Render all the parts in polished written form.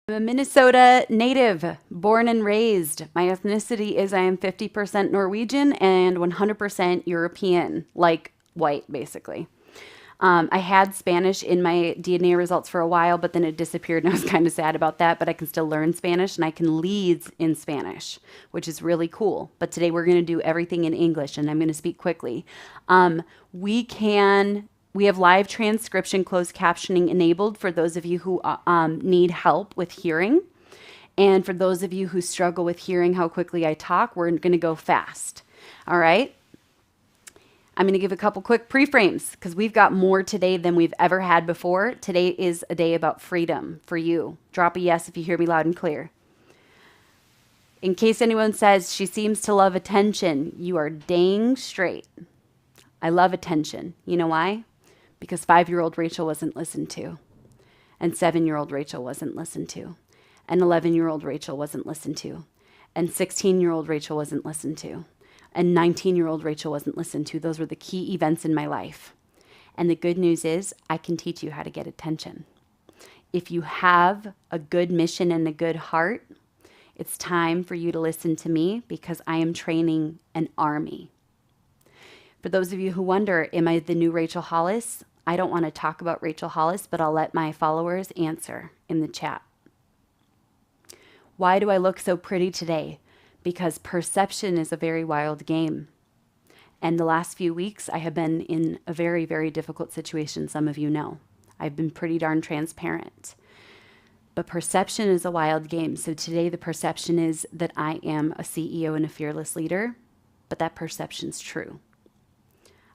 I'm a Minnesota native, born and raised. My ethnicity is I am 50% Norwegian and 100% European, like white, basically. I had Spanish in my DNA results for a while, but then it disappeared, and I was kind of sad about that. But I can still learn Spanish, and I can leads in Spanish, which is really cool. But today we're going to do everything in English, and I'm going to speak quickly. We have live transcription, closed captioning enabled for those of you who need help with hearing. And for those of you who struggle with hearing how quickly I talk, we're going to go fast. All right? I'm going to give a couple quick pre-frames because we've got more today than we've ever had before. Today is a day about freedom for you. Drop a yes if you hear me loud and clear. In case anyone says she seems to love attention, you are dang straight. I love attention. You know why? Because 5-year-old Rachel wasn't listened to, and 7-year-old Rachel wasn't listened to, and 11-year-old Rachel wasn't listened to, and 16-year-old Rachel wasn't listened to, and 19-year-old Rachel wasn't listened to. Those were the key events in my life. And the good news is I can teach you how to get attention. If you have a good mission and a good heart, it's time for you to listen to me because I am training an army. For those of you who wonder, am I the new Rachel Hollis? I don't want to talk about Rachel Hollis, but I'll let my followers answer in the chat. Why do I look so pretty today? Because perception is a very wild game. And the last few weeks, I have been in a very, very difficult situation, some of you know. I've been pretty darn transparent. But perception is a wild game. So today the perception is that I am a CEO and a fearless leader, but that perception's true.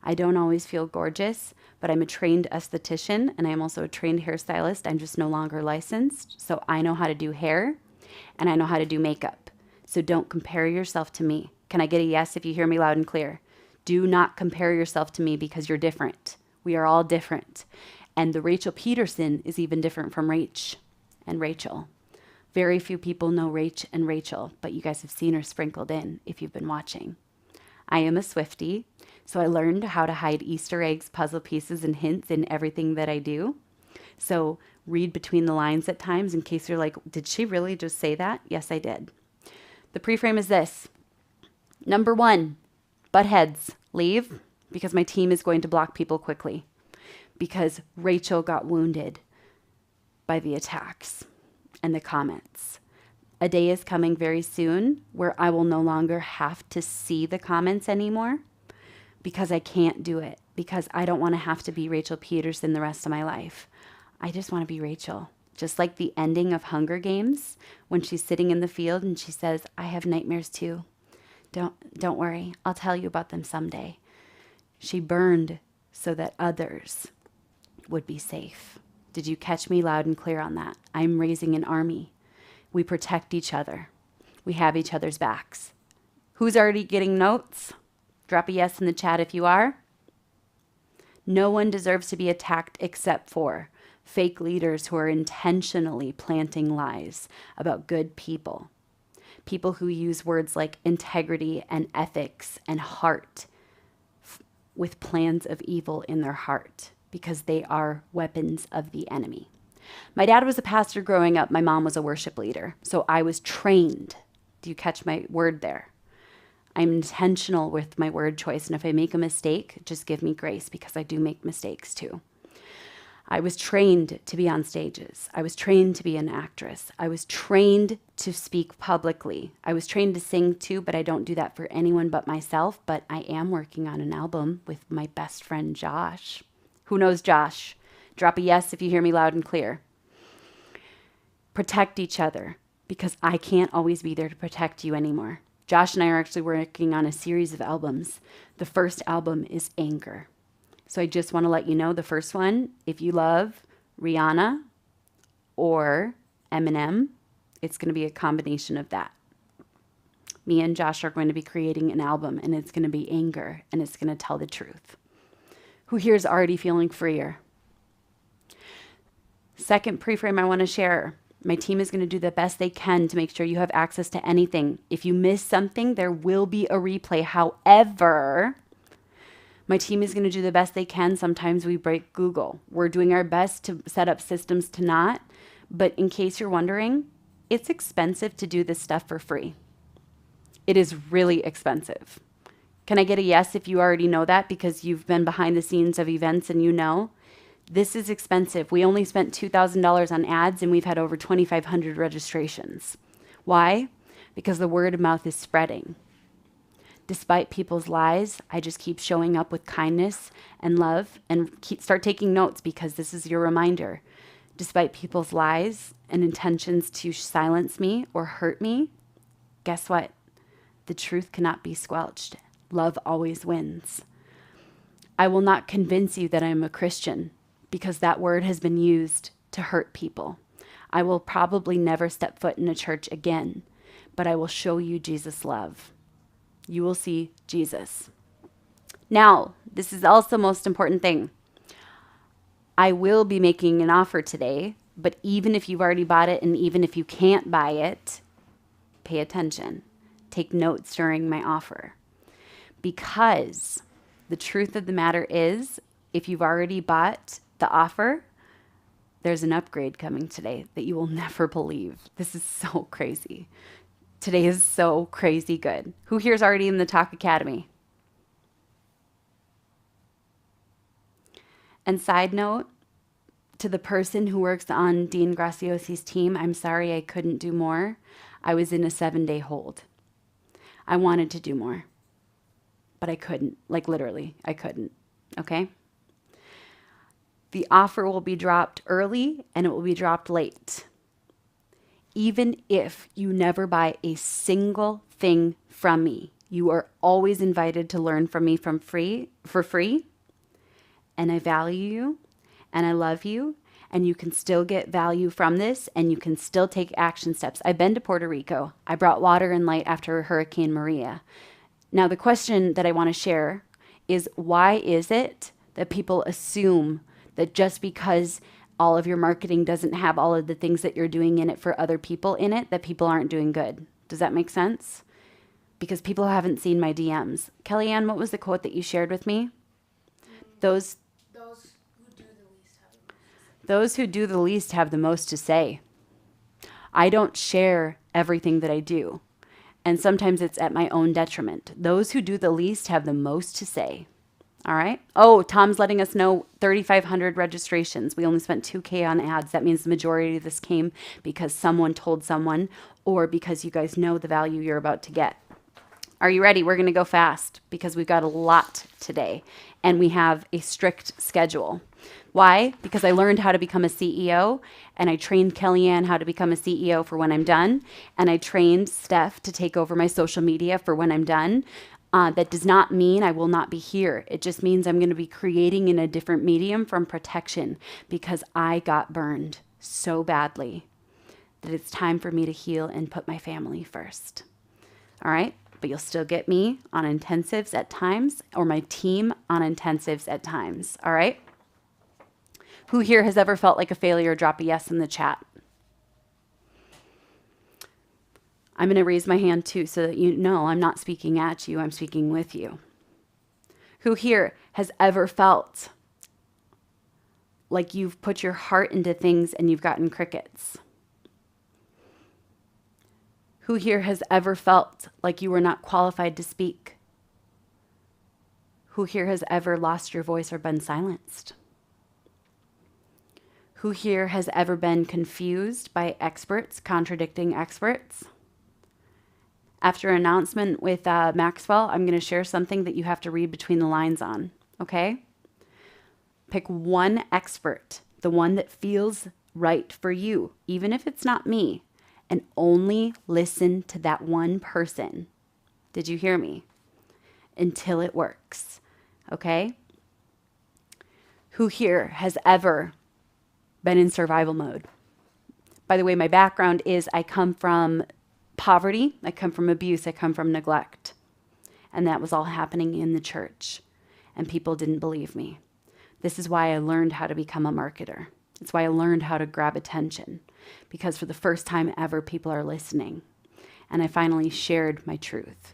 I don't always feel gorgeous, but I'm a trained esthetician and I'm also a trained hairstylist. I'm just no longer licensed. So I know how to do hair and I know how to do makeup. So don't compare yourself to me. Can I get a yes if you hear me loud and clear? Do not compare yourself to me because you're different. We are all different. And the Rachel Pedersen is even different from Rach and Rachel. Very few people know Rach and Rachel, but you guys have seen her sprinkled in if you've been watching. I am a Swiftie, so I learned how to hide Easter eggs, puzzle pieces, and hints in everything that I do. So read between the lines at times in case you're like, did she really just say that? Yes, I did. The pre-frame is this. Number 1, butt heads, leave, because my team is going to block people quickly because Rachel got wounded by the attacks and the comments. A day is coming very soon where I will no longer have to see the comments anymore because I can't do it, because I don't want to have to be Rachel Pedersen the rest of my life. I just want to be Rachel. Just like the ending of Hunger Games when she's sitting in the field and she says, I have nightmares too. Don't worry. I'll tell you about them someday. She burned so that others would be safe. Did you catch me loud and clear on that? I'm raising an army. We protect each other. We have each other's backs. Who's already getting notes? Drop a yes in the chat if you are. No one deserves to be attacked except for fake leaders who are intentionally planting lies about good people. People who use words like integrity and ethics and heart with plans of evil in their heart because they are weapons of the enemy. My dad was a pastor growing up. My mom was a worship leader. So I was trained. Do you catch my word there? I'm intentional with my word choice. And if I make a mistake, just give me grace because I do make mistakes too. I was trained to be on stages. I was trained to be an actress. I was trained to speak publicly. I was trained to sing too, but I don't do that for anyone but myself. But I am working on an album with my best friend, Josh. Who knows Josh? Drop a yes if you hear me loud and clear. Protect each other because I can't always be there to protect you anymore. Josh and I are actually working on a series of albums. The first album is Anger. So I just want to let you know the first one, if you love Rihanna or Eminem, it's going to be a combination of that. Me and Josh are going to be creating an album and it's going to be Anger and it's going to tell the truth. Who here is already feeling freer? Second pre-frame I want to share. My team is going to do the best they can to make sure you have access to anything. If you miss something, there will be a replay. However, my team is going to do the best they can. Sometimes we break Google. We're doing our best to set up systems to not, But in case you're wondering, it's expensive to do this stuff for free. It is really expensive. Can I get a yes if you already know that because you've been behind the scenes of events and you know? This is expensive. We only spent $2,000 on ads and we've had over 2,500 registrations. Why? Because the word of mouth is spreading. Despite people's lies, I just keep showing up with kindness and love and start taking notes because this is your reminder. Despite people's lies and intentions to silence me or hurt me, guess what? The truth cannot be squelched. Love always wins. I will not convince you that I'm a Christian because that word has been used to hurt people. I will probably never step foot in a church again, but I will show you Jesus' love. You will see Jesus. Now, this is also the most important thing. I will be making an offer today, but even if you've already bought it and even if you can't buy it, pay attention. Take notes during my offer. Because the truth of the matter is, if you've already bought the offer, there's an upgrade coming today that you will never believe. This is so crazy. Today is so crazy good. Who here's already in the Talk Academy? And side note, to the person who works on Dean Graciosi's team, I'm sorry I couldn't do more. I was in a 7-day hold. I wanted to do more, but I couldn't. Like literally, I couldn't. Okay? The offer will be dropped early and it will be dropped late. Even if you never buy a single thing from me, you are always invited to learn from me for free. And I value you and I love you and you can still get value from this and you can still take action steps. I've been to Puerto Rico. I brought water and light after Hurricane Maria. Now, the question that I want to share is why is it that people assume that just because all of your marketing doesn't have all of the things that you're doing in it for other people in it, that people aren't doing good? Does that make sense? Because people haven't seen my DMs. Kellyanne, what was the quote that you shared with me? Those who do the least have the most to say. I don't share everything that I do. And sometimes it's at my own detriment. Those who do the least have the most to say. All right. Oh, Tom's letting us know 3,500 registrations. We only spent $2,000 on ads. That means the majority of this came because someone told someone or because you guys know the value you're about to get. Are you ready? We're going to go fast because we've got a lot today and we have a strict schedule. Why? Because I learned how to become a CEO and I trained Kellyanne how to become a CEO for when I'm done. And I trained Steph to take over my social media for when I'm done. That does not mean I will not be here. It just means I'm going to be creating in a different medium from protection because I got burned so badly that it's time for me to heal and put my family first. All right? But you'll still get me on intensives at times or my team on intensives at times. All right? Who here has ever felt like a failure? Drop a yes in the chat. I'm going to raise my hand too so that you know I'm not speaking at you, I'm speaking with you. Who here has ever felt like you've put your heart into things and you've gotten crickets? Who here has ever felt like you were not qualified to speak? Who here has ever lost your voice or been silenced? Who here has ever been confused by experts contradicting experts? After an announcement with Maxwell, I'm going to share something that you have to read between the lines on, okay? Pick one expert, the one that feels right for you, even if it's not me, and only listen to that one person. Did you hear me? Until it works, okay? Who here has ever been in survival mode? By the way, my background is I come from poverty, I come from abuse, I come from neglect. And that was all happening in the church. And people didn't believe me. This is why I learned how to become a marketer. It's why I learned how to grab attention. Because for the first time ever, people are listening. And I finally shared my truth.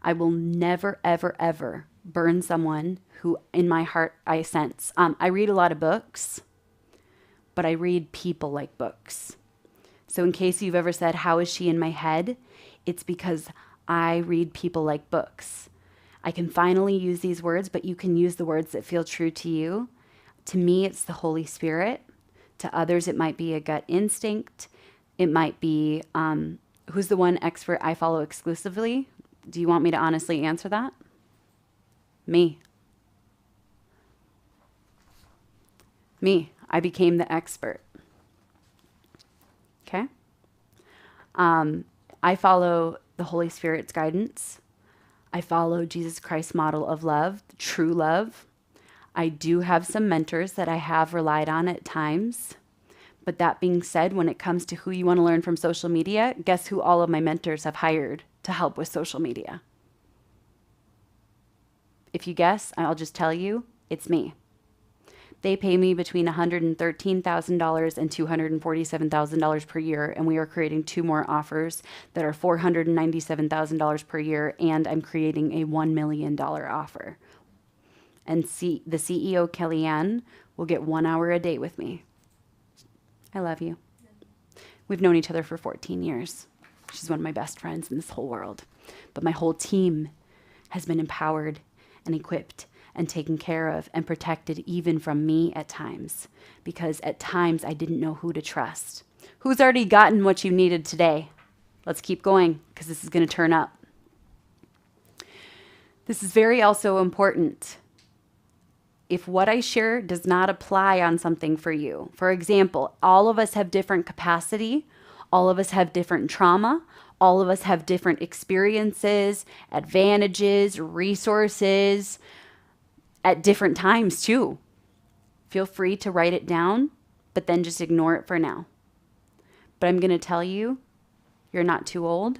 I will never, ever, ever burn someone who in my heart I sense. I read a lot of books, but I read people like books. So in case you've ever said, how is she in my head? It's because I read people like books. I can finally use these words, but you can use the words that feel true to you. To me, it's the Holy Spirit. To others, it might be a gut instinct. It might be, who's the one expert I follow exclusively? Do you want me to honestly answer that? Me. Me. I became the expert. Okay? I follow the Holy Spirit's guidance. I follow Jesus Christ's model of love, true love. I do have some mentors that I have relied on at times. But that being said, when it comes to who you want to learn from social media, guess who all of my mentors have hired to help with social media? If you guess, I'll just tell you, it's me. They pay me between $113,000 and $247,000 per year, and we are creating 2 more offers that are $497,000 per year, and I'm creating a $1 million offer. And the CEO, Kellyanne, will get 1 hour a day with me. I love you. We've known each other for 14 years. She's one of my best friends in this whole world. But my whole team has been empowered and equipped and taken care of and protected even from me at times, because at times I didn't know who to trust. Who's already gotten what you needed today? Let's keep going, because this is going to turn up. This is very also important. If what I share does not apply on something for you, for example, all of us have different capacity, all of us have different trauma, all of us have different experiences, advantages, resources, at different times too. Feel free to write it down, but then just ignore it for now. But I'm going to tell you, you're not too old,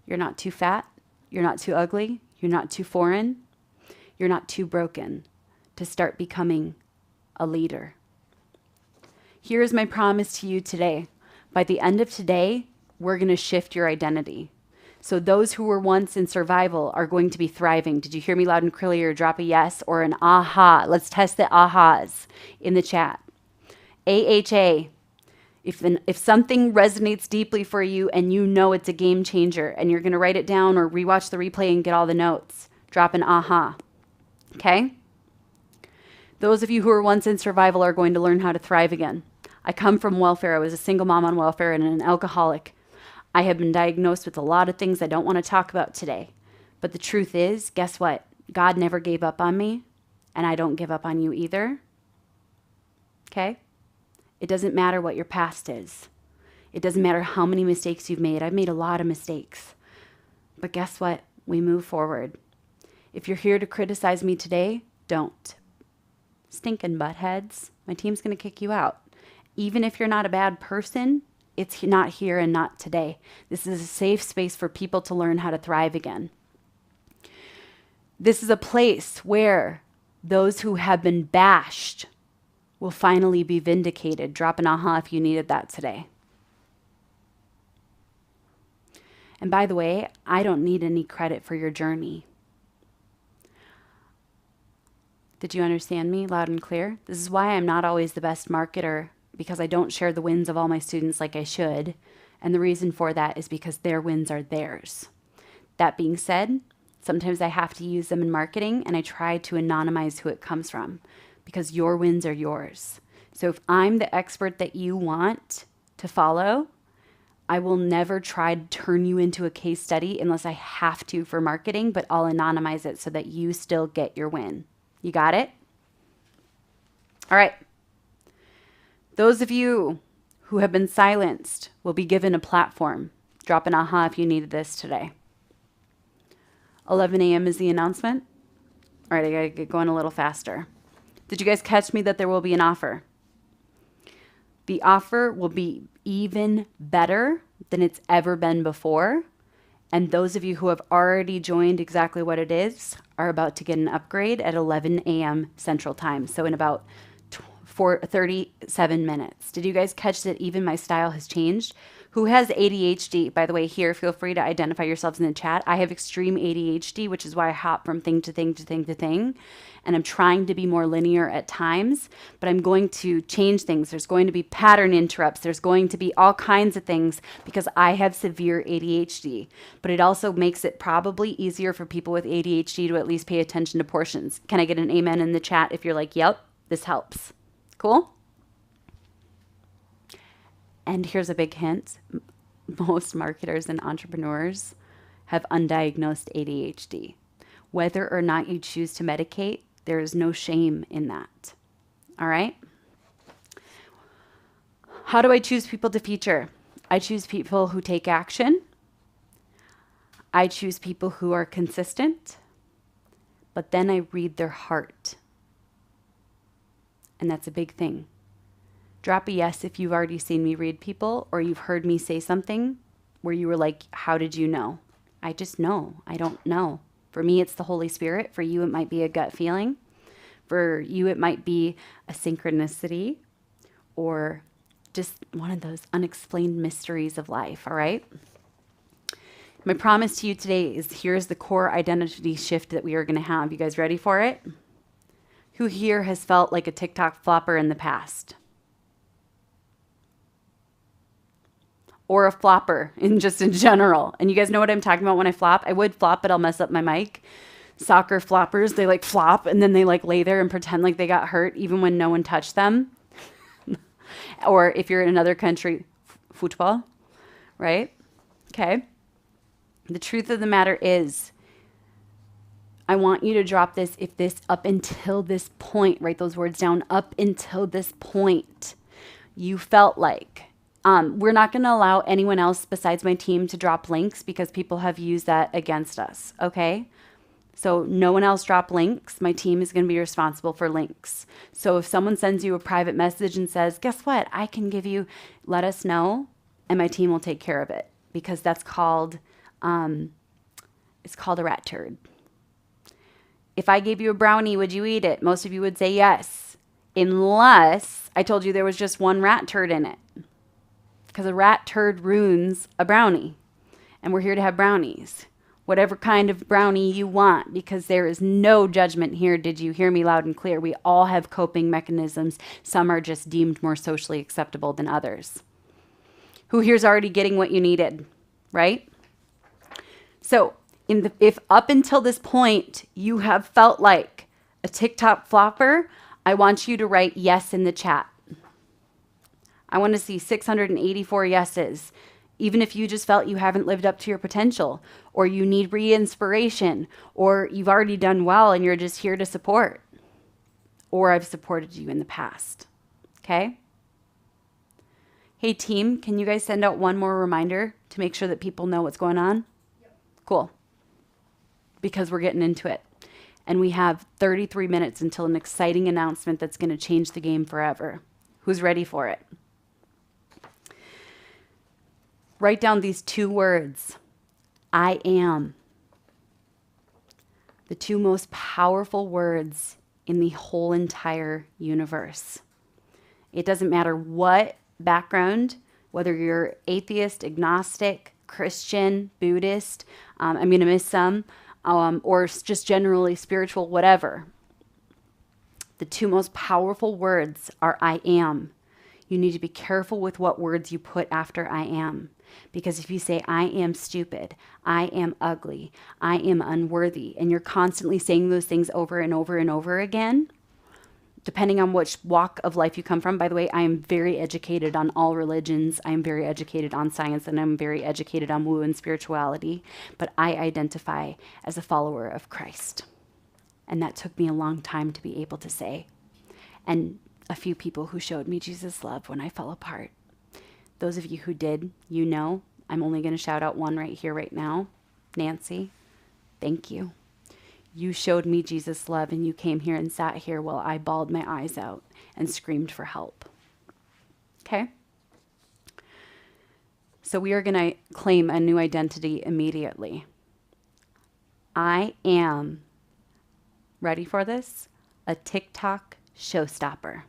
you're not too fat, you're not too ugly, you're not too foreign, you're not too broken to start becoming a leader. Here's my promise to you today. By the end of today, we're going to shift your identity. So those who were once in survival are going to be thriving. Did you hear me loud and clear? Drop a yes or an aha. Let's test the ahas in the chat. AHA. If something resonates deeply for you and you know it's a game changer and you're going to write it down or rewatch the replay and get all the notes, drop an aha. Okay? Those of you who were once in survival are going to learn how to thrive again. I come from welfare. I was a single mom on welfare and an alcoholic. I have been diagnosed with a lot of things I don't want to talk about today. But the truth is, guess what? God never gave up on me, and I don't give up on you either. Okay? It doesn't matter what your past is. It doesn't matter how many mistakes you've made. I've made a lot of mistakes. But guess what? We move forward. If you're here to criticize me today, don't. Stinking buttheads. My team's going to kick you out. Even if you're not a bad person, it's not here and not today. This is a safe space for people to learn how to thrive again. This is a place where those who have been bashed will finally be vindicated. Drop an aha if you needed that today. And by the way, I don't need any credit for your journey. Did you understand me loud and clear? This is why I'm not always the best marketer, because I don't share the wins of all my students like I should. And the reason for that is because their wins are theirs. That being said, sometimes I have to use them in marketing, and I try to anonymize who it comes from, because your wins are yours. So if I'm the expert that you want to follow, I will never try to turn you into a case study unless I have to for marketing, but I'll anonymize it so that you still get your win. You got it? All right. Those of you who have been silenced will be given a platform. Drop an aha if you needed this today. 11 a.m. is the announcement. All right, I gotta get going a little faster. Did you guys catch me that there will be an offer? The offer will be even better than it's ever been before. And those of you who have already joined exactly what it is are about to get an upgrade at 11 a.m. Central Time. So in about 37 minutes. Did you guys catch that even my style has changed? Who has ADHD? By the way, here, feel free to identify yourselves in the chat. I have extreme ADHD, which is why I hop from thing to thing to thing to thing. And I'm trying to be more linear at times, but I'm going to change things. There's going to be pattern interrupts. There's going to be all kinds of things because I have severe ADHD. But it also makes it probably easier for people with ADHD to at least pay attention to portions. Can I get an amen in the chat if you're like, yep, this helps? Cool? And here's a big hint. Most marketers and entrepreneurs have undiagnosed ADHD. Whether or not you choose to medicate, there is no shame in that. All right? How do I choose people to feature? I choose people who take action. I choose people who are consistent. But then I read their heart. And that's a big thing. Drop a yes if you've already seen me read people or you've heard me say something where you were like, how did you know? I just know. I don't know. For me, it's the Holy Spirit. For you, it might be a gut feeling. For you, it might be a synchronicity or just one of those unexplained mysteries of life, all right? My promise to you today is here's the core identity shift that we are going to have. You guys ready for it? Who here has felt like a TikTok flopper in the past? Or a flopper in general. And you guys know what I'm talking about when I flop? I would flop, but I'll mess up my mic. Soccer floppers, they like flop and then they like lay there and pretend like they got hurt even when no one touched them. Or if you're in another country, football, right? Okay. The truth of the matter is, I want you to drop this up until this point, write those words down, up until this point, you felt like, we're not going to allow anyone else besides my team to drop links because people have used that against us, okay? So no one else drop links. My team is going to be responsible for links. So if someone sends you a private message and says, guess what? I can give you, let us know, and my team will take care of it because that's called, it's called a rat turd. If I gave you a brownie, would you eat it? Most of you would say yes, unless I told you there was just one rat turd in it. Because a rat turd ruins a brownie. And we're here to have brownies. Whatever kind of brownie you want, because there is no judgment here. Did you hear me loud and clear? We all have coping mechanisms. Some are just deemed more socially acceptable than others. Who here's already getting what you needed, right? So if up until this point you have felt like a TikTok flopper, I want you to write yes in the chat. I want to see 684 yeses. Even if you just felt you haven't lived up to your potential, or you need re-inspiration, or you've already done well and you're just here to support, or I've supported you in the past. Okay? Hey team, can you guys send out one more reminder to make sure that people know what's going on? Yep. Cool. Because we're getting into it. And we have 33 minutes until an exciting announcement that's going to change the game forever. Who's ready for it? Write down these two words. I am. The two most powerful words in the whole entire universe. It doesn't matter what background, whether you're atheist, agnostic, Christian, Buddhist, I'm going to miss some, or just generally spiritual, whatever. The two most powerful words are I am. You need to be careful with what words you put after I am. Because if you say, I am stupid, I am ugly, I am unworthy, and you're constantly saying those things over and over and over again, depending on which walk of life you come from. By the way, I am very educated on all religions. I am very educated on science, and I'm very educated on woo and spirituality. But I identify as a follower of Christ. And that took me a long time to be able to say. And a few people who showed me Jesus' love when I fell apart. Those of you who did, you know, I'm only going to shout out one right here, right now. Nancy, thank you. You showed me Jesus' love and you came here and sat here while I bawled my eyes out and screamed for help. Okay? So we are going to claim a new identity immediately. I am, ready for this? A TikTok showstopper.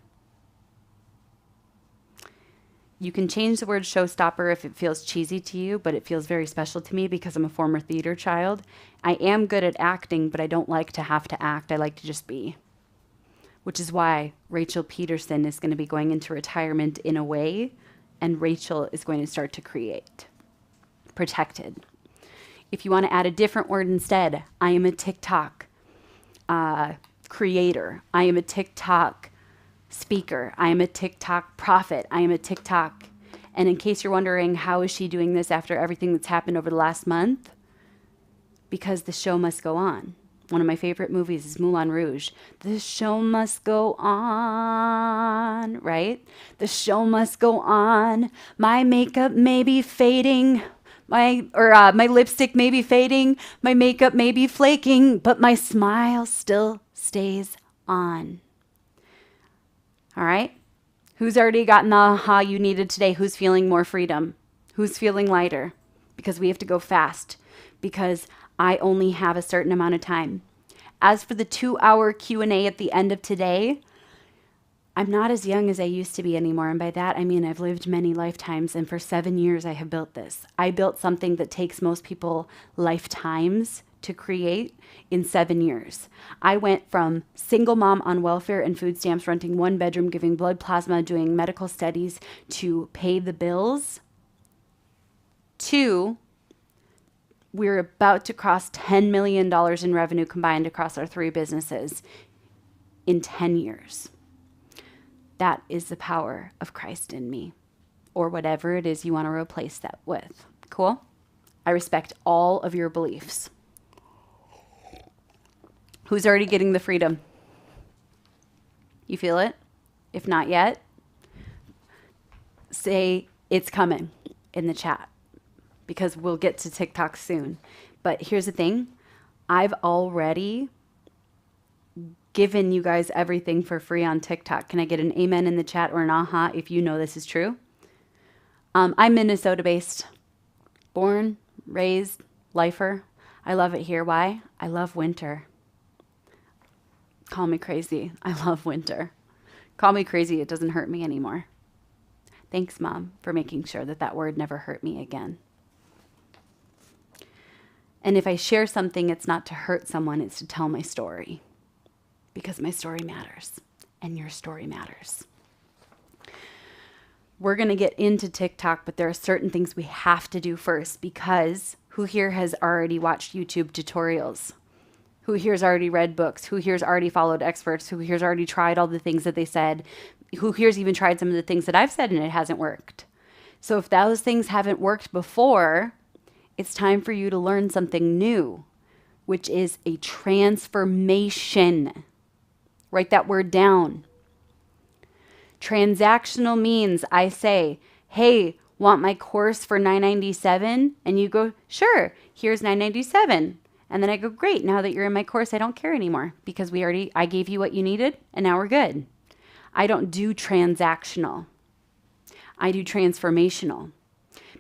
You can change the word showstopper if it feels cheesy to you, but it feels very special to me because I'm a former theater child. I am good at acting, but I don't like to have to act. I like to just be. Which is why Rachel Pedersen is going to be going into retirement in a way, and Rachel is going to start to create. Protected. If you want to add a different word instead, I am a TikTok creator. I am a TikTok speaker. I am a TikTok prophet. I am a TikTok. And in case you're wondering, how is she doing this after everything that's happened over the last month? Because the show must go on. One of my favorite movies is Moulin Rouge. The show must go on, right? The show must go on. My makeup may be fading. My lipstick may be fading. My makeup may be flaking, but my smile still stays on. All right? Who's already gotten the aha you needed today? Who's feeling more freedom? Who's feeling lighter? Because we have to go fast. Because I only have a certain amount of time. As for the 2-hour Q&A at the end of today, I'm not as young as I used to be anymore. And by that, I mean I've lived many lifetimes. And for 7 years, I have built this. I built something that takes most people lifetimes to create in 7 years. I went from single mom on welfare and food stamps, renting 1 bedroom, giving blood plasma, doing medical studies to pay the bills, to we're about to cross $10 million in revenue combined across our 3 businesses in 10 years. That is the power of Christ in me, or whatever it is you want to replace that with. Cool? I respect all of your beliefs. Who's already getting the freedom? You feel it? If not yet, say it's coming in the chat, because we'll get to TikTok soon. But here's the thing. I've already given you guys everything for free on TikTok. Can I get an amen in the chat or an aha if you know this is true? I'm Minnesota-based. Born, raised, lifer. I love it here. Why? I love winter. Call me crazy. I love winter. Call me crazy. It doesn't hurt me anymore. Thanks, Mom, for making sure that that word never hurt me again. And if I share something, it's not to hurt someone, it's to tell my story. Because my story matters, and your story matters. We're going to get into TikTok, but there are certain things we have to do first, because who here has already watched YouTube tutorials? Who here has already read books? Who here has already followed experts? Who here has already tried all the things that they said? Who here has even tried some of the things that I've said and it hasn't worked? So if those things haven't worked before, it's time for you to learn something new, which is a transformation. Write that word down. Transactional means I say, hey, want my course for $9.97? And you go, sure, here's $9.97. And then I go, great, now that you're in my course, I don't care anymore because I gave you what you needed and now we're good. I don't do transactional. I do transformational.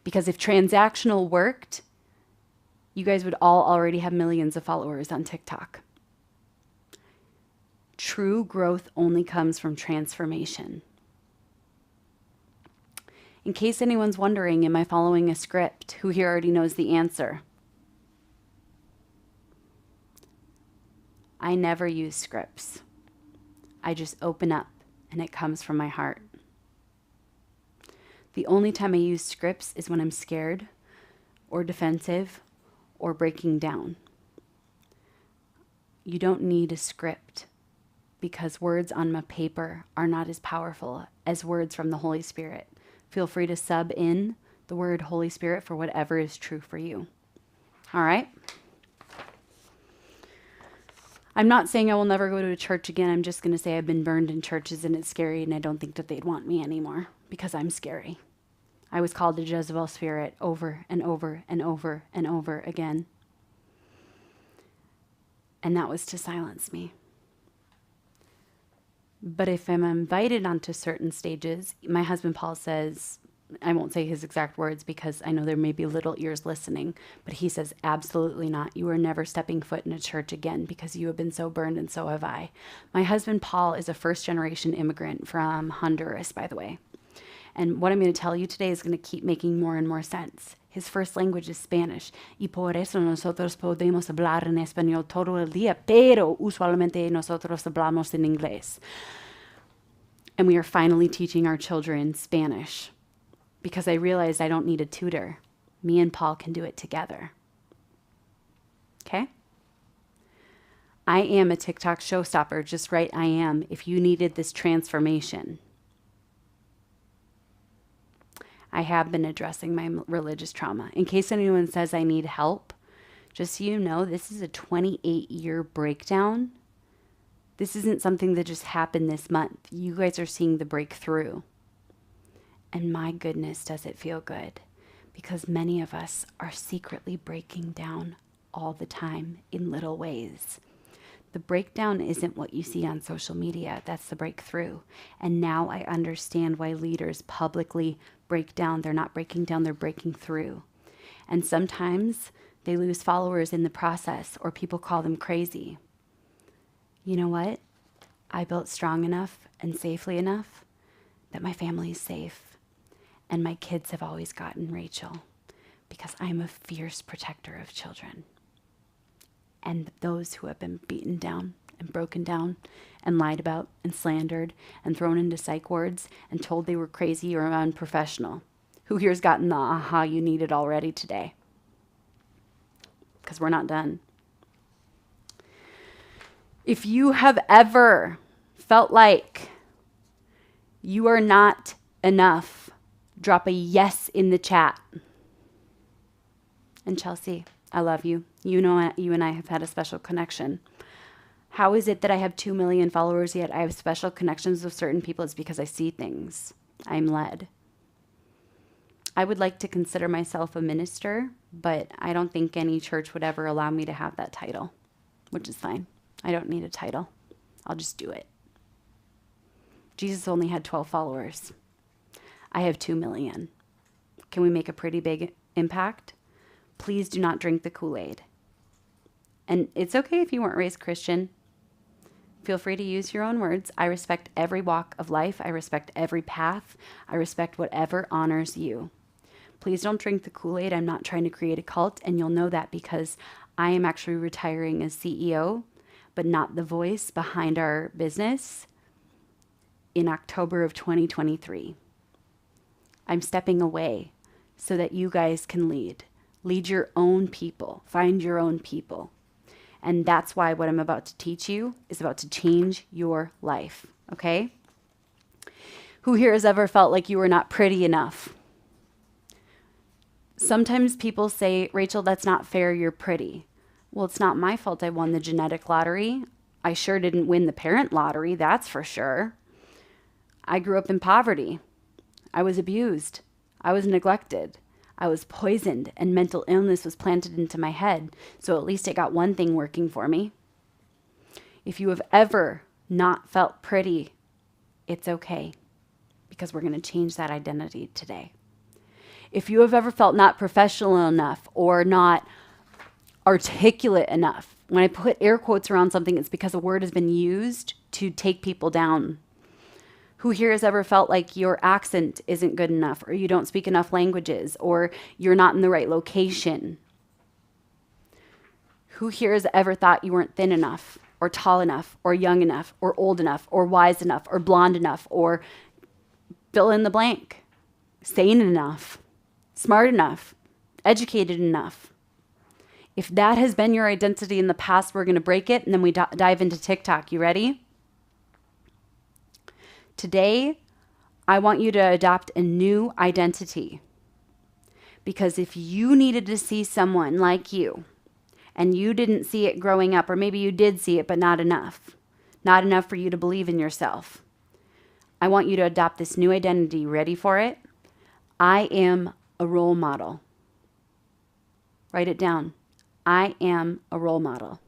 Because if transactional worked, you guys would all already have millions of followers on TikTok. True growth only comes from transformation. In case anyone's wondering, am I following a script? Who here already knows the answer? I never use scripts. I just open up and it comes from my heart. The only time I use scripts is when I'm scared or defensive or breaking down. You don't need a script because words on my paper are not as powerful as words from the Holy Spirit. Feel free to sub in the word Holy Spirit for whatever is true for you. All right? I'm not saying I will never go to a church again. I'm just going to say I've been burned in churches and it's scary and I don't think that they'd want me anymore because I'm scary. I was called a Jezebel spirit over and over and over and over again. And that was to silence me. But if I'm invited onto certain stages, my husband Paul says, I won't say his exact words because I know there may be little ears listening, but he says, absolutely not. You are never stepping foot in a church again because you have been so burned and so have I. My husband Paul is a first-generation immigrant from Honduras, by the way. And what I'm going to tell you today is going to keep making more and more sense. His first language is Spanish. Y por eso nosotros podemos hablar en español todo el día, pero usualmente nosotros hablamos en inglés. And we are finally teaching our children Spanish because I realized I don't need a tutor. Me and Paul can do it together. Okay? I am a TikTok showstopper, just right I am, if you needed this transformation. I have been addressing my religious trauma. In case anyone says I need help, just so you know, this is a 28-year breakdown. This isn't something that just happened this month. You guys are seeing the breakthrough. And my goodness, does it feel good? Because many of us are secretly breaking down all the time in little ways. The breakdown isn't what you see on social media. That's the breakthrough. And now I understand why leaders publicly break down. They're not breaking down, they're breaking through. And sometimes they lose followers in the process, or people call them crazy. You know what? I built strong enough and safely enough that my family is safe. And my kids have always gotten Rachel because I'm a fierce protector of children. And those who have been beaten down and broken down and lied about and slandered and thrown into psych wards and told they were crazy or unprofessional. Who here's gotten the aha you needed already today? Because we're not done. If you have ever felt like you are not enough, drop a yes in the chat. And Chelsea, I love you. You know, you and I have had a special connection. How is it that I have 2 million followers yet I have special connections with certain people? It's because I see things. I'm led. I would like to consider myself a minister, but I don't think any church would ever allow me to have that title, which is fine. I don't need a title. I'll just do it. Jesus only had 12 followers. I have 2 million. Can we make a pretty big impact? Please do not drink the Kool-Aid. And it's okay if you weren't raised Christian. Feel free to use your own words. I respect every walk of life. I respect every path. I respect whatever honors you. Please don't drink the Kool-Aid. I'm not trying to create a cult, and you'll know that because I am actually retiring as CEO, but not the voice behind our business in October of 2023. I'm stepping away so that you guys can lead. Lead your own people. Find your own people. And that's why what I'm about to teach you is about to change your life, okay? Who here has ever felt like you were not pretty enough? Sometimes people say, Rachel, that's not fair, you're pretty. Well, it's not my fault I won the genetic lottery. I sure didn't win the parent lottery, that's for sure. I grew up in poverty. I was abused. I was neglected. I was poisoned, and mental illness was planted into my head. So at least I got one thing working for me. If you have ever not felt pretty, it's okay, because we're going to change that identity today. If you have ever felt not professional enough or not articulate enough, when I put air quotes around something, it's because a word has been used to take people down. Who here has ever felt like your accent isn't good enough, or you don't speak enough languages, or you're not in the right location? Who here has ever thought you weren't thin enough, or tall enough, or young enough, or old enough, or wise enough, or blonde enough, or fill in the blank, sane enough, smart enough, educated enough? If that has been your identity in the past, we're going to break it, and then we dive into TikTok. You ready? Today, I want you to adopt a new identity, because if you needed to see someone like you and you didn't see it growing up, or maybe you did see it, but not enough for you to believe in yourself, I want you to adopt this new identity. Ready for it? I am a role model. Write it down. I am a role model.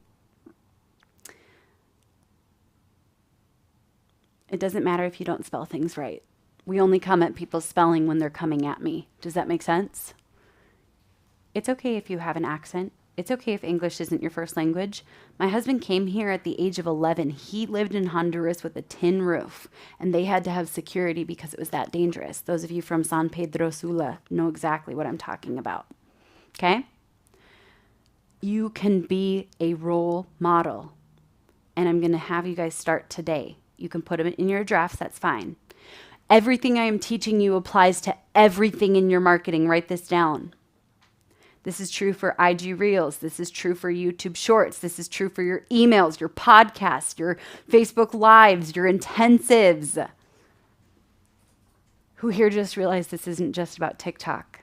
It doesn't matter if you don't spell things right. We only come at people's spelling when they're coming at me. Does that make sense? It's okay if you have an accent. It's okay if English isn't your first language. My husband came here at the age of 11. He lived in Honduras with a tin roof, and they had to have security because it was that dangerous. Those of you from San Pedro Sula know exactly what I'm talking about. Okay? You can be a role model, and I'm going to have you guys start today. You can put them in your drafts. That's fine. Everything I am teaching you applies to everything in your marketing. Write this down. This is true for IG Reels. This is true for YouTube Shorts. This is true for your emails, your podcasts, your Facebook Lives, your intensives. Who here just realized this isn't just about TikTok?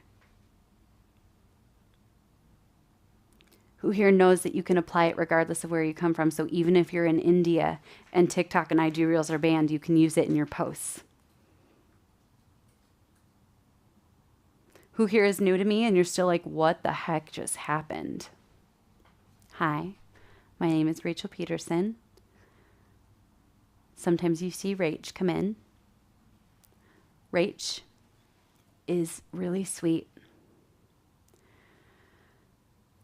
Who here knows that you can apply it regardless of where you come from? So even if you're in India and TikTok and IG Reels are banned, you can use it in your posts. Who here is new to me and you're still like, what the heck just happened? Hi, my name is Rachel Pedersen. Sometimes you see Rach come in. Rach is really sweet.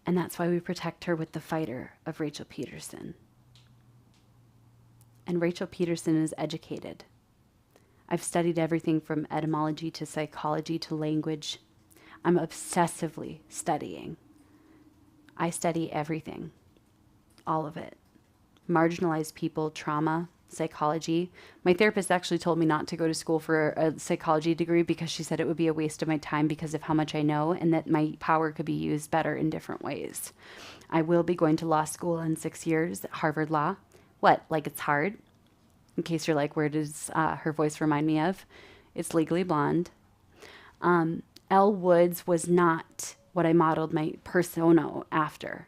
And that's why we protect her with the fighter of Rachel Pedersen. And Rachel Pedersen is educated. I've studied everything from etymology to psychology to language. I'm obsessively studying. I study everything, all of it. Marginalized people, trauma, psychology. My therapist actually told me not to go to school for a psychology degree because she said it would be a waste of my time because of how much I know and that my power could be used better in different ways. I will be going to law school in 6 years, Harvard Law. What, like it's hard? In case you're like, where does her voice remind me of? It's Legally Blonde. Elle Woods was not what I modeled my persona after.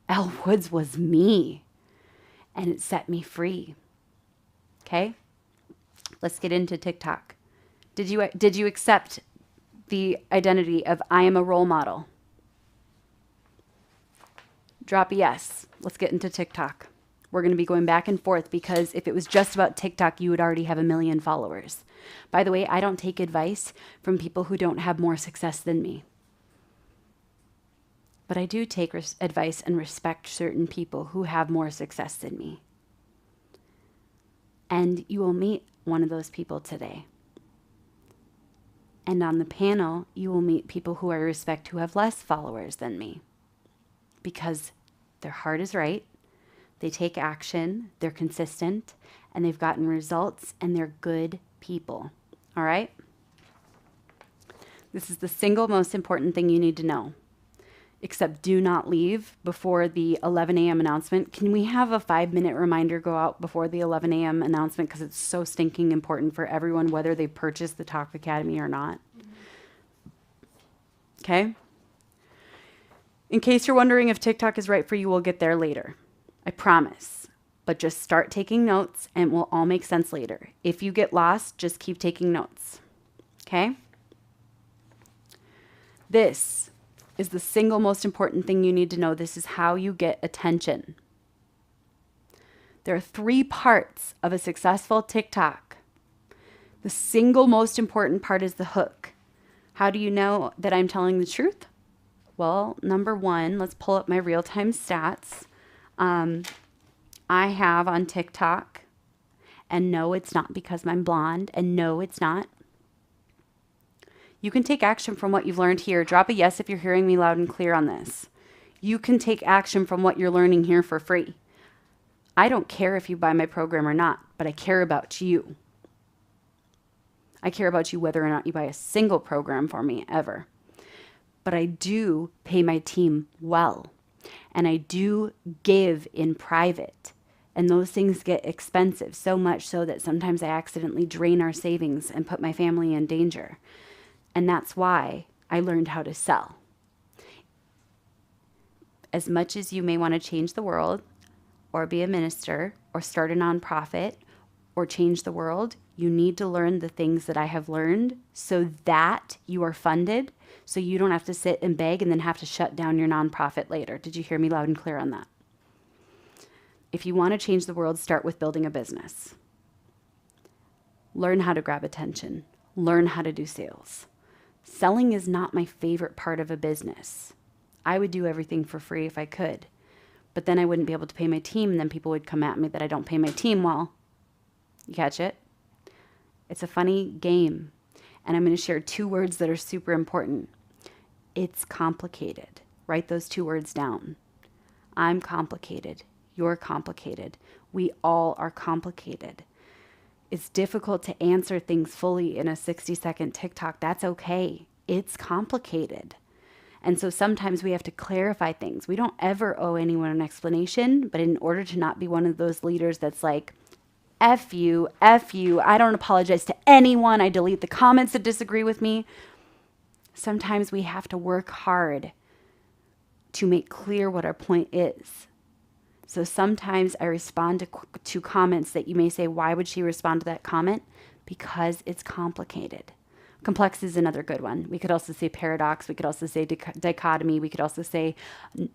Elle Woods was me, and it set me free. Okay? Let's get into TikTok. Did you accept the identity of I am a role model? Drop a yes. Let's get into TikTok. We're going to be going back and forth because if it was just about TikTok, you would already have 1 million followers. By the way, I don't take advice from people who don't have more success than me. But I do take advice and respect certain people who have more success than me. And you will meet one of those people today. And on the panel, you will meet people who I respect who have less followers than me. Because their heart is right. They take action, they're consistent, and they've gotten results, and they're good people. All right? This is the single most important thing you need to know. Except do not leave before the 11 a.m. announcement. Can we have a 5-minute reminder go out before the 11 a.m. announcement? Because it's so stinking important for everyone, whether they purchase the Talk Academy or not. Okay? In case you're wondering if TikTok is right for you, we'll get there later. I promise. But just start taking notes and it will all make sense later. If you get lost, just keep taking notes. Okay? This is the single most important thing you need to know. This is how you get attention. There are 3 parts of a successful TikTok. The single most important part is the hook. How do you know that I'm telling the truth? Well, number 1, let's pull up my real-time stats. I have on TikTok, and no, it's not because I'm blonde, and no, it's not. You can take action from what you've learned here. Drop a yes if you're hearing me loud and clear on this. You can take action from what you're learning here for free. I don't care if you buy my program or not, but I care about you. I care about you whether or not you buy a single program for me ever. But I do pay my team well. And I do give in private. And those things get expensive, so much so that sometimes I accidentally drain our savings and put my family in danger. And that's why I learned how to sell. As much as you may want to change the world, or be a minister, or start a nonprofit, or change the world, you need to learn the things that I have learned so that you are funded, so you don't have to sit and beg and then have to shut down your nonprofit later. Did you hear me loud and clear on that? If you want to change the world, start with building a business. Learn how to grab attention. Learn how to do sales. Selling is not my favorite part of a business. I would do everything for free if I could. But then I wouldn't be able to pay my team, and then people would come at me that I don't pay my team well. You catch it? It's a funny game. And I'm going to share 2 words that are super important. It's complicated. Write those 2 words down. I'm complicated. You're complicated. We all are complicated. It's difficult to answer things fully in a 60-second TikTok. That's okay. It's complicated. And so sometimes we have to clarify things. We don't ever owe anyone an explanation, but in order to not be one of those leaders that's like, F you, I don't apologize to anyone, I delete the comments that disagree with me. Sometimes we have to work hard to make clear what our point is. So sometimes I respond to comments that you may say, why would she respond to that comment? Because it's complicated. Complex is another good one. We could also say paradox. We could also say dichotomy. We could also say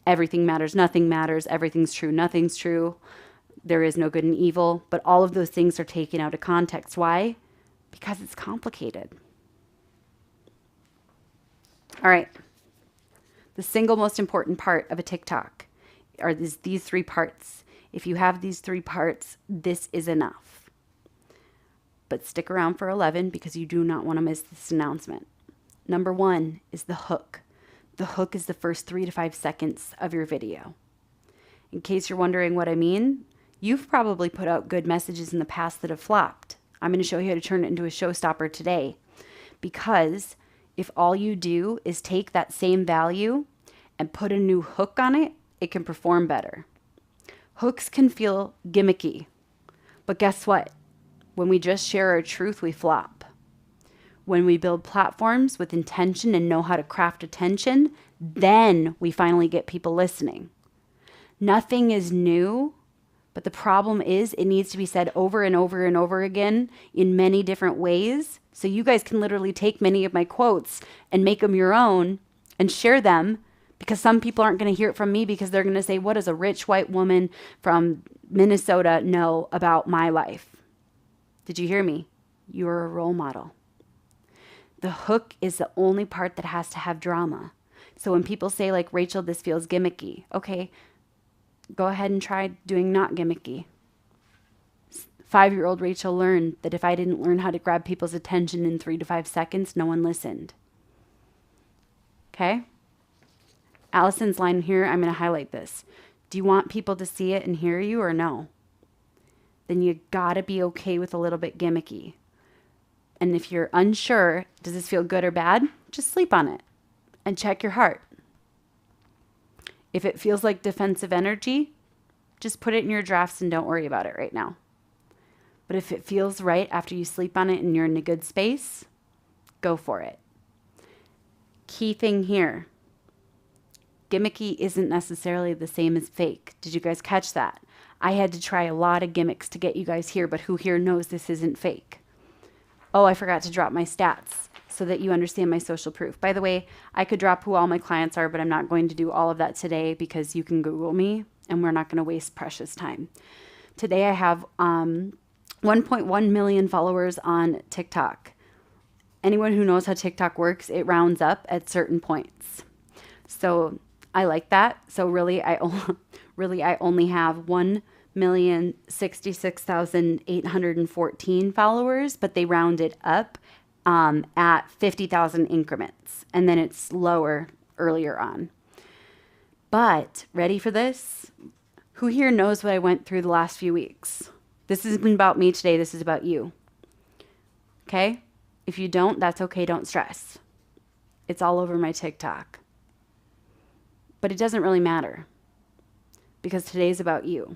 everything matters, nothing matters, everything's true, nothing's true. There is no good and evil. But all of those things are taken out of context. Why? Because it's complicated. All right. The single most important part of a TikTok are these 3 parts. If you have these 3 parts, this is enough. But stick around for 11 because you do not want to miss this announcement. Number 1 is the hook. The hook is the first 3 to 5 seconds of your video. In case you're wondering what I mean, you've probably put out good messages in the past that have flopped. I'm going to show you how to turn it into a showstopper today. Because if all you do is take that same value and put a new hook on it, it can perform better. Hooks can feel gimmicky. But guess what? When we just share our truth, we flop. When we build platforms with intention and know how to craft attention, then we finally get people listening. Nothing is new, but the problem is it needs to be said over and over and over again in many different ways. So you guys can literally take many of my quotes and make them your own and share them, because some people aren't going to hear it from me because they're going to say, what does a rich white woman from Minnesota know about my life? Did you hear me? You're a role model. The hook is the only part that has to have drama. So when people say like, Rachel, this feels gimmicky. Okay, go ahead and try doing not gimmicky. 5-year-old Rachel learned that if I didn't learn how to grab people's attention in 3 to 5 seconds, no one listened. Okay? Allison's line here, I'm going to highlight this. Do you want people to see it and hear you or no? Then you gotta be okay with a little bit gimmicky. And if you're unsure, does this feel good or bad? Just sleep on it and check your heart. If it feels like defensive energy, just put it in your drafts and don't worry about it right now. But if it feels right after you sleep on it and you're in a good space, go for it. Key thing here, gimmicky isn't necessarily the same as fake. Did you guys catch that? I had to try a lot of gimmicks to get you guys here, but who here knows this isn't fake? Oh, I forgot to drop my stats so that you understand my social proof. By the way, I could drop who all my clients are, but I'm not going to do all of that today because you can Google me and we're not going to waste precious time. Today I have 1.1 million followers on TikTok. Anyone who knows how TikTok works, it rounds up at certain points. So I like that. So really, I only have 1,066,814 followers, but they round it up at 50,000 increments. And then it's lower earlier on. But ready for this? Who here knows what I went through the last few weeks? This isn't about me today. This is about you. Okay? If you don't, that's okay. Don't stress. It's all over my TikTok. But it doesn't really matter because today's about you.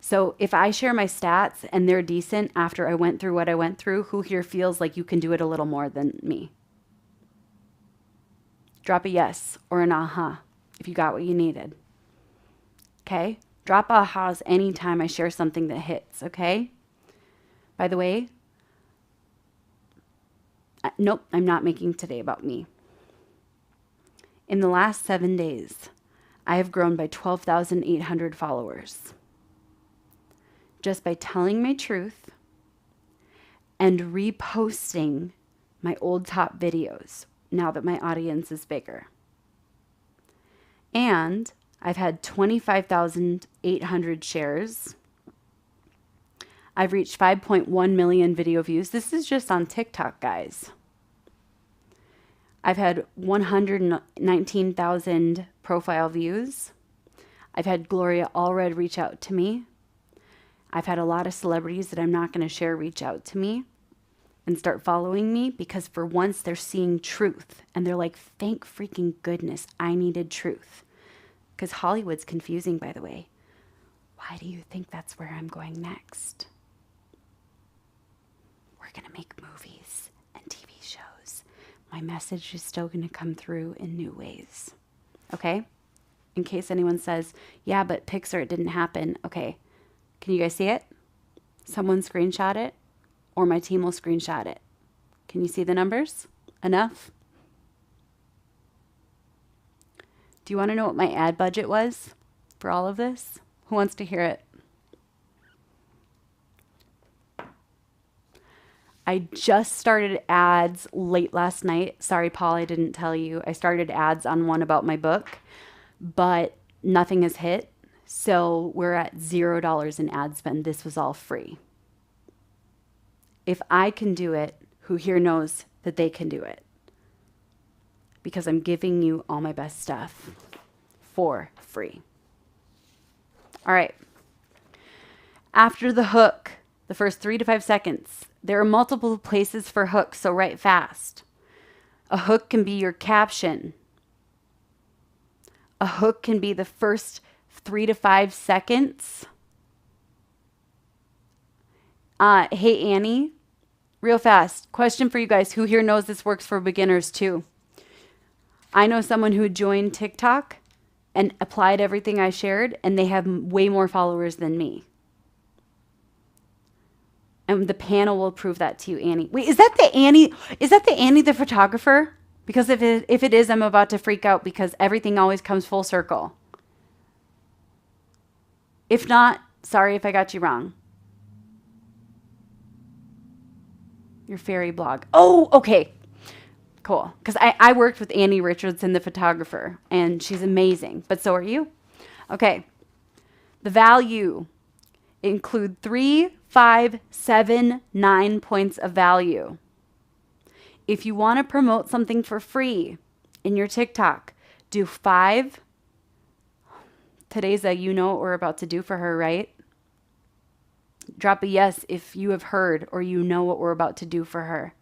So if I share my stats and they're decent after I went through what I went through, who here feels like you can do it a little more than me? Drop a yes or an aha if you got what you needed. Okay? Drop ahas anytime I share something that hits, okay? By the way, nope, I'm not making today about me. In the last 7 days, I have grown by 12,800 followers. Just by telling my truth and reposting my old top videos now that my audience is bigger. And I've had 25,800 shares. I've reached 5.1 million video views. This is just on TikTok, guys. I've had 119,000 profile views. I've had Gloria Allred reach out to me. I've had a lot of celebrities that I'm not going to share reach out to me and start following me because for once they're seeing truth. And they're like, thank freaking goodness I needed truth. Because Hollywood's confusing, by the way. Why do you think that's where I'm going next? We're going to make movies and TV shows. My message is still going to come through in new ways. Okay? In case anyone says, yeah, but Pixar, it didn't happen. Okay. Can you guys see it? Someone screenshot it, or my team will screenshot it. Can you see the numbers? Enough? Do you want to know what my ad budget was for all of this? Who wants to hear it? I just started ads late last night. Sorry, Paul, I didn't tell you. I started ads on one about my book, but nothing has hit. So we're at $0 in ad spend. This was all free. If I can do it, who here knows that they can do it? Because I'm giving you all my best stuff for free. All right. After the hook, the first 3 to 5 seconds, there are multiple places for hooks, so write fast. A hook can be your caption. A hook can be the first 3 to 5 seconds. Hey, Annie, real fast. Question for you guys. Who here knows this works for beginners too? I know someone who joined TikTok and applied everything I shared, and they have way more followers than me. And the panel will prove that to you, Annie. Wait, is that the Annie? Is that the Annie the photographer? Because if it is, I'm about to freak out because everything always comes full circle. If not, sorry if I got you wrong. Your fairy blog. Oh, okay. Cool. Because I worked with Annie Richardson, the photographer, and she's amazing. But so are you. Okay. The value include 3, 5, 7, 9 points of value. If you want to promote something for free in your TikTok, do 5. Today's you know what we're about to do for her, right? Drop a yes if you have heard or you know what we're about to do for her.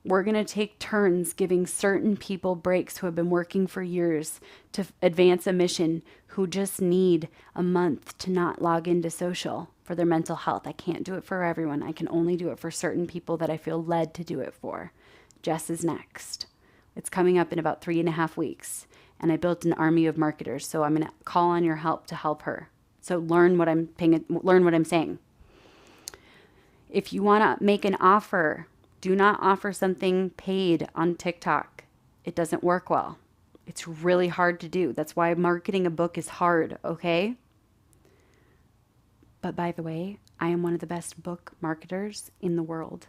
We're going to take turns giving certain people breaks who have been working for years to advance a mission, who just need a month to not log into social for their mental health. I can't do it for everyone. I can only do it for certain people that I feel led to do it for. Jess is next. It's coming up in about 3.5 weeks. And I built an army of marketers. So I'm going to call on your help to help her. So learn what I'm saying. If you want to make an offer, do not offer something paid on TikTok. It doesn't work well. It's really hard to do. That's why marketing a book is hard, okay? But by the way, I am one of the best book marketers in the world,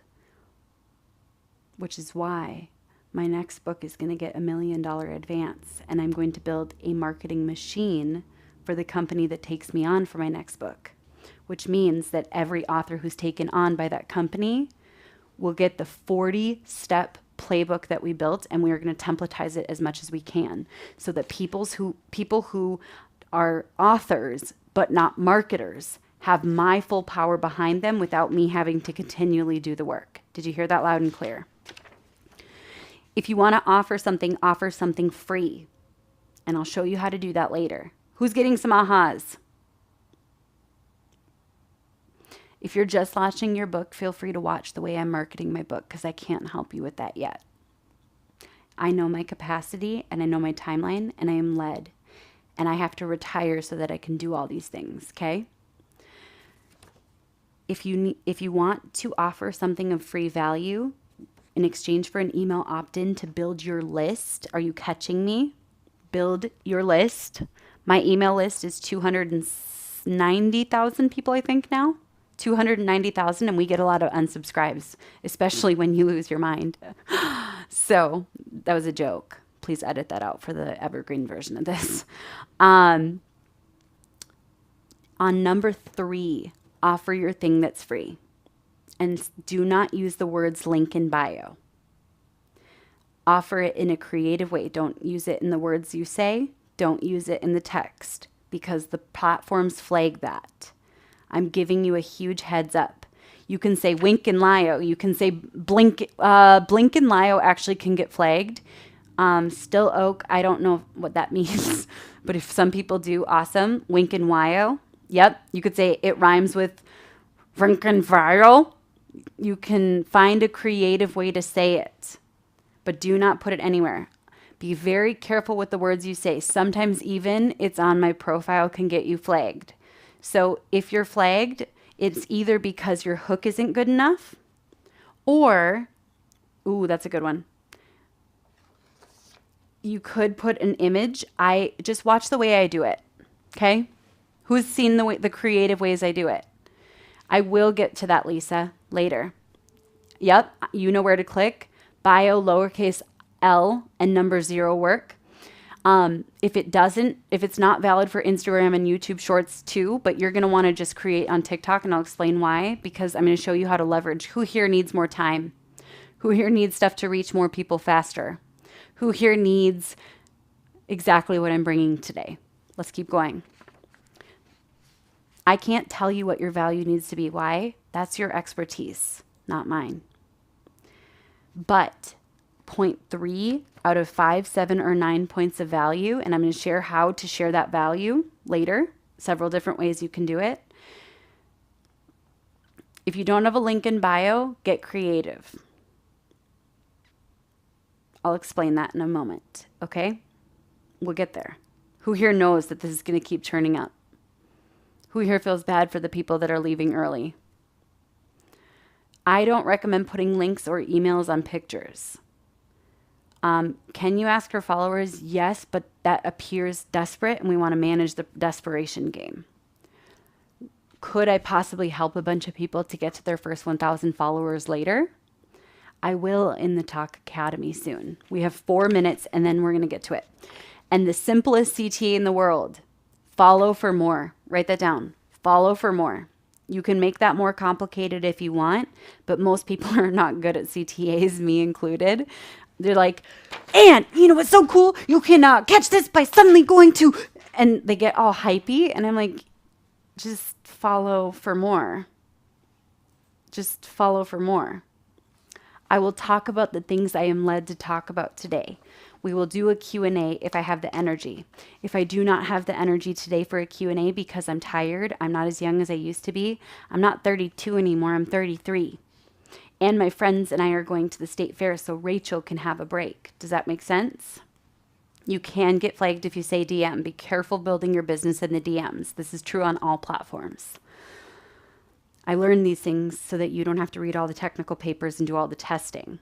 which is why my next book is going to get $1 million advance, and I'm going to build a marketing machine for the company that takes me on for my next book, which means that every author who's taken on by that company will get the 40-step playbook that we built, and we are going to templatize it as much as we can so that people who are authors but not marketers have my full power behind them without me having to continually do the work. Did you hear that loud and clear? If you want to offer something free. And I'll show you how to do that later. Who's getting some ahas? If you're just launching your book, feel free to watch the way I'm marketing my book because I can't help you with that yet. I know my capacity and I know my timeline and I am led. And I have to retire so that I can do all these things, okay? If you want to offer something of free value in exchange for an email opt-in to build your list, are you catching me? Build your list. My email list is 290,000 people, I think now. 290,000, and we get a lot of unsubscribes, especially when you lose your mind. So that was a joke. Please edit that out for the evergreen version of this. On number 3, offer your thing that's free. And do not use the words link in bio. Offer it in a creative way. Don't use it in the words you say. Don't use it in the text because the platforms flag that. I'm giving you a huge heads up. You can say wink and Lio. You can say blink. Blink and Lio actually can get flagged. Still oak, I don't know what that means. But if some people do, awesome. Wink and Wyo. Yep. You could say it rhymes with rink and viral. You can find a creative way to say it. But do not put it anywhere. Be very careful with the words you say. Sometimes even it's on my profile can get you flagged. So if you're flagged, it's either because your hook isn't good enough or, ooh, that's a good one. You could put an image. I just watch the way I do it. Okay? Who's seen the creative ways I do it? I will get to that, Lisa, later. Yep, you know where to click. Bio, lowercase l, and number 0 work. If it's not valid for Instagram and YouTube Shorts too, but you're going to want to just create on TikTok, and I'll explain why, because I'm going to show you how to leverage. Who here needs more time? Who here needs stuff to reach more people faster? Who here needs exactly what I'm bringing today? Let's keep going. I can't tell you what your value needs to be. Why? That's your expertise, not mine. But 0.3 out of 5, 7, or 9 points of value, and I'm going to share how to share that value later, several different ways you can do it. If you don't have a link in bio, get creative. I'll explain that in a moment, okay? We'll get there. Who here knows that this is going to keep turning up? Who here feels bad for the people that are leaving early? I don't recommend putting links or emails on pictures. Can you ask for followers? Yes, but that appears desperate and we want to manage the desperation game. Could I possibly help a bunch of people to get to their first 1,000 followers later? I will in the Talk Academy soon. We have 4 minutes and then we're going to get to it. And the simplest CTA in the world, follow for more. Write that down. Follow for more. You can make that more complicated if you want, but most people are not good at CTAs, me included. They're like, and you know what's so cool? You can catch this by suddenly going to, and they get all hypey. And I'm like, just follow for more. Just follow for more. I will talk about the things I am led to talk about today. We will do a Q&A if I have the energy. If I do not have the energy today for a Q&A because I'm tired, I'm not as young as I used to be. I'm not 32 anymore, I'm 33. And my friends and I are going to the state fair so Rachel can have a break. Does that make sense? You can get flagged if you say DM. Be careful building your business in the DMs. This is true on all platforms. I learned these things so that you don't have to read all the technical papers and do all the testing.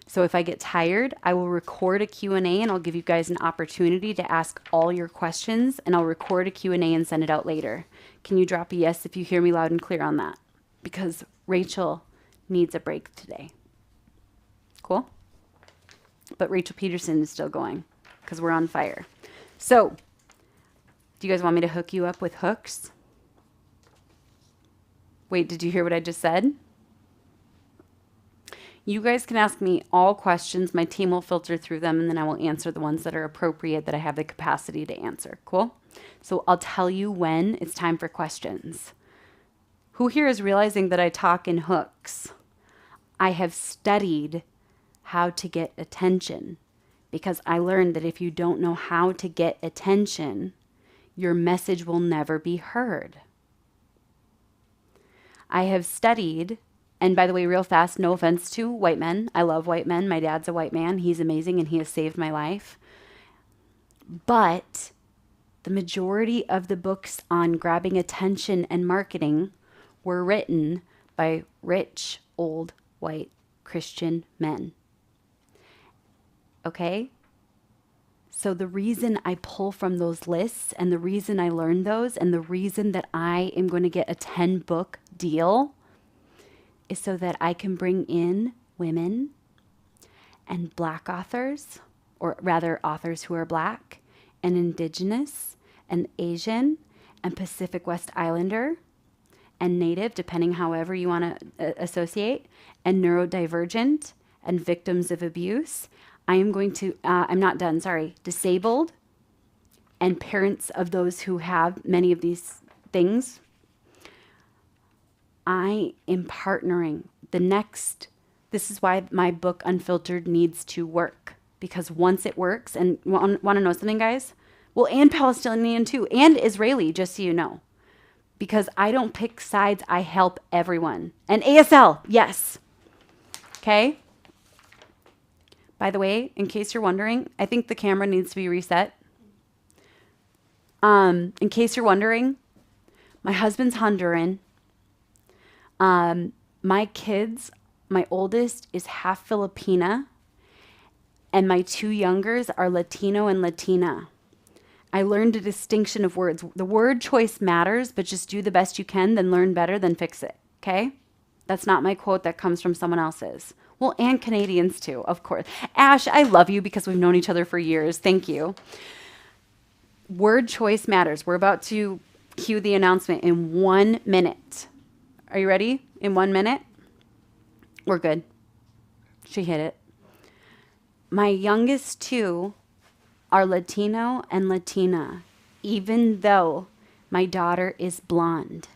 So if I get tired, I will record a Q&A and I'll give you guys an opportunity to ask all your questions, and I'll record a Q&A and send it out later. Can you drop a yes if you hear me loud and clear on that? Because Rachel needs a break today. Cool? But Rachel Pedersen is still going because we're on fire. So, do you guys want me to hook you up with hooks? Wait, did you hear what I just said? You guys can ask me all questions. My team will filter through them, and then I will answer the ones that are appropriate that I have the capacity to answer. Cool? So I'll tell you when it's time for questions. Who here is realizing that I talk in hooks? I have studied how to get attention because I learned that if you don't know how to get attention, your message will never be heard. I have studied, and by the way, real fast, no offense to white men. I love white men. My dad's a white man. He's amazing and he has saved my life. But the majority of the books on grabbing attention and marketing were written by rich, old, white Christian men. Okay? So the reason I pull from those lists and the reason I learned those and the reason that I am going to get a 10-book deal is so that I can bring in women and Black authors or rather authors who are Black and Indigenous and Asian and Pacific West Islander and Native, depending however you want to associate, and neurodivergent and victims of abuse. I am going to, I'm not done, sorry, disabled and parents of those who have many of these things. I am partnering. This is why my book Unfiltered needs to work, because once it works, and want to know something, guys? Well, and Palestinian too, and Israeli, just so you know, because I don't pick sides. I help everyone. And ASL, yes. Okay. By the way, in case you're wondering, I think the camera needs to be reset. In case you're wondering, my husband's Honduran. My kids, my oldest is half Filipina, and my two youngers are Latino and Latina. I learned a distinction of words. The word choice matters, but just do the best you can, then learn better, then fix it. Okay? That's not my quote. That comes from someone else's. Well, and Canadians too, of course. Ash, I love you because we've known each other for years. Thank you. Word choice matters. We're about to cue the announcement in 1 minute. Are you ready? In 1 minute? We're good. She hit it. My youngest two are Latino and Latina, even though my daughter is blonde.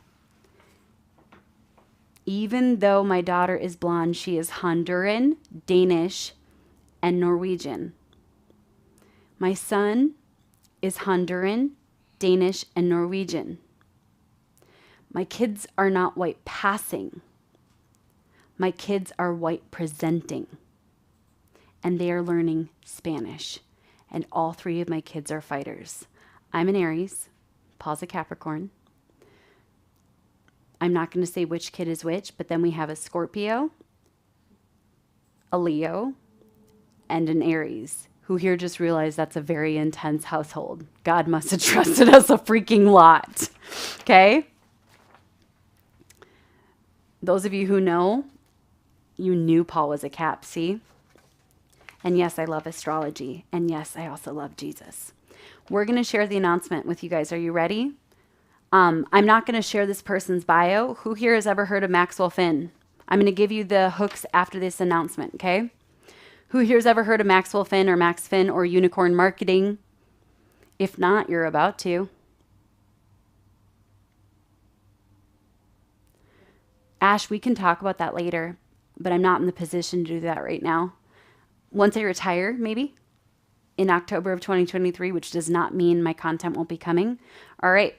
Even though my daughter is blonde, she is Honduran, Danish, and Norwegian. My son is Honduran, Danish, and Norwegian. My kids are not white passing. My kids are white presenting. And they are learning Spanish. And all three of my kids are fighters. I'm an Aries. Paul's a Capricorn. I'm not going to say which kid is which, but then we have a Scorpio, a Leo, and an Aries, who here just realized that's a very intense household. God must have trusted us a freaking lot. Okay? Those of you who know, you knew Paul was a Cap, see? And yes, I love astrology. And yes, I also love Jesus. We're going to share the announcement with you guys. Are you ready? I'm not going to share this person's bio. Who here has ever heard of Maxwell Finn? I'm going to give you the hooks after this announcement, okay? Who here has ever heard of Maxwell Finn or Max Finn or unicorn marketing? If not, you're about to. Ash, we can talk about that later, but I'm not in the position to do that right now. Once I retire, maybe, in October of 2023, which does not mean my content won't be coming. All right,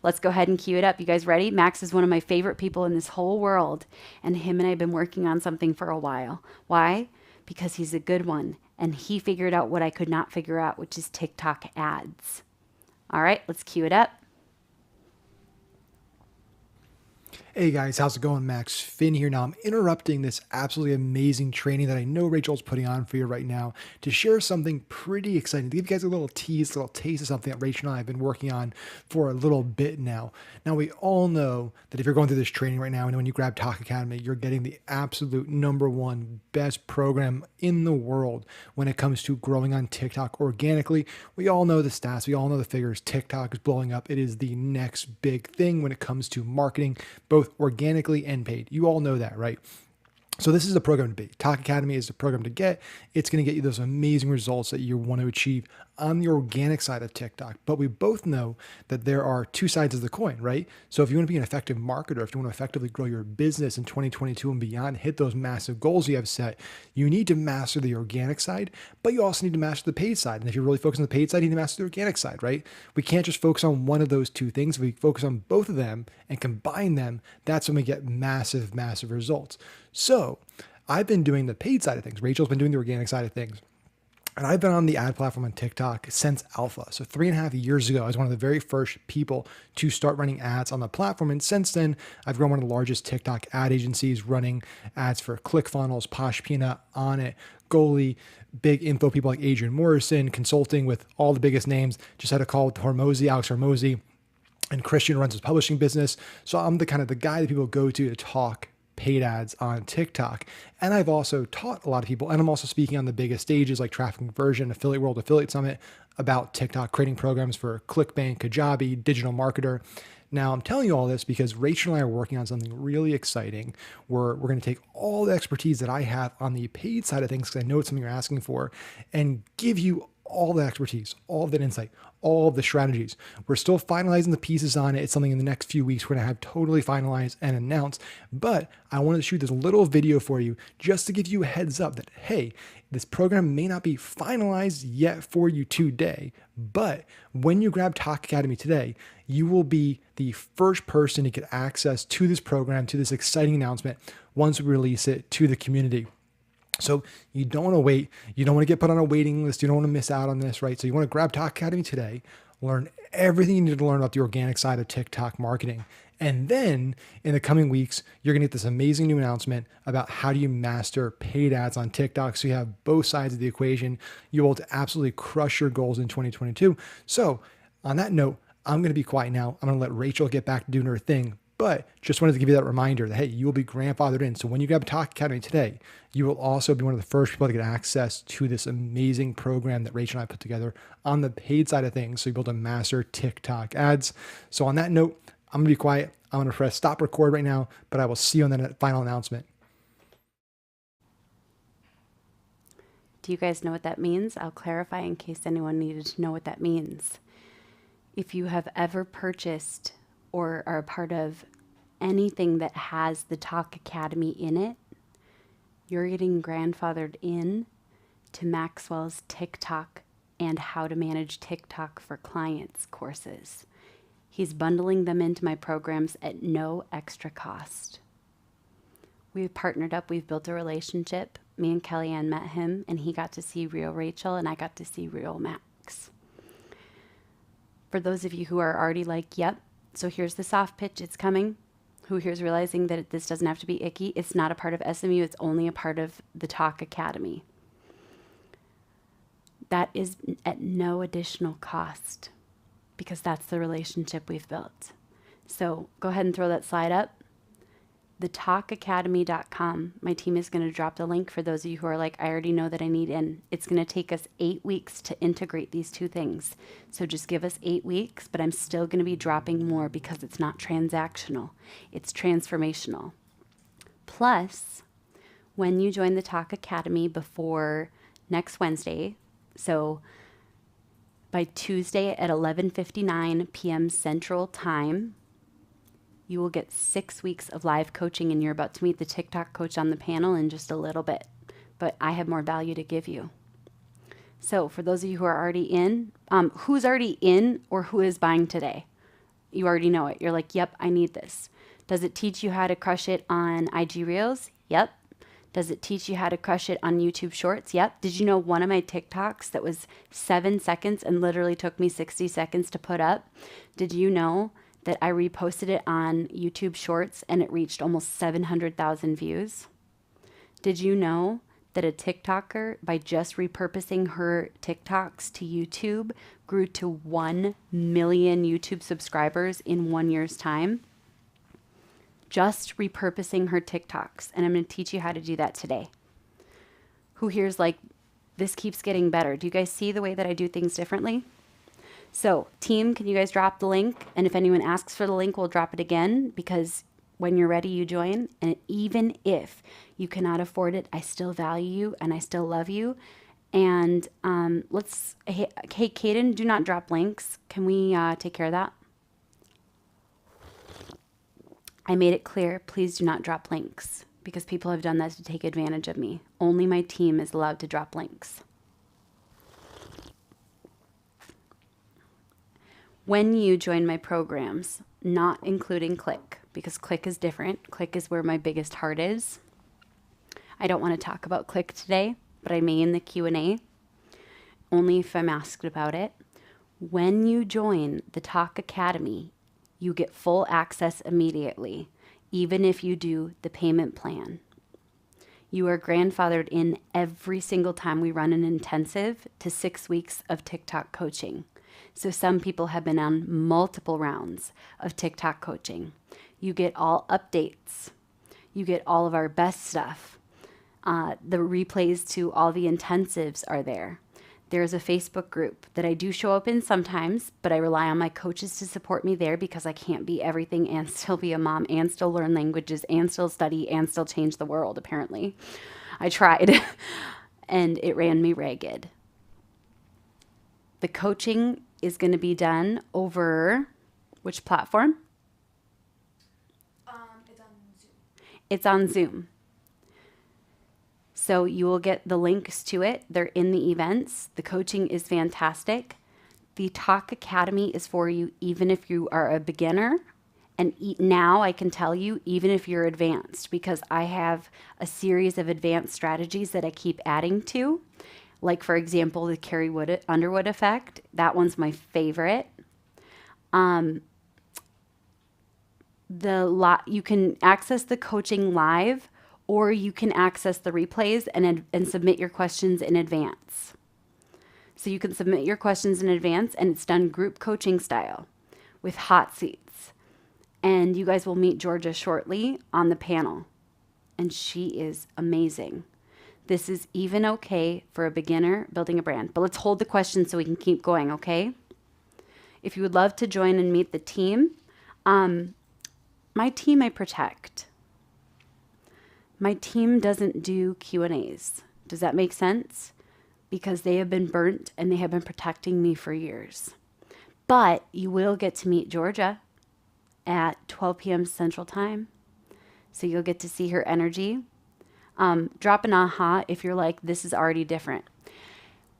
let's go ahead and cue it up. You guys ready? Max is one of my favorite people in this whole world, and him and I have been working on something for a while. Why? Because he's a good one, and he figured out what I could not figure out, which is TikTok ads. All right, let's cue it up. Hey guys, how's it going? Max Finn here. Now I'm interrupting this absolutely amazing training that I know Rachel's putting on for you right now to share something pretty exciting, to give you guys a little tease, a little taste of something that Rachel and I have been working on for a little bit now. Now we all know that if you're going through this training right now and when you grab Talk Academy, you're getting the absolute #1 best program in the world when it comes to growing on TikTok organically. We all know the stats, we all know the figures. TikTok is blowing up. It is the next big thing when it comes to marketing, both organically and paid. You all know that, right? So this is the program to be. Talk Academy is the program to get. It's going to get you those amazing results that you want to achieve on the organic side of TikTok. But we both know that there are two sides of the coin, right? So if you want to be an effective marketer, if you want to effectively grow your business in 2022 and beyond, hit those massive goals you have set, you need to master the organic side, but you also need to master the paid side. And if you're really focused on the paid side, you need to master the organic side, right? We can't just focus on one of those two things. If we focus on both of them and combine them, that's when we get massive, massive results. So I've been doing the paid side of things. Rachel's been doing the organic side of things. And I've been on the ad platform on TikTok since alpha. So 3.5 years ago, I was one of the very first people to start running ads on the platform. And since then, I've grown one of the largest TikTok ad agencies running ads for ClickFunnels, Posh Peanut, Onnit, Goalie, big info people like Adrian Morrison, consulting with all the biggest names. Just had a call with Hormozy, Alex Hormozy, and Christian runs his publishing business. So I'm the kind of the guy that people go to talk paid ads on TikTok. And I've also taught a lot of people, and I'm also speaking on the biggest stages like Traffic Conversion, Affiliate World Affiliate Summit, about TikTok, creating programs for ClickBank, Kajabi, Digital Marketer. Now, I'm telling you all this because Rachel and I are working on something really exciting where we're going to take all the expertise that I have on the paid side of things, because I know it's something you're asking for, and give you all the expertise, all of that insight, all of the strategies. We're still finalizing the pieces on it. It's something in the next few weeks we're going to have totally finalized and announced. But I wanted to shoot this little video for you just to give you a heads up that, hey, this program may not be finalized yet for you today, but when you grab Talk Academy today, you will be the first person to get access to this program, to this exciting announcement once we release it to the community. So you don't want to wait. You don't want to get put on a waiting list. You don't want to miss out on this, right? So you want to grab Talk Academy today, learn everything you need to learn about the organic side of TikTok marketing. And then in the coming weeks, you're going to get this amazing new announcement about how do you master paid ads on TikTok. So you have both sides of the equation. You will absolutely crush your goals in 2022. So on that note, I'm going to be quiet now. I'm going to let Rachel get back to doing her thing. But just wanted to give you that reminder that, hey, you will be grandfathered in. So when you grab Talk Academy today, you will also be one of the first people to get access to this amazing program that Rachel and I put together on the paid side of things. So you'll be able to master TikTok ads. So on that note, I'm going to be quiet. I'm going to press stop record right now, but I will see you on that final announcement. Do you guys know what that means? I'll clarify in case anyone needed to know what that means. If you have ever purchased or are a part of anything that has the Talk Academy in it, you're getting grandfathered in to Maxwell's TikTok and How to Manage TikTok for Clients courses. He's bundling them into my programs at no extra cost. We've partnered up, we've built a relationship. Me and Kellyanne met him, and he got to see real Rachel, and I got to see real Max. For those of you who are already like, yep, so here's the soft pitch, it's coming. Who here's realizing that this doesn't have to be icky. It's not a part of SMU. It's only a part of the Talk Academy. That is at no additional cost because that's the relationship we've built. So go ahead and throw that slide up. TheTalkAcademy.com. My team is going to drop the link for those of you who are like, I already know that I need in. It's going to take us 8 weeks to integrate these two things. So just give us 8 weeks, but I'm still going to be dropping more because it's not transactional. It's transformational. Plus, when you join the Talk Academy before next Wednesday, so by Tuesday at 11:59 p.m. Central Time, you will get 6 weeks of live coaching, and you're about to meet the TikTok coach on the panel in just a little bit. But I have more value to give you. So for those of you who are already in, who's already in or who is buying today? You already know it. You're like, yep, I need this. Does it teach you how to crush it on IG Reels? Yep. Does it teach you how to crush it on YouTube Shorts? Yep. Did you know one of my TikToks that was 7 seconds and literally took me 60 seconds to put up? Did you know that I reposted it on YouTube Shorts and it reached almost 700,000 views? Did you know that a TikToker, by just repurposing her TikToks to YouTube, grew to 1 million YouTube subscribers in 1 year's time? Just repurposing her TikToks. And I'm going to teach you how to do that today. Who here's like, this keeps getting better? Do you guys see the way that I do things differently? So team, can you guys drop the link? And if anyone asks for the link, we'll drop it again, because when you're ready, you join. And even if you cannot afford it, I still value you and I still love you. And hey, Kaden, do not drop links. Can we take care of that? I made it clear, please do not drop links, because people have done that to take advantage of me. Only my team is allowed to drop links. When you join my programs, not including Click, because Click is different. Click is where my biggest heart is. I don't want to talk about Click today, but I may in the Q&A, only if I'm asked about it. When you join the Talk Academy, you get full access immediately, even if you do the payment plan. You are grandfathered in every single time we run an intensive to 6 weeks of TikTok coaching. So some people have been on multiple rounds of TikTok coaching. You get all updates. You get all of our best stuff. The replays to all the intensives are there. There's a Facebook group that I do show up in sometimes, but I rely on my coaches to support me there because I can't be everything and still be a mom and still learn languages and still study and still change the world, apparently. I tried and it ran me ragged. The coaching is going to be done over which platform? It's on Zoom. It's on Zoom. So you will get the links to it. They're in the events. The coaching is fantastic. The Talk Academy is for you even if you are a beginner. And now I can tell you, even if you're advanced, because I have a series of advanced strategies that I keep adding to. Like, for example, the Carrie Underwood effect. That one's my favorite. You can access the coaching live, or you can access the replays and submit your questions in advance. So you can submit your questions in advance, and it's done group coaching style with hot seats. And you guys will meet Georgia shortly on the panel. And she is amazing. This is even okay for a beginner building a brand. But let's hold the questions so we can keep going, okay? If you would love to join and meet the team, my team I protect. My team doesn't do Q&As. Does that make sense? Because they have been burnt and they have been protecting me for years. But you will get to meet Georgia at 12 p.m. Central Time. So you'll get to see her energy. Drop an aha if you're like, this is already different.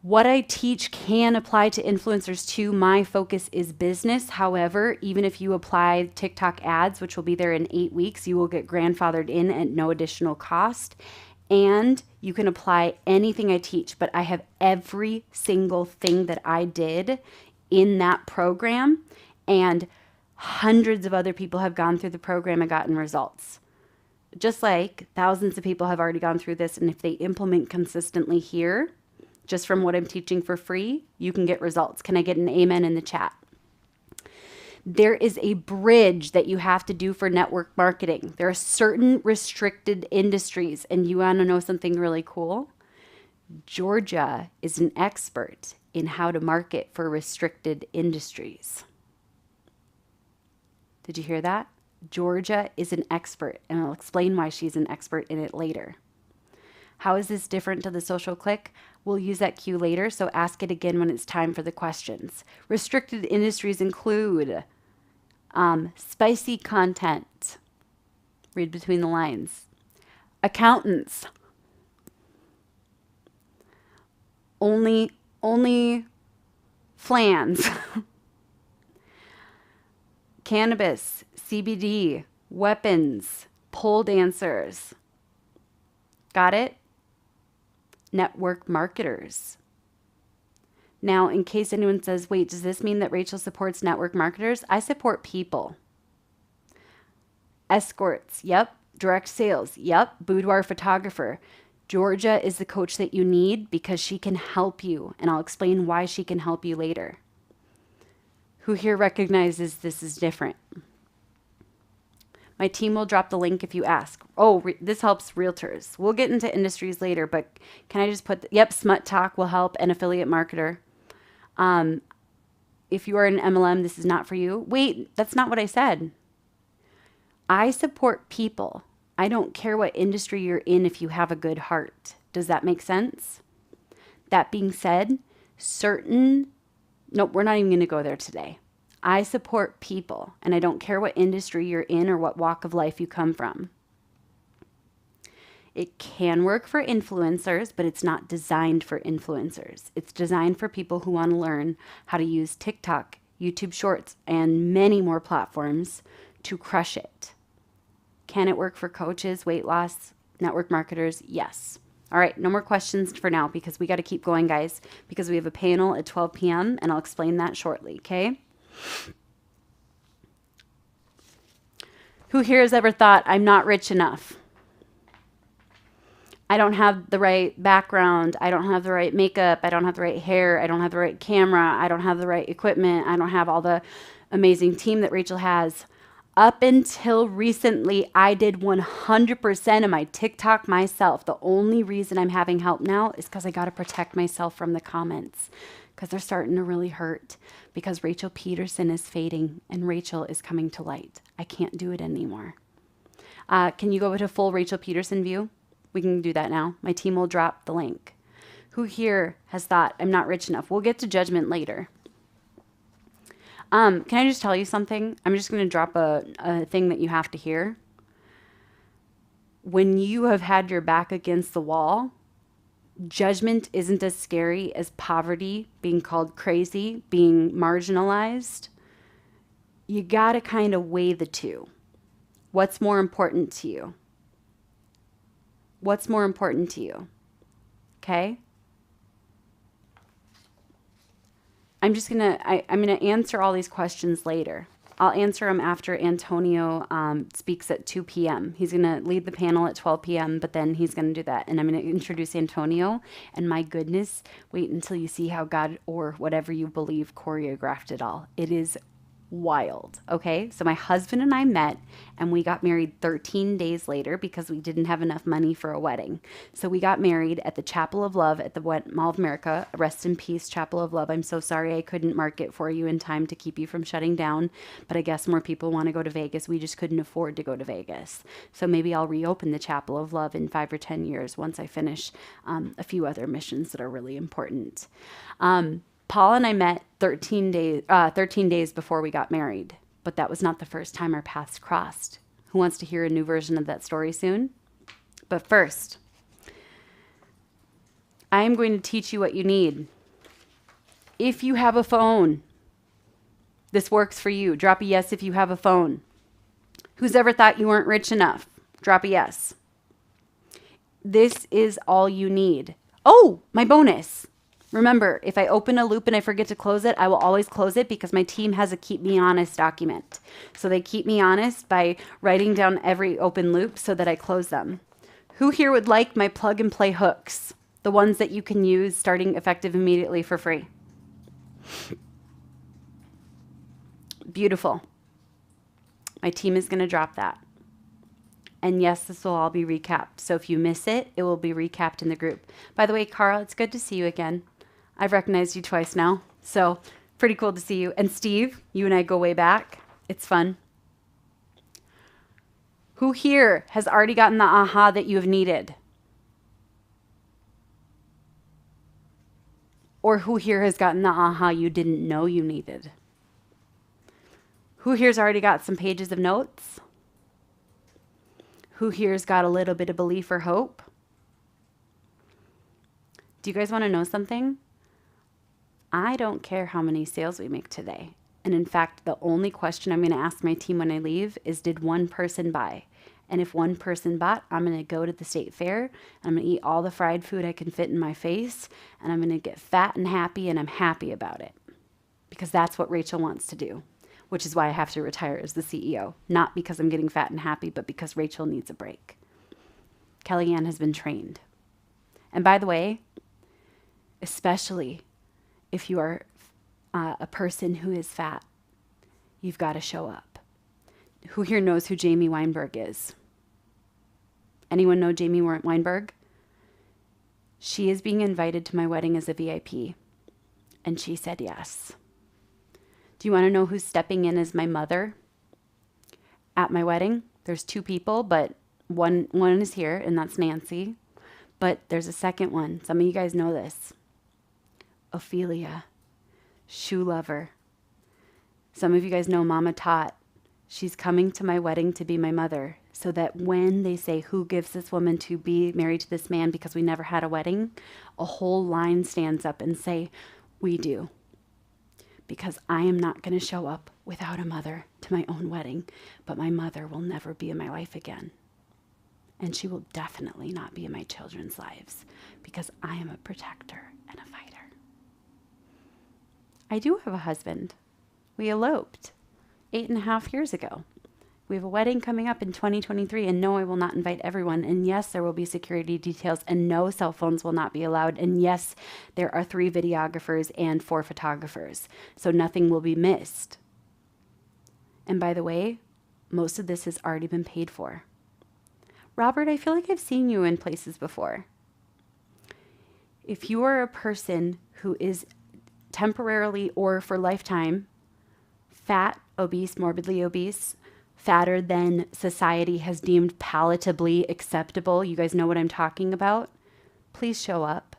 What I teach can apply to influencers too. My focus is business. However, even if you apply TikTok ads, which will be there in 8 weeks, you will get grandfathered in at no additional cost. And you can apply anything I teach, but I have every single thing that I did in that program. And hundreds of other people have gone through the program and gotten results. Just like thousands of people have already gone through this. And if they implement consistently here, just from what I'm teaching for free, you can get results. Can I get an amen in the chat? There is a bridge that you have to do for network marketing. There are certain restricted industries, and you want to know something really cool? Georgia is an expert in how to market for restricted industries. Did you hear that? Georgia is an expert, and I'll explain why she's an expert in it later. How is this different to the social click? We'll use that cue later, so ask it again when it's time for the questions. Restricted industries include spicy content. Read between the lines. Accountants. Only flans. Cannabis, CBD, weapons, pole dancers. Got it? Network marketers. Now, in case anyone says, wait, does this mean that Rachel supports network marketers? I support people. Escorts, yep. Direct sales, yep. Boudoir photographer. Georgia is the coach that you need because she can help you, and I'll explain why she can help you later. Who here recognizes this is different? My team will drop the link if you ask. Oh, this helps realtors. We'll get into industries later, but can I just put, yep, Smut Talk will help, and affiliate marketer. If you are an MLM, this is not for you. Wait, that's not what I said. I support people. I don't care what industry you're in if you have a good heart. Does that make sense? That being said, nope, we're not even going to go there today. I support people, and I don't care what industry you're in or what walk of life you come from. It can work for influencers, but it's not designed for influencers. It's designed for people who want to learn how to use TikTok, YouTube Shorts, and many more platforms to crush it. Can it work for coaches, weight loss, network marketers? Yes. All right, no more questions for now because we got to keep going, guys, because we have a panel at 12 p.m., and I'll explain that shortly, okay? Who here has ever thought, I'm not rich enough? I don't have the right background. I don't have the right makeup. I don't have the right hair. I don't have the right camera. I don't have the right equipment. I don't have all the amazing team that Rachel has. Up until recently, I did 100% of my TikTok myself. The only reason I'm having help now is because I got to protect myself from the comments, because they're starting to really hurt, because Rachel Pedersen is fading and Rachel is coming to light. I can't do it anymore. Can you go to full Rachel Pedersen view? We can do that now. My team will drop the link. Who here has thought, I'm not rich enough? We'll get to judgment later. Can I just tell you something? I'm just going to drop a thing that you have to hear. When you have had your back against the wall, judgment isn't as scary as poverty, being called crazy, being marginalized. You got to kind of weigh the two. What's more important to you? What's more important to you? Okay? I'm going to answer all these questions later. I'll answer them after Antonio speaks at 2 p.m. He's going to lead the panel at 12 p.m., but then he's going to do that. And I'm going to introduce Antonio. And my goodness, wait until you see how God, or whatever you believe, choreographed it all. It is wild. Okay. So my husband and I met and we got married 13 days later because we didn't have enough money for a wedding. So we got married at the Chapel of Love at the Mall of America. Rest in peace, Chapel of Love. I'm so sorry I couldn't mark it for you in time to keep you from shutting down. But I guess more people want to go to Vegas. We just couldn't afford to go to Vegas. So maybe I'll reopen the Chapel of Love in 5 or 10 years once I finish a few other missions that are really important. Paul and I met 13 days before we got married, but that was not the first time our paths crossed. Who wants to hear a new version of that story soon? But first, I am going to teach you what you need. If you have a phone, this works for you. Drop a yes if you have a phone. Who's ever thought you weren't rich enough? Drop a yes. This is all you need. Oh, my bonus. Remember, if I open a loop and I forget to close it, I will always close it because my team has a keep me honest document. So they keep me honest by writing down every open loop so that I close them. Who here would like my plug and play hooks? The ones that you can use starting effective immediately for free. Beautiful. My team is going to drop that. And yes, this will all be recapped. So if you miss it, it will be recapped in the group. By the way, Carl, it's good to see you again. I've recognized you twice now, so pretty cool to see you. And Steve, you and I go way back. It's fun. Who here has already gotten the aha that you have needed? Or who here has gotten the aha you didn't know you needed? Who here's already got some pages of notes? Who here's got a little bit of belief or hope? Do you guys want to know something? I don't care how many sales we make today. And in fact, the only question I'm going to ask my team when I leave is, did one person buy? And if one person bought, I'm going to go to the state fair. I'm going to eat all the fried food I can fit in my face. And I'm going to get fat and happy, and I'm happy about it. Because that's what Rachel wants to do, which is why I have to retire as the CEO. Not because I'm getting fat and happy, but because Rachel needs a break. Kellyanne has been trained. And by the way, especially if you are a person who is fat, you've got to show up. Who here knows who Jamie Weinberg is? Anyone know Jamie Weinberg? She is being invited to my wedding as a VIP, and she said yes. Do you want to know who's stepping in as my mother at my wedding? There's 2 people, but one is here, and that's Nancy. But there's a second one. Some of you guys know this. Ophelia, shoe lover. Some of you guys know Mama Tot. She's coming to my wedding to be my mother, so that when they say, who gives this woman to be married to this man because we never had a wedding, a whole line stands up and say, we do. Because I am not going to show up without a mother to my own wedding, but my mother will never be in my life again. And she will definitely not be in my children's lives, because I am a protector and a fighter. I do have a husband. We eloped 8.5 years ago. We have a wedding coming up in 2023, and no, I will not invite everyone. And yes, there will be security details, and no, cell phones will not be allowed. And yes, there are 3 videographers and 4 photographers, so nothing will be missed. And by the way, most of this has already been paid for. Robert, I feel like I've seen you in places before. If you are a person who is temporarily or for lifetime fat, obese, morbidly obese, fatter than society has deemed palatably acceptable, you guys know what I'm talking about, please show up.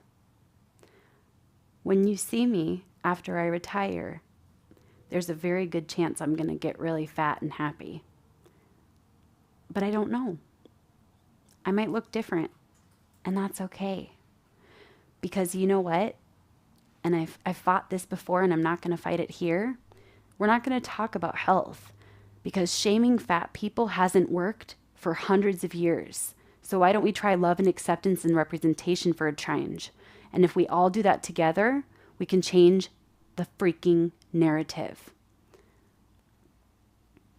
When you see me after I retire, there's a very good chance I'm going to get really fat and happy. But I don't know. I might look different, and that's okay. Because you know what? And I've fought this before, and I'm not going to fight it here. We're not going to talk about health because shaming fat people hasn't worked for hundreds of years. So why don't we try love and acceptance and representation for a change? And if we all do that together, we can change the freaking narrative.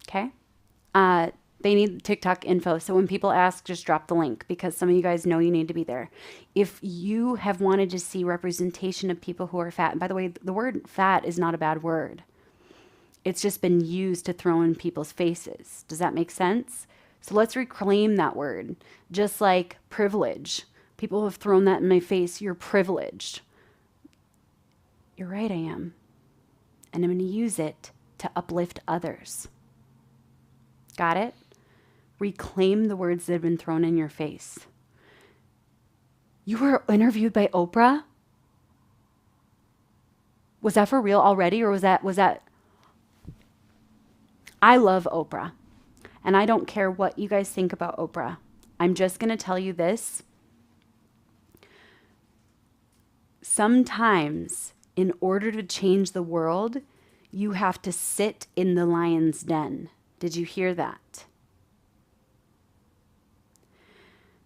Okay? They need TikTok info. So when people ask, just drop the link because some of you guys know you need to be there. If you have wanted to see representation of people who are fat, and by the way, the word fat is not a bad word. It's just been used to throw in people's faces. Does that make sense? So let's reclaim that word. Just like privilege. People have thrown that in my face. You're privileged. You're right, I am. And I'm going to use it to uplift others. Got it? Reclaim the words that have been thrown in your face. You were interviewed by Oprah? Was that for real already, or was that? I love Oprah, and I don't care what you guys think about Oprah. I'm just going to tell you this. Sometimes, in order to change the world, you have to sit in the lion's den. Did you hear that?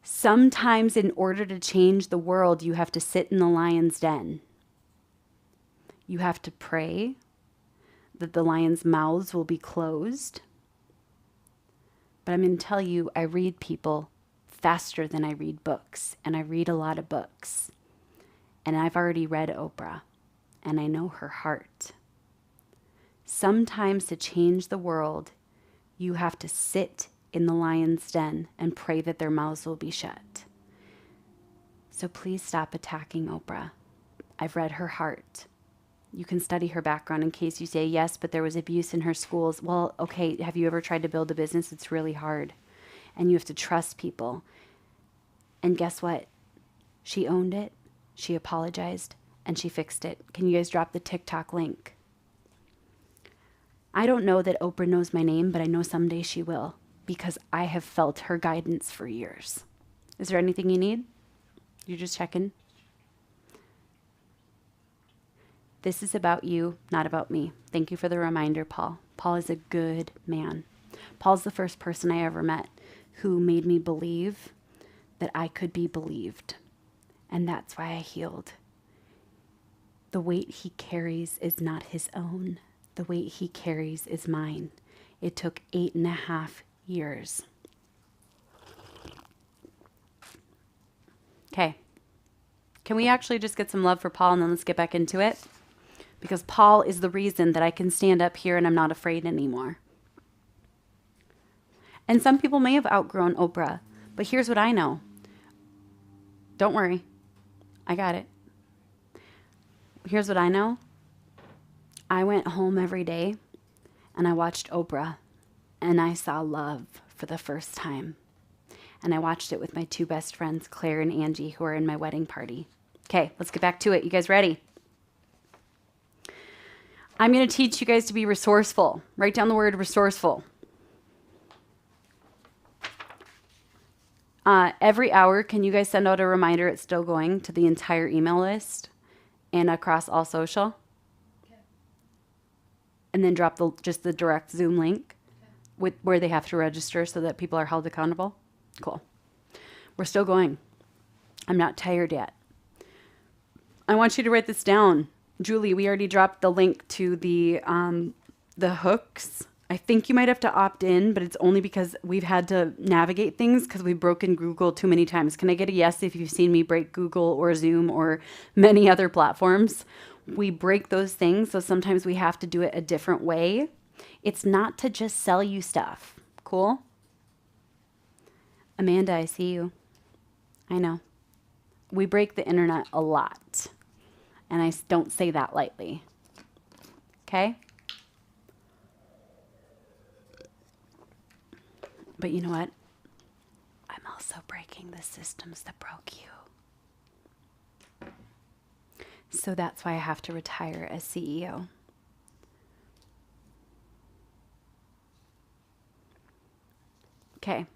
Sometimes, in order to change the world, you have to sit in the lion's den. You have to pray that the lions' mouths will be closed. But I'm going to tell you, I read people faster than I read books, and I read a lot of books. And I've already read Oprah, and I know her heart. Sometimes to change the world, you have to sit in the lion's den and pray that their mouths will be shut. So please stop attacking Oprah. I've read her heart. You can study her background in case you say, yes, but there was abuse in her schools. Well, okay, have you ever tried to build a business? It's really hard. And you have to trust people. And guess what? She owned it, she apologized, and she fixed it. Can you guys drop the TikTok link? I don't know that Oprah knows my name, but I know someday she will because I have felt her guidance for years. Is there anything you need? You're just checking? This is about you, not about me. Thank you for the reminder, Paul. Paul is a good man. Paul's the first person I ever met who made me believe that I could be believed. And that's why I healed. The weight he carries is not his own. The weight he carries is mine. It took 8.5 years. Okay. Can we actually just get some love for Paul and then let's get back into it? Because Paul is the reason that I can stand up here and I'm not afraid anymore. And some people may have outgrown Oprah, but here's what I know. Don't worry. I got it. Here's what I know. I went home every day and I watched Oprah and I saw love for the first time. And I watched it with my two best friends, Claire and Angie, who are in my wedding party. Okay, let's get back to it. You guys ready? I'm going to teach you guys to be resourceful. Write down the word resourceful. Every hour, can you guys send out a reminder it's still going to the entire email list and across all social? Okay. And then drop just the direct Zoom link with where they have to register so that people are held accountable. Cool. We're still going. I'm not tired yet. I want you to write this down. Julie, we already dropped the link to the hooks. I think you might have to opt in, but it's only because we've had to navigate things because we've broken Google too many times. Can I get a yes if you've seen me break Google or Zoom or many other platforms? We break those things, so sometimes we have to do it a different way. It's not to just sell you stuff, Cool? Amanda, I see you. I know. We break the internet a lot. And I don't say that lightly. Okay? But you know what? I'm also breaking the systems that broke you. So that's why I have to retire as CEO. Okay.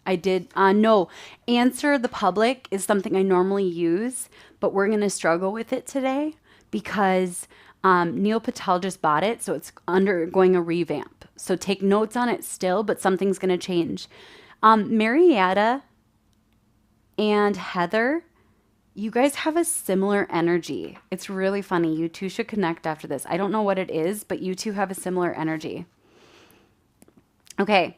I did, no, answer the public is something I normally use, but we're going to struggle with it today because Neil Patel just bought it, so it's undergoing a revamp. So take notes on it still, but something's going to change. Marietta and Heather, you guys have a similar energy. It's really funny. You two should connect after this. I don't know what it is, but you two have a similar energy. Okay.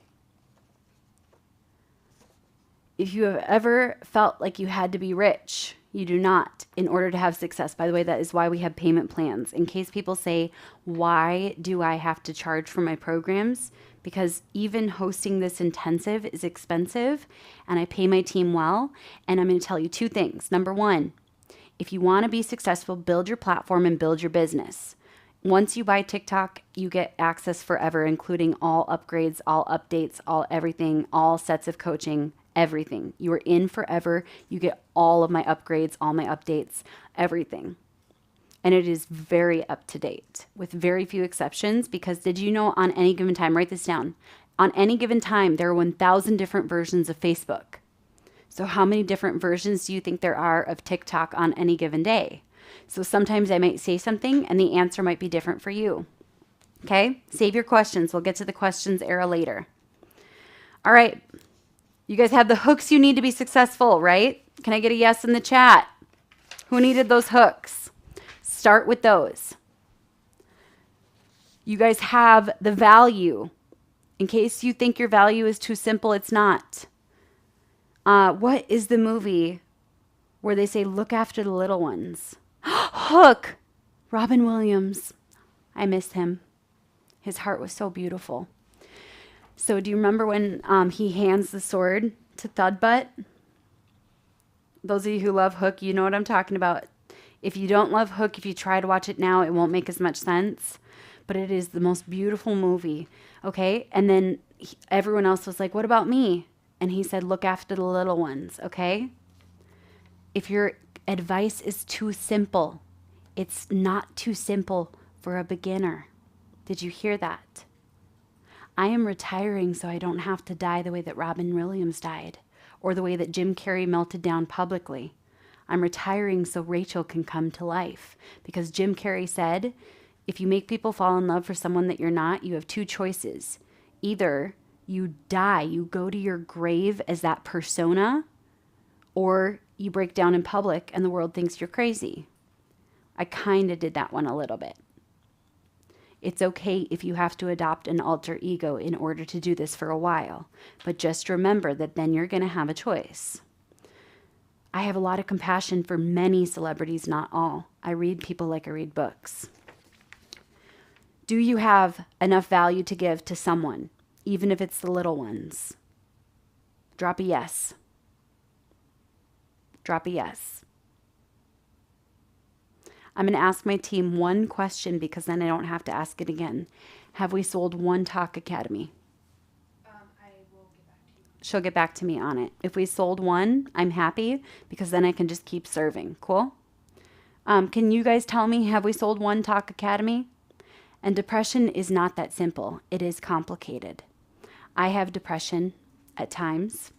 If you have ever felt like you had to be rich, you do not in order to have success. By the way, that is why we have payment plans. In case people say, why do I have to charge for my programs? Because even hosting this intensive is expensive and I pay my team well. And I'm going to tell you two things. Number one, if you want to be successful, build your platform and build your business. Once you buy TikTok, you get access forever, including all upgrades, all updates, all everything, all sets of coaching, everything. You are in forever. You get all of my upgrades, all my updates, everything. And it is very up to date with very few exceptions because did you know on any given time, write this down, on any given time, there are 1,000 different versions of Facebook. So how many different versions do you think there are of TikTok on any given day? So sometimes I might say something and the answer might be different for you. Okay? Save your questions. We'll get to the questions era later. All right. You guys have the hooks you need to be successful, right? Can I get a yes in the chat? Who needed those hooks? Start with those. You guys have the value. In case you think your value is too simple, it's not. What is the movie where they say, look after the little ones? Hook! Robin Williams. I miss him. His heart was so beautiful. So do you remember when he hands the sword to Thudbutt? Those of you who love Hook, you know what I'm talking about. If you don't love Hook, if you try to watch it now, it won't make as much sense. But it is the most beautiful movie, okay? And then everyone else was like, what about me? And he said, look after the little ones, okay? If your advice is too simple, it's not too simple for a beginner. Did you hear that? I am retiring so I don't have to die the way that Robin Williams died or the way that Jim Carrey melted down publicly. I'm retiring so Rachel can come to life because Jim Carrey said, if you make people fall in love for someone that you're not, you have two choices. Either you die, you go to your grave as that persona, or you break down in public and the world thinks you're crazy. I kind of did that one a little bit. It's okay if you have to adopt an alter ego in order to do this for a while, but just remember that then you're going to have a choice. I have a lot of compassion for many celebrities, not all. I read people like I read books. Do you have enough value to give to someone, even if it's the little ones? Drop a yes. Drop a yes. I'm going to ask my team one question because then I don't have to ask it again. Have we sold one Talk Academy? I will get back to you. She'll get back to me on it. If we sold one, I'm happy because then I can just keep serving. Cool? Can you guys tell me, have we sold one Talk Academy? And depression is not that simple. It is complicated. I have depression at times.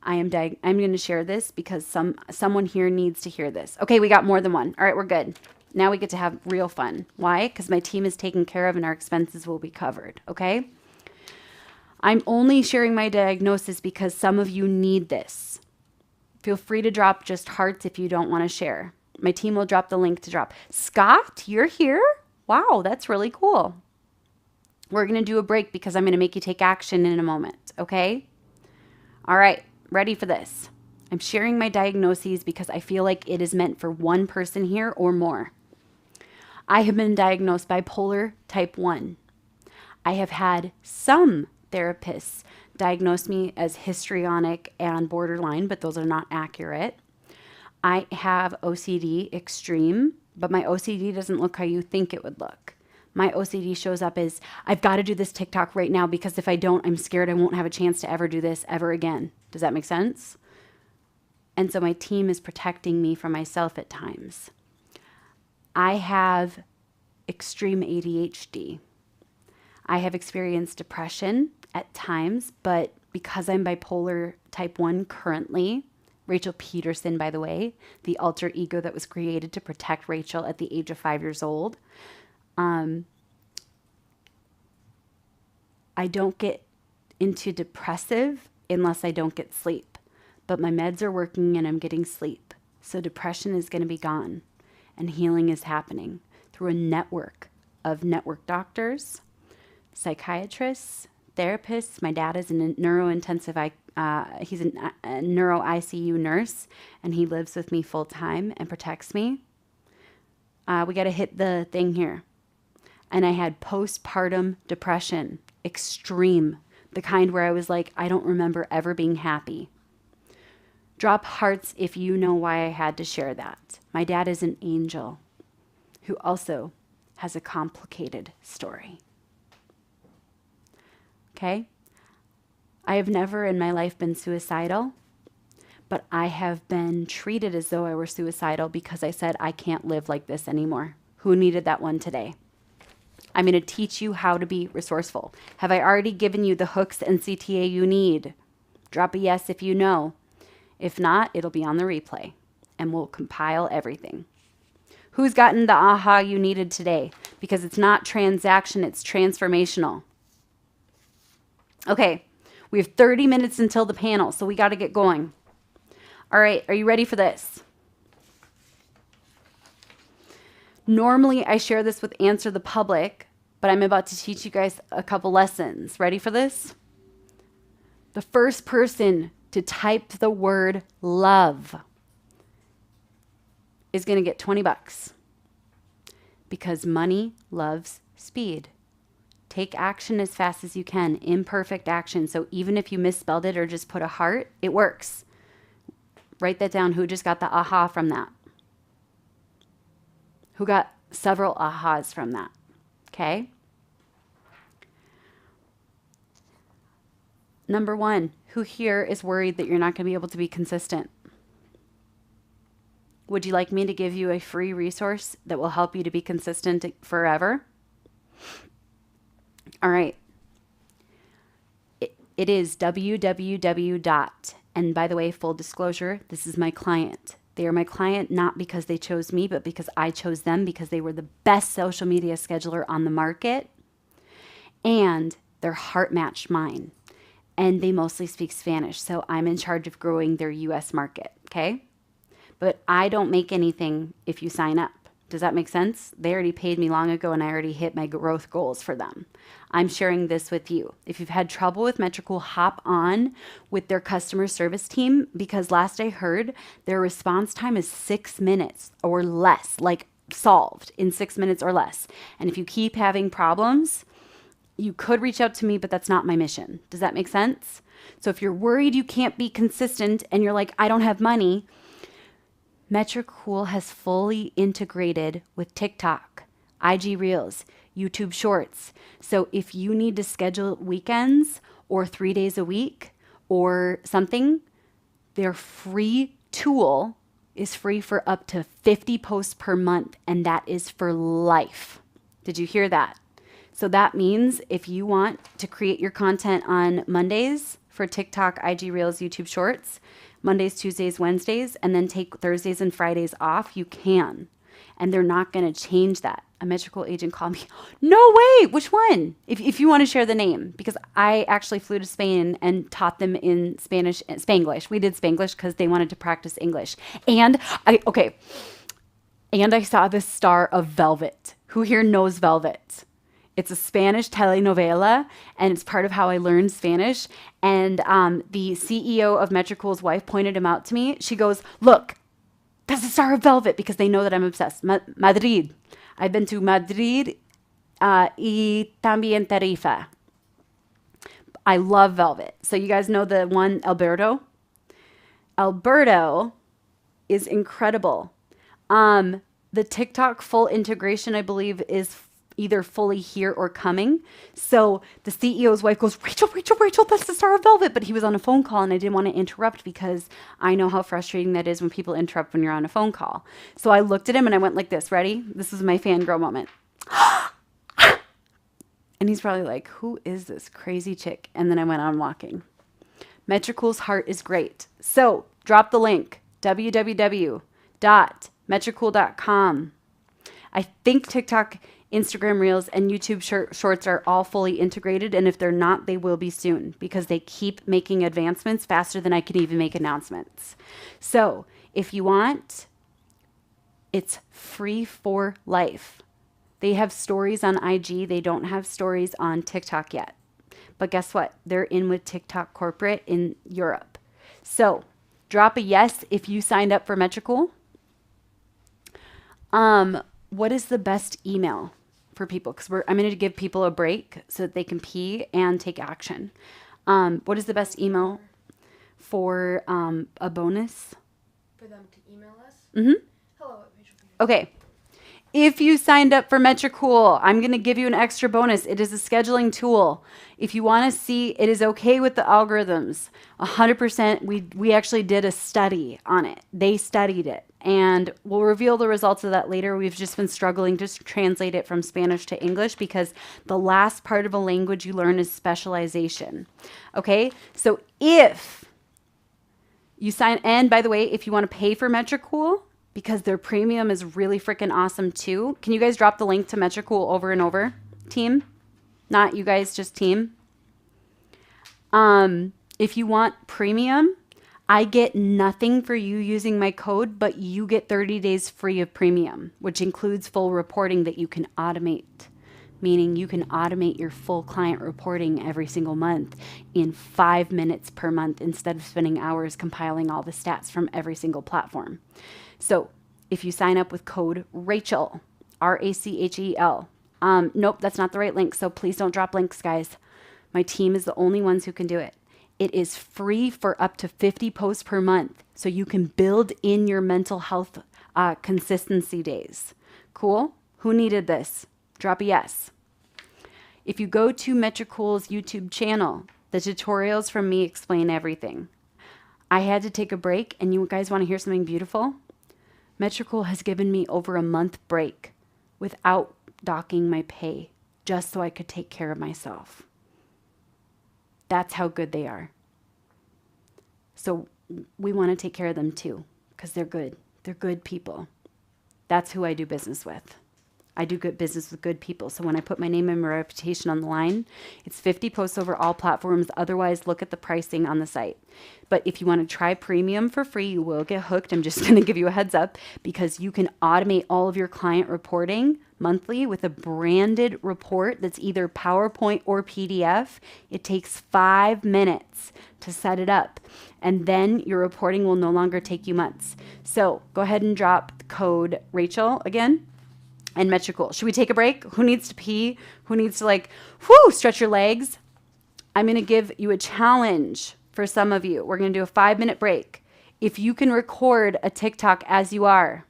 I'm going to share this because someone here needs to hear this. Okay, we got more than one. All right, we're good. Now we get to have real fun. Why? Because my team is taken care of and our expenses will be covered. Okay? I'm only sharing my diagnosis because some of you need this. Feel free to drop just hearts if you don't want to share. My team will drop the link to drop. Scott, you're here? Wow, that's really cool. We're going to do a break because I'm going to make you take action in a moment. Okay? All right. Ready for this. I'm sharing my diagnoses because I feel like it is meant for one person here or more. I have been diagnosed bipolar type 1. I have had some therapists diagnosed me as histrionic and borderline, but those are not accurate. I have OCD extreme, but my OCD doesn't look how you think it would look. My OCD shows up as, I've got to do this TikTok right now because if I don't, I'm scared I won't have a chance to ever do this ever again. Does that make sense? And so my team is protecting me from myself at times. I have extreme ADHD. I have experienced depression at times, but because I'm bipolar type 1 currently, Rachel Pedersen, by the way, the alter ego that was created to protect Rachel at the age of 5 years old, I don't get into depressive unless I don't get sleep. But my meds are working and I'm getting sleep. So depression is going to be gone. And healing is happening through a network of network doctors, psychiatrists, therapists. My dad is a neurointensive, he's a neuro ICU nurse, and he lives with me full time and protects me. We got to hit the thing here. And I had postpartum depression, extreme, the kind where I was like, I don't remember ever being happy. Drop hearts if you know why I had to share that. My dad is an angel who also has a complicated story. Okay? I have never in my life been suicidal, but I have been treated as though I were suicidal because I said, I can't live like this anymore. Who needed that one today? I'm going to teach you how to be resourceful. Have I already given you the hooks and CTA you need? Drop a yes if you know. If not, it'll be on the replay and we'll compile everything. Who's gotten the aha you needed today? Because it's not transaction, it's transformational. Okay, we have 30 minutes until the panel, so we got to get going. All right, are you ready for this? Normally, I share this with Answer the Public, but I'm about to teach you guys a couple lessons. Ready for this? The first person to type the word love is going to get $20 because money loves speed. Take action as fast as you can, imperfect action. So even if you misspelled it or just put a heart, it works. Write that down. Who just got the aha from that? Who got several ahas from that? Okay. Number one, who here is worried that you're not going to be able to be consistent? Would you like me to give you a free resource that will help you to be consistent forever? All right. It is www. And by the way, full disclosure, this is my client. They are my client not because they chose me, but because I chose them because they were the best social media scheduler on the market and their heart matched mine. And they mostly speak Spanish, so I'm in charge of growing their US market, okay? But I don't make anything if you sign up. Does that make sense? They already paid me long ago and I already hit my growth goals for them. I'm sharing this with you. If you've had trouble with Metricool, hop on with their customer service team because last I heard their response time is 6 minutes or less, like solved in 6 minutes or less. And if you keep having problems, you could reach out to me, but that's not my mission. Does that make sense? So if you're worried you can't be consistent and you're like, I don't have money, Metricool has fully integrated with TikTok, IG Reels, YouTube Shorts. So if you need to schedule weekends or 3 days a week or something, their free tool is free for up to 50 posts per month, and that is for life. Did you hear that? So that means if you want to create your content on Mondays for TikTok, IG Reels, YouTube Shorts, Mondays, Tuesdays, Wednesdays, and then take Thursdays and Fridays off, you can. And they're not going to change that. A Metricool agent called me, no way, which one? If you want to share the name, because I actually flew to Spain and taught them in Spanish, Spanglish. We did Spanglish because they wanted to practice English. And I saw the star of Velvet. Who here knows Velvet? It's a Spanish telenovela, and it's part of how I learned Spanish. And the CEO of Metricool's wife pointed him out to me. She goes, look, that's the star of Velvet, because they know that I'm obsessed. Madrid. I've been to Madrid y también Tarifa. I love velvet. So you guys know the one Alberto? Alberto is incredible. The TikTok full integration, I believe, is either fully here or coming. So the CEO's wife goes, Rachel, that's the star of Velvet. But he was on a phone call and I didn't want to interrupt because I know how frustrating that is when people interrupt when you're on a phone call. So I looked at him and I went like this. Ready? This was my fangirl moment. And he's probably like, who is this crazy chick? And then I went on walking. Metricool's heart is great. So drop the link, www.metricool.com. I think TikTok, Instagram Reels, and YouTube Shorts are all fully integrated. And if they're not, they will be soon because they keep making advancements faster than I can even make announcements. So if you want, it's free for life. They have stories on IG. They don't have stories on TikTok yet. But guess what? They're in with TikTok corporate in Europe. So drop a yes if you signed up for Metricool. What is the best email for people? Because I'm going to give people a break so that they can pee and take action. What is the best email for a bonus? For them to email us? Mm-hmm. Hello at Rachel Pedersen. Okay. If you signed up for Metricool, I'm going to give you an extra bonus. It is a scheduling tool. If you want to see, it is okay with the algorithms. 100%. We actually did a study on it. They studied it. And we'll reveal the results of that later. We've just been struggling to translate it from Spanish to English because the last part of a language you learn is specialization. Okay? So if you sign, and by the way, if you want to pay for Metricool, because their premium is really freaking awesome too. Can you guys drop the link to Metricool over and over? Team? Not you guys, just team. If you want premium, I get nothing for you using my code, but you get 30 days free of premium, which includes full reporting that you can automate. Meaning you can automate your full client reporting every single month in 5 minutes per month instead of spending hours compiling all the stats from every single platform. So if you sign up with code Rachel, RACHEL, nope, that's not the right link. So please don't drop links, guys. My team is the only ones who can do it. It is free for up to 50 posts per month. So you can build in your mental health consistency days. Cool? Who needed this? Drop a yes. If you go to Metricool's YouTube channel, the tutorials from me explain everything. I had to take a break, and you guys want to hear something beautiful? Metricool has given me over a month break without docking my pay, just so I could take care of myself. That's how good they are. So we want to take care of them too, because they're good. They're good people. That's who I do business with. I do good business with good people. So when I put my name and my reputation on the line, it's 50 posts over all platforms. Otherwise, look at the pricing on the site. But if you want to try premium for free, you will get hooked. I'm just going to give you a heads up because you can automate all of your client reporting monthly with a branded report that's either PowerPoint or PDF. It takes 5 minutes to set it up. And then your reporting will no longer take you months. So go ahead and drop the code Rachel again. And Metricool. Should we take a break? Who needs to pee? Who needs to stretch your legs? I'm going to give you a challenge for some of you. We're going to do a 5-minute break. If you can record a TikTok as you are,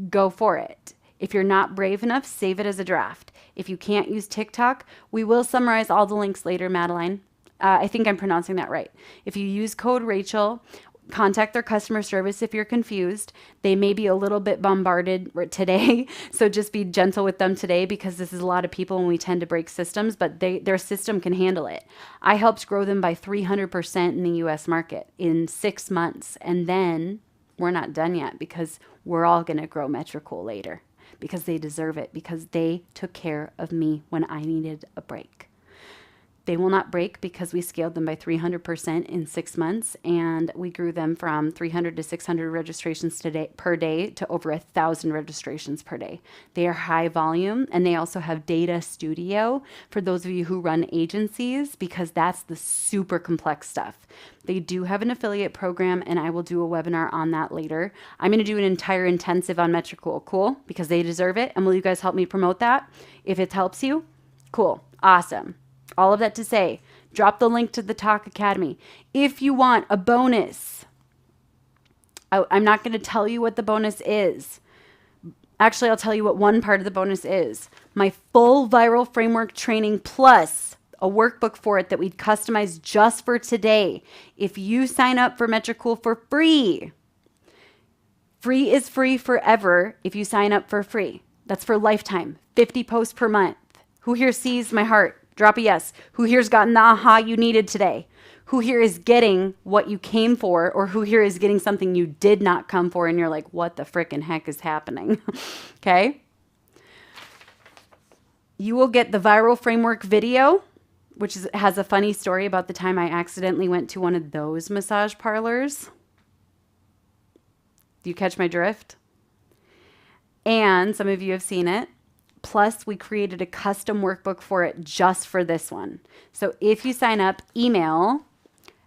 go for it. If you're not brave enough, save it as a draft. If you can't use TikTok, we will summarize all the links later, Madeline. I think I'm pronouncing that right. If you use code Rachel, contact their customer service if you're confused. They may be a little bit bombarded today, so just be gentle with them today because this is a lot of people and we tend to break systems, but their system can handle it. I helped grow them by 300% in the US market in 6 months, and then we're not done yet because we're all going to grow Metricool later because they deserve it, because they took care of me when I needed a break. They will not break because we scaled them by 300% in 6 months, and we grew them from 300 to 600 registrations per day to over 1,000 registrations per day. They are high volume, and they also have Data Studio for those of you who run agencies, because that's the super complex stuff. They do have an affiliate program, and I will do a webinar on that later. I'm going to do an entire intensive on Metricool, cool? Because they deserve it. And will you guys help me promote that? If it helps you, cool, awesome. All of that to say, Drop the link to the Talk Academy. If you want a bonus, I'm not going to tell you what the bonus is. Actually, I'll tell you what one part of the bonus is. My full viral framework training plus a workbook for it that we'd customize just for today. If you sign up for Metricool for free, free is free forever if you sign up for free. That's for lifetime, 50 posts per month. Who here sees my heart? Drop a yes. Who here's gotten the aha you needed today? Who here is getting what you came for, or who here is getting something you did not come for and you're like, what the frickin' heck is happening? Okay. You will get the viral framework video, which has a funny story about the time I accidentally went to one of those massage parlors. Do you catch my drift? And some of you have seen it. Plus, we created a custom workbook for it just for this one. So if you sign up, email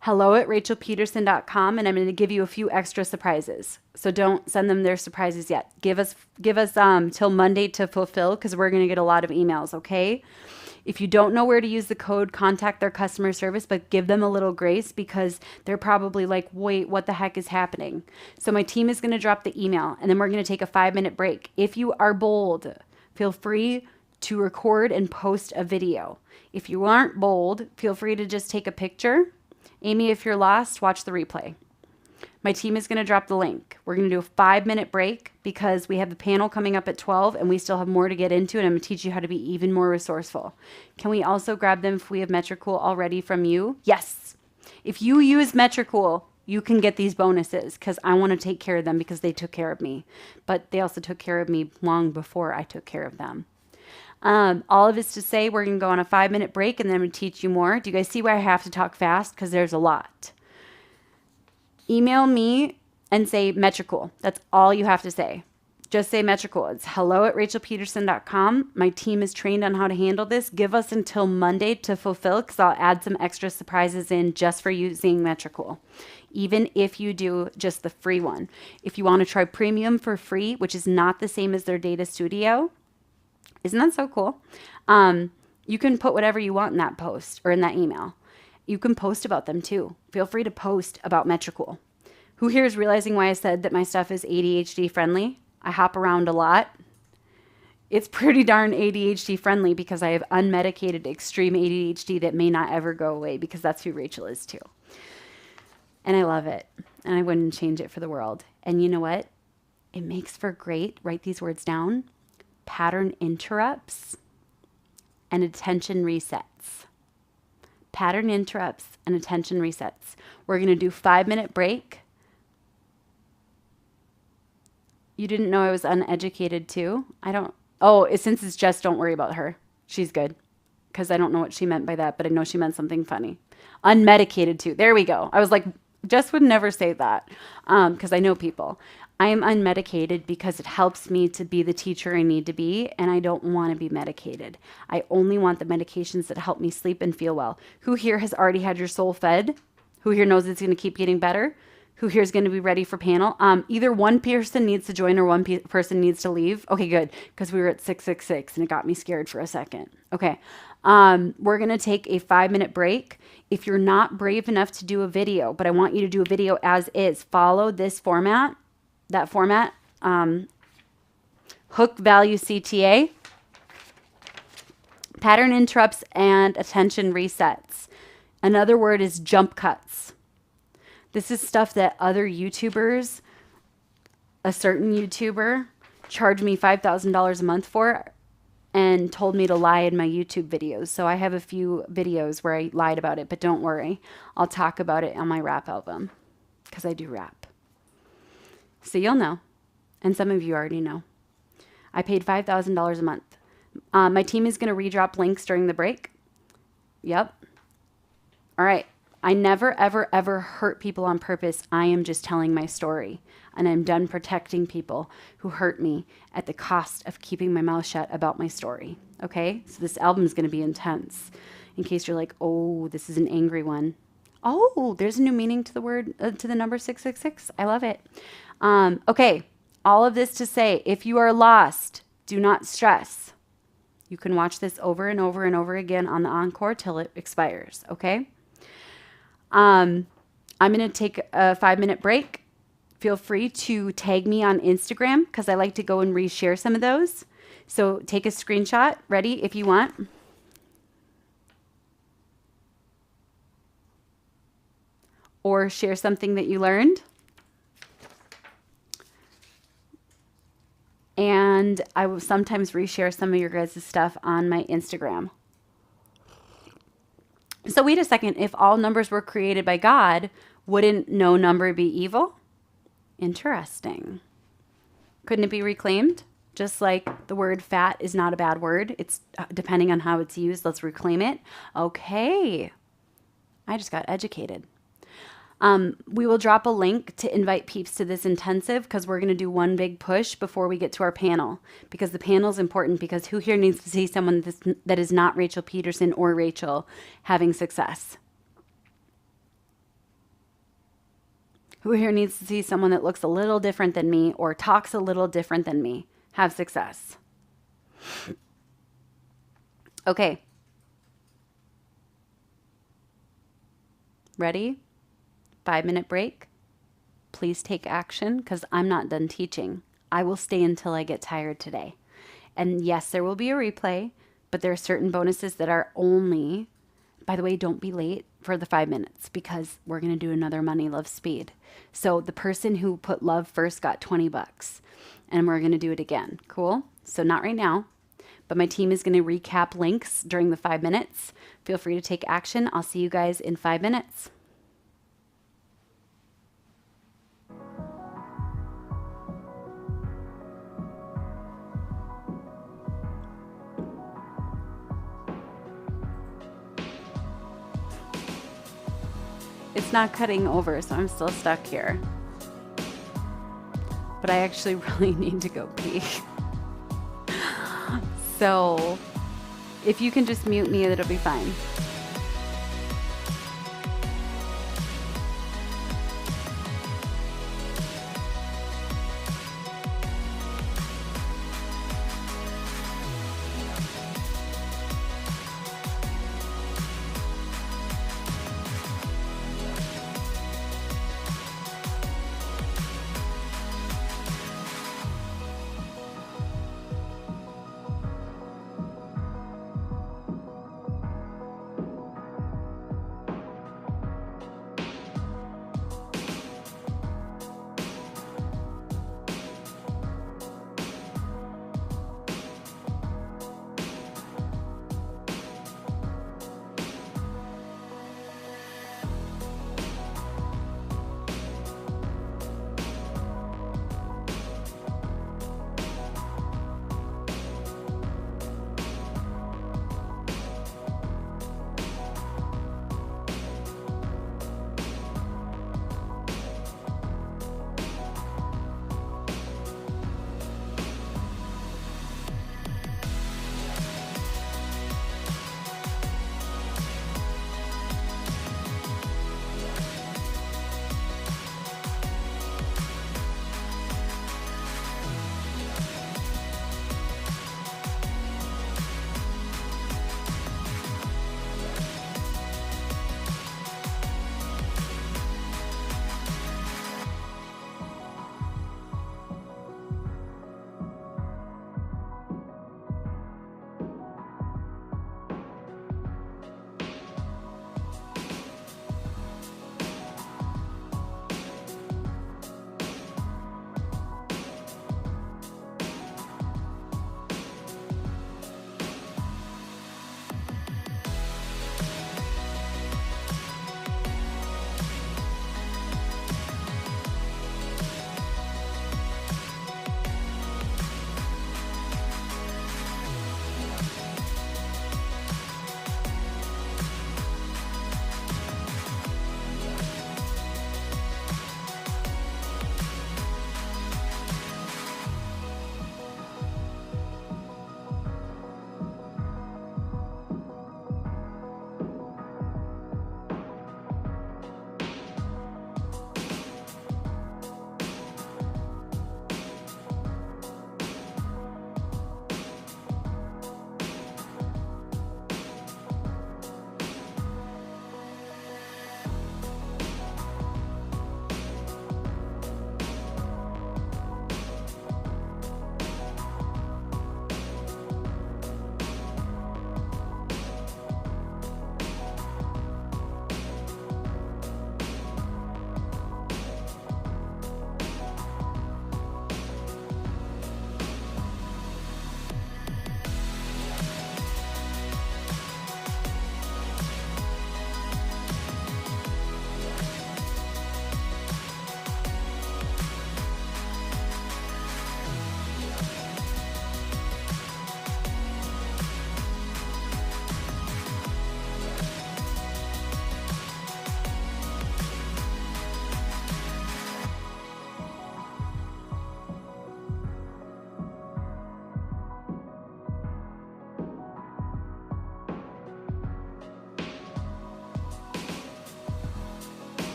hello@rachelpedersen.com, and I'm going to give you a few extra surprises. So don't send them their surprises yet. Give us till Monday to fulfill, because we're going to get a lot of emails, okay? If you don't know where to use the code, contact their customer service, but give them a little grace because they're probably like, wait, what the heck is happening? So my team is going to drop the email, and then we're going to take a 5-minute break. If you are bold, feel free to record and post a video. If you aren't bold, feel free to just take a picture. Amy, if you're lost, watch the replay. My team is going to drop the link. We're going to do a 5-minute break because we have the panel coming up at 12 and we still have more to get into, and I'm going to teach you how to be even more resourceful. Can we also grab them if we have Metricool already from you? Yes. If you use Metricool, you can get these bonuses because I want to take care of them because they took care of me. But they also took care of me long before I took care of them. All of it's to say we're going to go on a 5-minute break and then I'm going to teach you more. Do you guys see why I have to talk fast? Because there's a lot. Email me and say Metricool. That's all you have to say. Just say Metricool. It's hello@rachelpedersen.com. My team is trained on how to handle this. Give us until Monday to fulfill because I'll add some extra surprises in just for using Metricool. Even if you do just the free one. If you want to try premium for free, which is not the same as their data studio, isn't that so cool? You can put whatever you want in that post or in that email. You can post about them too. Feel free to post about Metricool. Who here is realizing why I said that my stuff is ADHD friendly? I hop around a lot. It's pretty darn ADHD friendly because I have unmedicated extreme ADHD that may not ever go away because that's who Rachel is too. And I love it. And I wouldn't change it for the world. And you know what? It makes for great, write these words down, pattern interrupts and attention resets. Pattern interrupts and attention resets. We're going to do 5-minute break. You didn't know I was uneducated too? Since it's Jess, don't worry about her. She's good. Because I don't know what she meant by that, but I know she meant something funny. Unmedicated too. There we go. I was like, Jess would never say that because I know people. I am unmedicated because it helps me to be the teacher I need to be, and I don't want to be medicated. I only want the medications that help me sleep and feel well. Who here has already had your soul fed? Who here knows it's going to keep getting better? Who here is going to be ready for panel? Either one person needs to join or one person needs to leave. Okay, good, because we were at 666 and it got me scared for a second. Okay, we're going to take a 5-minute break. If you're not brave enough to do a video, but I want you to do a video as is, follow this format. That format, hook, value, CTA, pattern interrupts, and attention resets. Another word is jump cuts. This is stuff that other YouTubers, a certain YouTuber, charged me $5,000 a month for and told me to lie in my YouTube videos. So I have a few videos where I lied about it, but don't worry. I'll talk about it on my rap album because I do rap. So you'll know. And some of you already know. I paid $5,000 a month. My team is going to redrop links during the break. Yep. All right. I never, ever, ever hurt people on purpose. I am just telling my story. And I'm done protecting people who hurt me at the cost of keeping my mouth shut about my story. Okay? So this album is going to be intense. In case you're like, oh, this is an angry one. Oh, there's a new meaning to the word, to the number 666. I love it. Okay, all of this to say, if you are lost, do not stress. You can watch this over and over and over again on the encore till it expires, okay? I'm going to take a 5-minute break. Feel free to tag me on Instagram because I like to go and reshare some of those. So take a screenshot, ready, if you want. Or share something that you learned. And I will sometimes reshare some of your guys' stuff on my Instagram. So wait a second, if all numbers were created by God, wouldn't no number be evil? Interesting. Couldn't it be reclaimed? Just like the word fat is not a bad word. It's depending on how it's used. Let's reclaim it. Okay. I just got educated. We will drop a link to invite peeps to this intensive because we're going to do one big push before we get to our panel, because the panel is important, because who here needs to see someone that is not Rachel Pedersen or Rachel having success? Who here needs to see someone that looks a little different than me or talks a little different than me have success? Okay. Ready? 5-minute break. Please take action because I'm not done teaching. I will stay until I get tired today. And yes, there will be a replay, but there are certain bonuses that are only, by the way, don't be late for the 5 minutes because we're going to do another Money, Love, Speed. So the person who put love first got $20 and we're going to do it again. Cool? So not right now, but my team is going to recap links during the 5 minutes. Feel free to take action. I'll see you guys in 5 minutes. It's not cutting over, so I'm still stuck here. But I actually really need to go pee. So if you can just mute me, it'll be fine.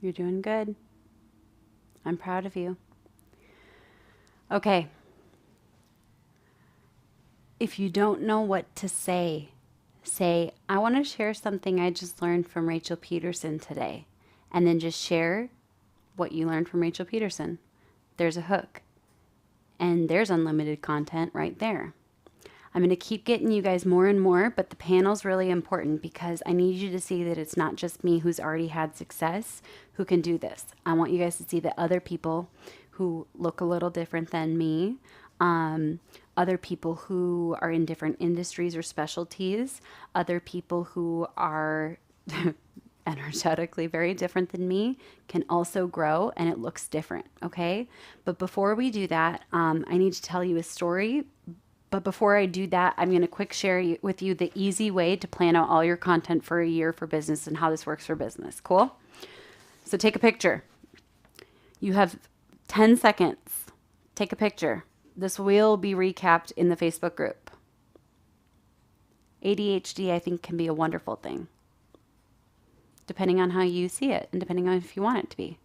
You're doing good. I'm proud of you. Okay. If you don't know what to say, I want to share something I just learned from Rachel Pedersen today. And then just share what you learned from Rachel Pedersen. There's a hook. And there's unlimited content right there. I'm going to keep getting you guys more and more, but the panel's really important because I need you to see that it's not just me who's already had success who can do this. I want you guys to see that other people who look a little different than me, other people who are in different industries or specialties, other people who are energetically very different than me can also grow, and it looks different, okay? But before we do that, I need to tell you a story. But before I do that, I'm going to quick share with you the easy way to plan out all your content for a year for business and how this works for business. Cool? So take a picture. You have 10 seconds. Take a picture. This will be recapped in the Facebook group. ADHD, I think, can be a wonderful thing, depending on how you see it and depending on if you want it to be.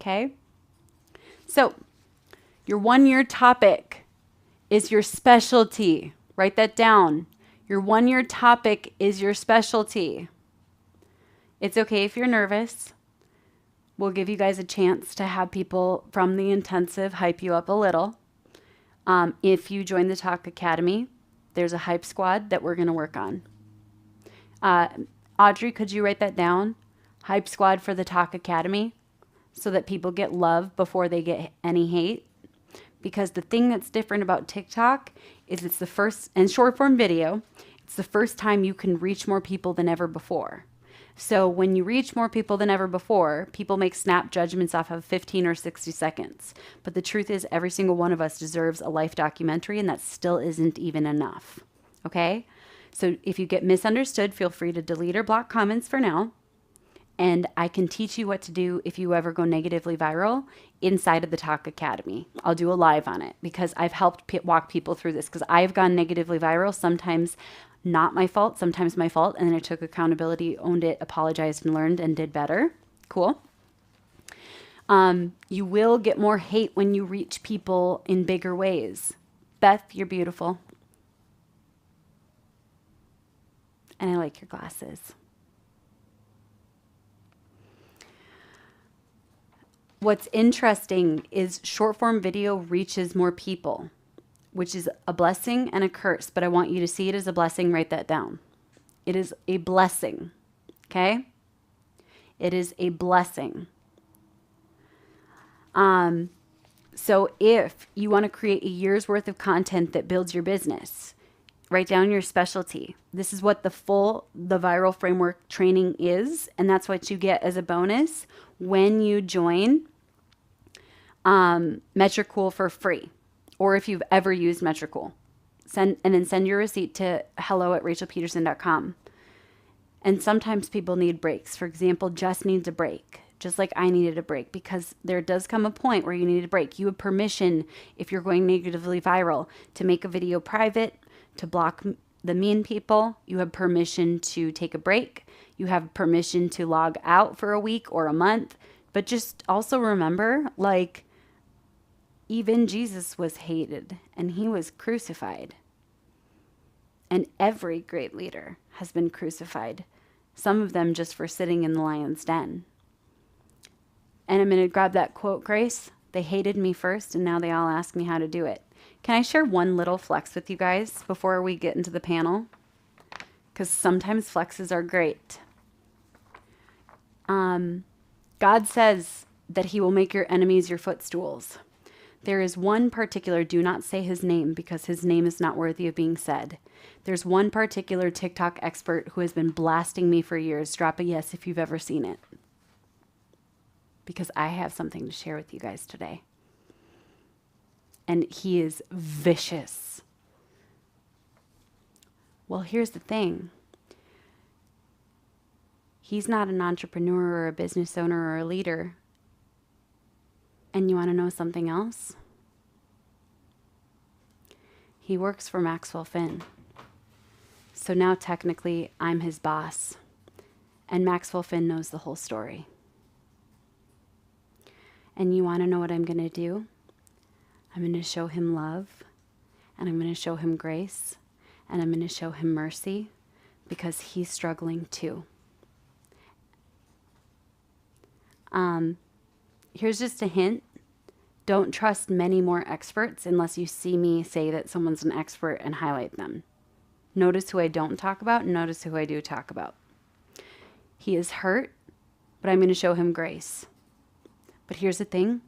Okay? So, your 1 year topic is your specialty. Write that down. Your 1 year topic is your specialty. It's okay if you're nervous. We'll give you guys a chance to have people from the intensive hype you up a little. If you join the Talk Academy, there's a hype squad that we're going to work on. Audrey, could you write that down? Hype squad for the Talk Academy, so that people get love before they get any hate. Because the thing that's different about TikTok is it's the first, and short form video, it's the first time you can reach more people than ever before. So when you reach more people than ever before, people make snap judgments off of 15 or 60 seconds. But the truth is every single one of us deserves a life documentary, and that still isn't even enough. Okay? So if you get misunderstood, feel free to delete or block comments for now. And I can teach you what to do if you ever go negatively viral inside of the Talk Academy. I'll do a live on it because I've helped walk people through this because I've gone negatively viral, sometimes not my fault, sometimes my fault. And then I took accountability, owned it, apologized, and learned and did better. Cool. You will get more hate when you reach people in bigger ways. Beth, you're beautiful. And I like your glasses. What's interesting is short form video reaches more people, which is a blessing and a curse, but I want you to see it as a blessing. Write that down. It is a blessing, okay? It is a blessing. So if you want to create a year's worth of content that builds your business, write down your specialty. This is what the viral framework training is, and that's what you get as a bonus when you join Metricool for free, or if you've ever used Metricool. Then send your receipt to hello@rachelpedersen.com. And sometimes people need breaks. For example, Jess needs a break, just like I needed a break, because there does come a point where you need a break. You have permission, if you're going negatively viral, to make a video private, to block the mean people. You have permission to take a break. You have permission to log out for a week or a month. But just also remember, like, even Jesus was hated and he was crucified. And every great leader has been crucified. Some of them just for sitting in the lion's den. And I'm going to grab that quote, Grace. They hated me first, and now they all ask me how to do it. Can I share one little flex with you guys before we get into the panel? Because sometimes flexes are great. God says that he will make your enemies your footstools. There is one particular, do not say his name because his name is not worthy of being said. There's one particular TikTok expert who has been blasting me for years. Drop a yes if you've ever seen it. Because I have something to share with you guys today. And he is vicious. Well, here's the thing. He's not an entrepreneur or a business owner or a leader. And you want to know something else? He works for Maxwell Finn. So now technically I'm his boss. And Maxwell Finn knows the whole story. And you want to know what I'm going to do? I'm going to show him love. And I'm going to show him grace. And I'm going to show him mercy. Because he's struggling too. Here's just a hint. Don't trust many more experts unless you see me say that someone's an expert and highlight them. Notice who I don't talk about and notice who I do talk about. He is hurt, but I'm going to show him grace. But here's the thing.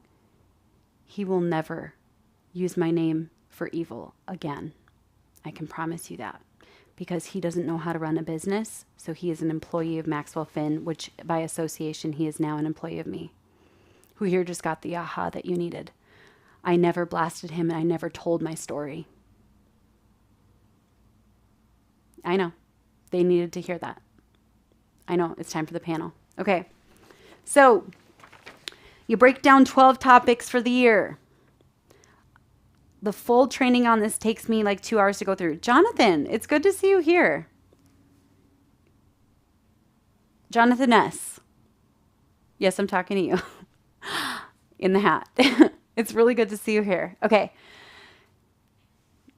He will never use my name for evil again. I can promise you that. Because he doesn't know how to run a business, so he is an employee of Maxwell Finn, which by association, he is now an employee of me. Who here just got the aha that you needed? I never blasted him and I never told my story. I know. They needed to hear that. I know. It's time for the panel. Okay. So, you break down 12 topics for the year. The full training on this takes me like 2 hours to go through. Jonathan, it's good to see you here. Jonathan S. Yes, I'm talking to you. In the hat. It's really good to see you here. Okay.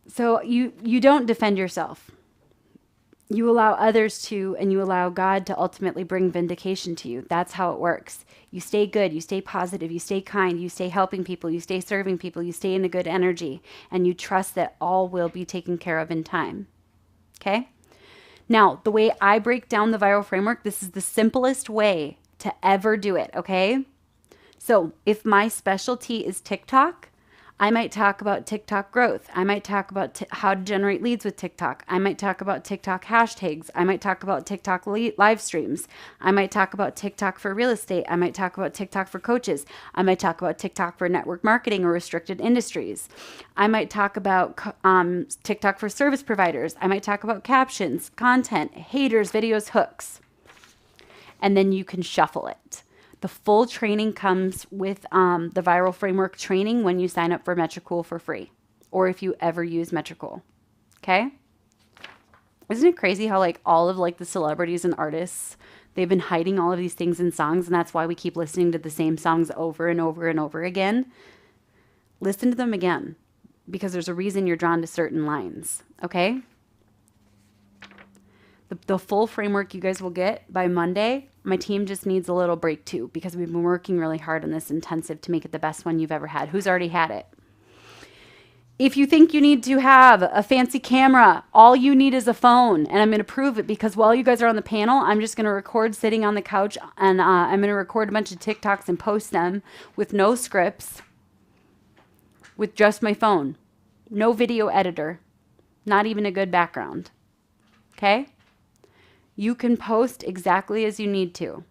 So you don't defend yourself. You allow others to, and you allow God to ultimately bring vindication to you. That's how it works. You stay good, you stay positive, you stay kind, you stay helping people, you stay serving people, you stay in a good energy, and you trust that all will be taken care of in time. Okay? Now, the way I break down the viral framework, this is the simplest way to ever do it, okay? So if my specialty is TikTok, I might talk about TikTok growth. I might talk about how to generate leads with TikTok. I might talk about TikTok hashtags. I might talk about TikTok live streams. I might talk about TikTok for real estate. I might talk about TikTok for coaches. I might talk about TikTok for network marketing or restricted industries. I might talk about TikTok for service providers. I might talk about captions, content, haters, videos, hooks. And then you can shuffle it. The full training comes with the viral framework training when you sign up for Metricool for free, or if you ever use Metricool. Okay? Isn't it crazy how like all of like the celebrities and artists, they've been hiding all of these things in songs, and that's why we keep listening to the same songs over and over and over again? Listen to them again, because there's a reason you're drawn to certain lines. Okay? The full framework you guys will get by Monday. My team just needs a little break too, because we've been working really hard on this intensive to make it the best one you've ever had. Who's already had it? If you think you need to have a fancy camera, all you need is a phone. And I'm going to prove it, because while you guys are on the panel, I'm just going to record sitting on the couch, and I'm going to record a bunch of TikToks and post them with no scripts, with just my phone. No video editor. Not even a good background. Okay? You can post exactly as you need to.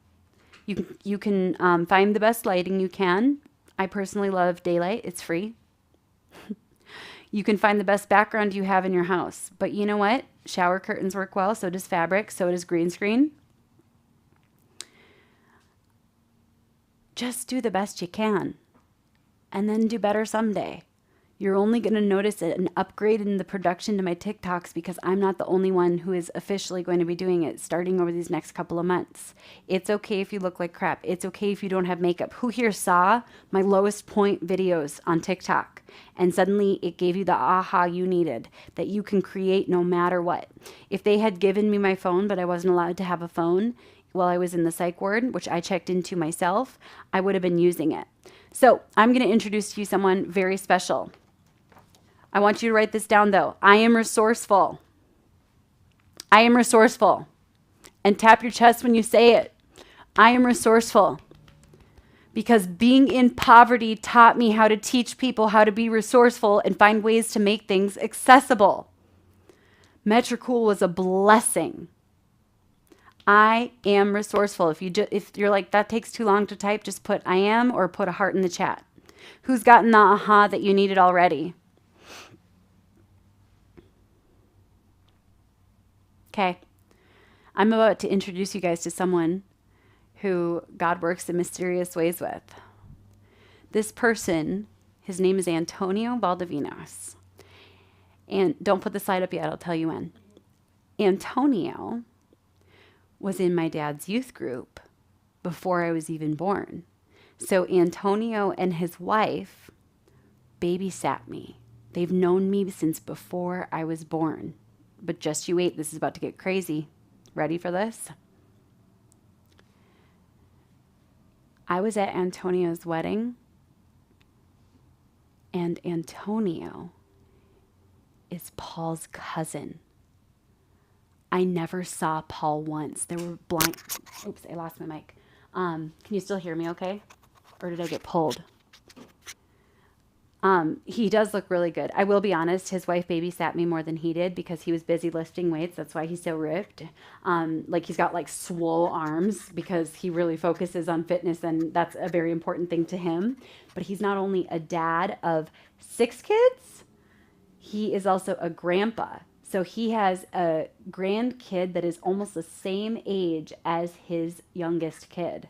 You can find the best lighting you can. I personally love daylight. It's free. You can find the best background you have in your house. But you know what? Shower curtains work well. So does fabric. So does green screen. Just do the best you can. And then do better someday. You're only going to notice an upgrade in the production to my TikToks because I'm not the only one who is officially going to be doing it starting over these next couple of months. It's okay if you look like crap. It's okay if you don't have makeup. Who here saw my lowest point videos on TikTok? And suddenly it gave you the aha you needed, that you can create no matter what. If they had given me my phone, but I wasn't allowed to have a phone while I was in the psych ward, which I checked into myself, I would have been using it. So I'm going to introduce to you someone very special. I want you to write this down, though. I am resourceful. I am resourceful. And tap your chest when you say it. I am resourceful. Because being in poverty taught me how to teach people how to be resourceful and find ways to make things accessible. Metricool was a blessing. I am resourceful. If you're like, that takes too long to type, just put I am or put a heart in the chat. Who's gotten the aha that you needed already? Okay, I'm about to introduce you guys to someone who God works in mysterious ways with. This person, his name is Antonio Valdivinos. And don't put the slide up yet, I'll tell you when. Antonio was in my dad's youth group before I was even born. So Antonio and his wife babysat me. They've known me since before I was born. But just you wait, this is about to get crazy. Ready for this? I was at Antonio's wedding, and Antonio is Paul's cousin. I never saw Paul once. There were blind. Oops, I lost my mic. Can you still hear me okay? Or did I get pulled? He does look really good. I will be honest, his wife babysat me more than he did because he was busy lifting weights. That's why he's so ripped. Like he's got like swole arms because he really focuses on fitness, and that's a very important thing to him. But he's not only a dad of 6 kids, he is also a grandpa. So he has a grandkid that is almost the same age as his youngest kid.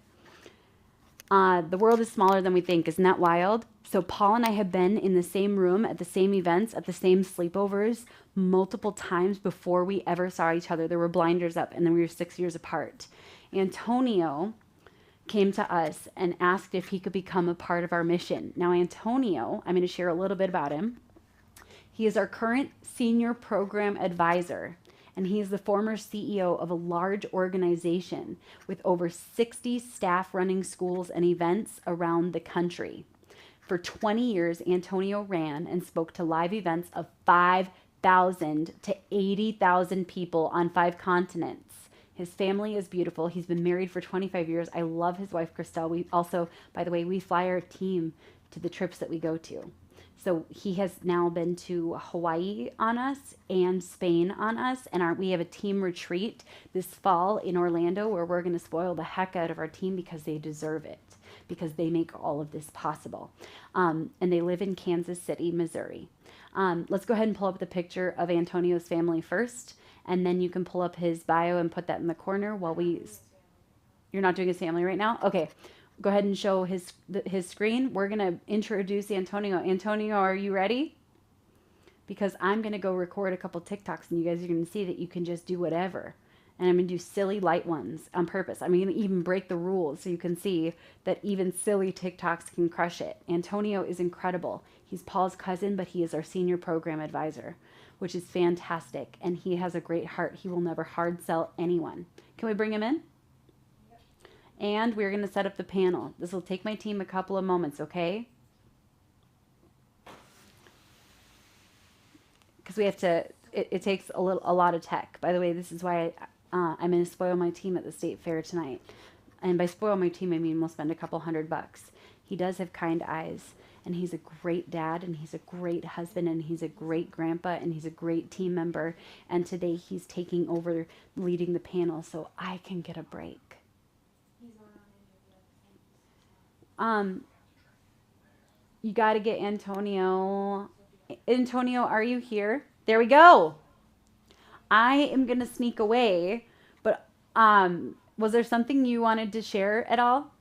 The world is smaller than we think. Isn't that wild? So Paul and I have been in the same room at the same events, at the same sleepovers multiple times before we ever saw each other. There were blinders up, and then we were 6 years apart. Antonio came to us and asked if he could become a part of our mission. Now, Antonio, I'm going to share a little bit about him. He is our current senior program advisor, and he is the former CEO of a large organization with over 60 staff running schools and events around the country. For 20 years, Antonio ran and spoke to live events of 5,000 to 80,000 people on 5 continents. His family is beautiful. He's been married for 25 years. I love his wife, Christelle. We also, by the way, we fly our team to the trips that we go to. So he has now been to Hawaii on us and Spain on us. And we have a team retreat this fall in Orlando where we're going to spoil the heck out of our team because they deserve it, because they make all of this possible. And they live in Kansas City, Missouri. Let's go ahead and pull up the picture of Antonio's family first. And then you can pull up his bio and put that in the corner while you're not doing his family right now? Okay. Go ahead and show his screen. We're going to introduce Antonio. Antonio, are you ready? Because I'm going to go record a couple TikToks, and you guys are going to see that you can just do whatever. And I'm going to do silly light ones on purpose. I'm going to even break the rules so you can see that even silly TikToks can crush it. Antonio is incredible. He's Paul's cousin, but he is our senior program advisor, which is fantastic. And he has a great heart. He will never hard sell anyone. Can we bring him in? And we're going to set up the panel. This will take my team a couple of moments, okay? Because we have to, it takes a lot of tech. By the way, this is why I'm going to spoil my team at the state fair tonight. And by spoil my team, I mean we'll spend a couple $100. He does have kind eyes, and he's a great dad, and he's a great husband, and he's a great grandpa, and he's a great team member. And today he's taking over leading the panel so I can get a break. You got to get Antonio. Antonio, are you here? There we go. I am going to sneak away, but was there something you wanted to share at all?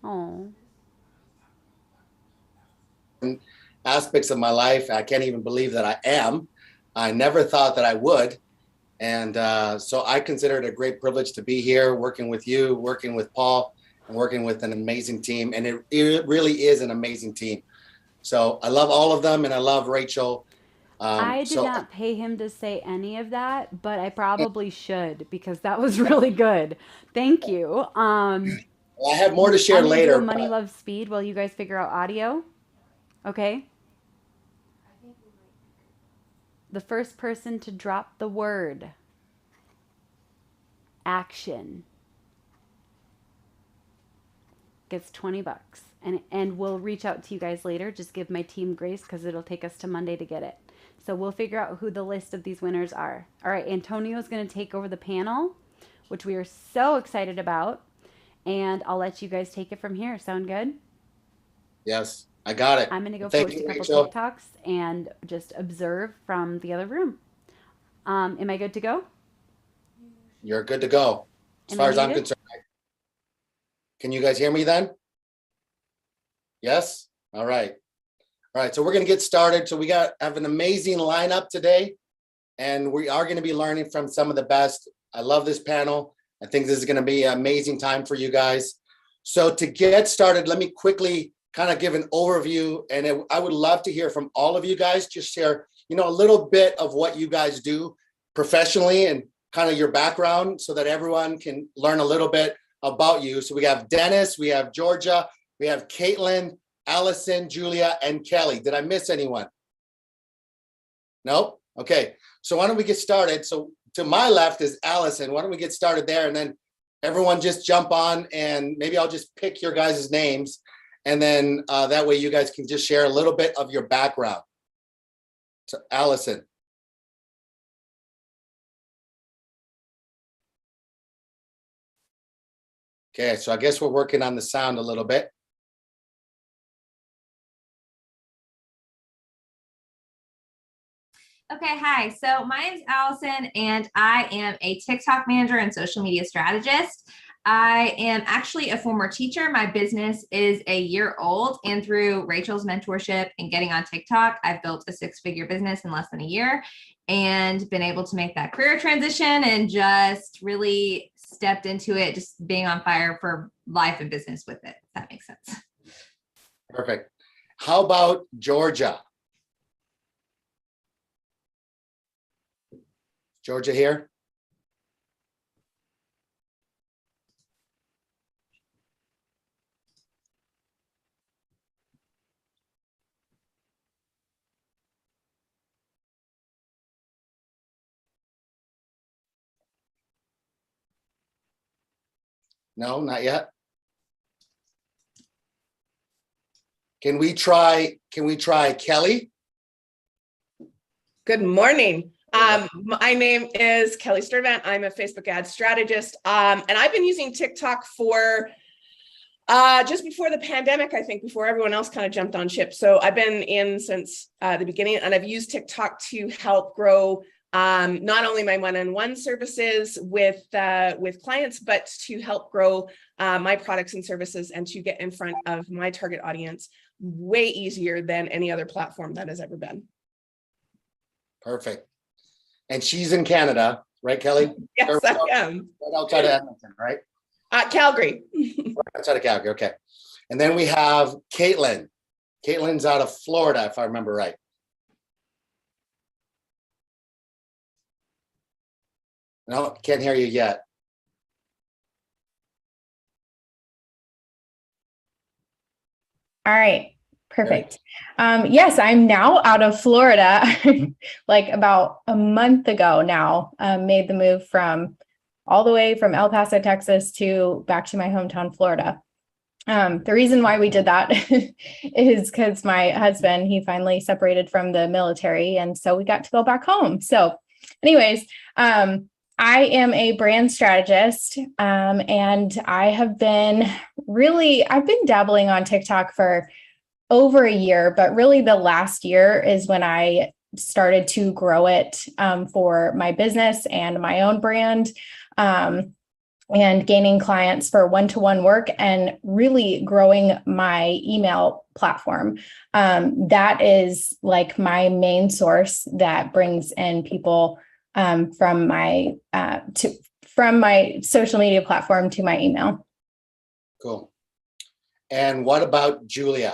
Oh. Aspects of my life, I can't even believe that I am. I never thought that I would. And so I consider it a great privilege to be here, working with you, working with Paul, and working with an amazing team. And it really is an amazing team. So I love all of them, and I love Rachel. I did not pay him to say any of that, but I probably should because that was really good. Thank you. I have more to share I'm gonna later. do a money, love, speed while you guys figure out audio. Okay? The first person to drop the word action gets $20. And we'll reach out to you guys later. Just give my team grace because it'll take us to Monday to get it. So we'll figure out who the list of these winners are. All right, Antonio's going to take over the panel, which we are so excited about. And I'll let you guys take it from here. Sound good? Yes. I got it. I'm going to go post a couple TikToks and just observe from the other room. Am I good to go? You're good to go. As far as I'm concerned. Can you guys hear me then? Yes? All right. All right, so we're going to get started. So we have an amazing lineup today, and we are going to be learning from some of the best. I love this panel. I think this is going to be an amazing time for you guys. So to get started, let me quickly kind of give an overview, and I would love to hear from all of you guys. Just share, a little bit of what you guys do professionally and kind of your background so that everyone can learn a little bit about you. So we have Dennis, we have Georgia, we have Caitlin, Allison, Julia, and Kelly. Did I miss anyone? No? Okay. So why don't we get started? So to my left is Allison. Why don't we get started there, and then everyone just jump on, and maybe I'll just pick your guys' names, and then that way you guys can just share a little bit of your background. So Allison. Okay, so I guess we're working on the sound a little bit. Okay, hi. So my name is Allison, and I am a TikTok manager and social media strategist. I am actually a former teacher. My business is a year old, and through Rachel's mentorship and getting on TikTok, I've built a 6-figure business in less than a year and been able to make that career transition and just really stepped into it, just being on fire for life and business with it, if that makes sense. Perfect. How about Georgia? Georgia here? No, not yet. Can we try Kelly? Good morning. My name is Kelly Sturvant. I'm a Facebook ad strategist. And I've been using TikTok for just before the pandemic, I think, before everyone else kind of jumped on ship. So I've been in since the beginning, and I've used TikTok to help grow not only my one-on-one services with clients, but to help grow my products and services and to get in front of my target audience way easier than any other platform that has ever been. Perfect. And she's in Canada, right, Kelly? Yes, I am. Right outside of Edmonton, right? Calgary. Right outside of Calgary, okay. And then we have Caitlin. Caitlin's out of Florida, if I remember right. No, can't hear you yet. All right, perfect. Yes, I'm now out of Florida, like about a month ago now, made the move all the way from El Paso, Texas to back to my hometown, Florida. The reason why we did that is because my husband, he finally separated from the military, and so we got to go back home. So anyways, I am a brand strategist, and I've been dabbling on TikTok for over a year, but really the last year is when I started to grow it for my business and my own brand, and gaining clients for one-to-one work and really growing my email platform. That is like my main source that brings in people from my social media platform to my email. Cool. And what about Julia?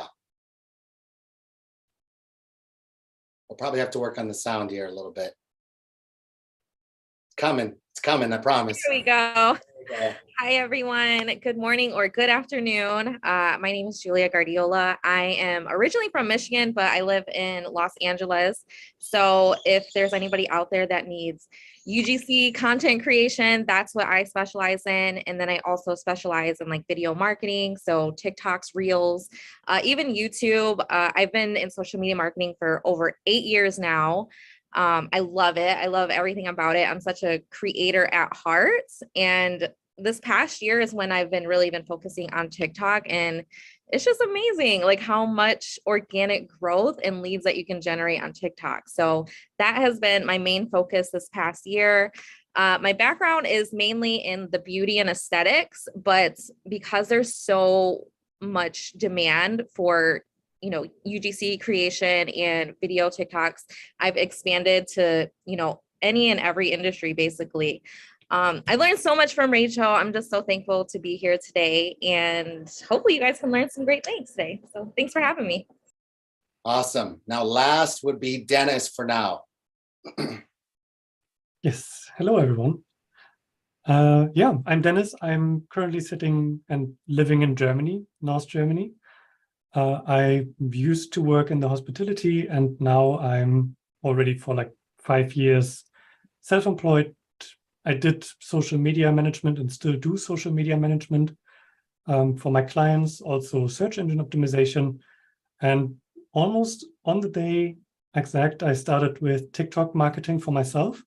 We'll probably have to work on the sound here a little bit. It's coming, I promise. Here we go. Hi, everyone. Good morning or good afternoon. My name is Julia Guardiola. I am originally from Michigan, but I live in Los Angeles. So if there's anybody out there that needs UGC content creation, that's what I specialize in. And then I also specialize in like video marketing. So TikToks, Reels, even YouTube. I've been in social media marketing for over 8 years now. I love it. I love everything about it. I'm such a creator at heart. And this past year is when I've really been focusing on TikTok, and it's just amazing, like how much organic growth and leads that you can generate on TikTok. So that has been my main focus this past year. My background is mainly in the beauty and aesthetics, but because there's so much demand for UGC creation and video TikToks, I've expanded to, any and every industry basically. I learned so much from Rachel. I'm just so thankful to be here today, and hopefully you guys can learn some great things today. So thanks for having me. Awesome. Now, last would be Dennis for now. Yes. Hello, everyone. I'm Dennis. I'm currently sitting and living in Germany, North Germany. I used to work in the hospitality, and now I'm already for like 5 years self-employed. I did social media management and still do social media management for my clients, also search engine optimization. And almost on the day exact, I started with TikTok marketing for myself.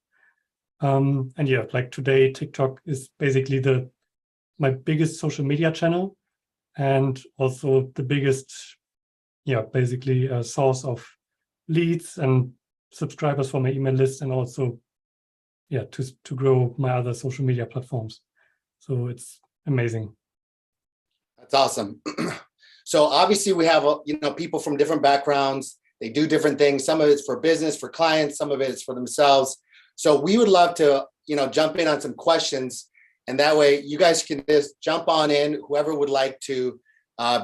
Like today, TikTok is basically my biggest social media channel, and also the biggest, basically a source of leads and subscribers for my email list, and also, to grow my other social media platforms. So it's amazing. That's awesome. So obviously we have, people from different backgrounds. They do different things. Some of it's for business, for clients. Some of it is for themselves. So we would love to, jump in on some questions, and that way you guys can just jump on in, whoever would like to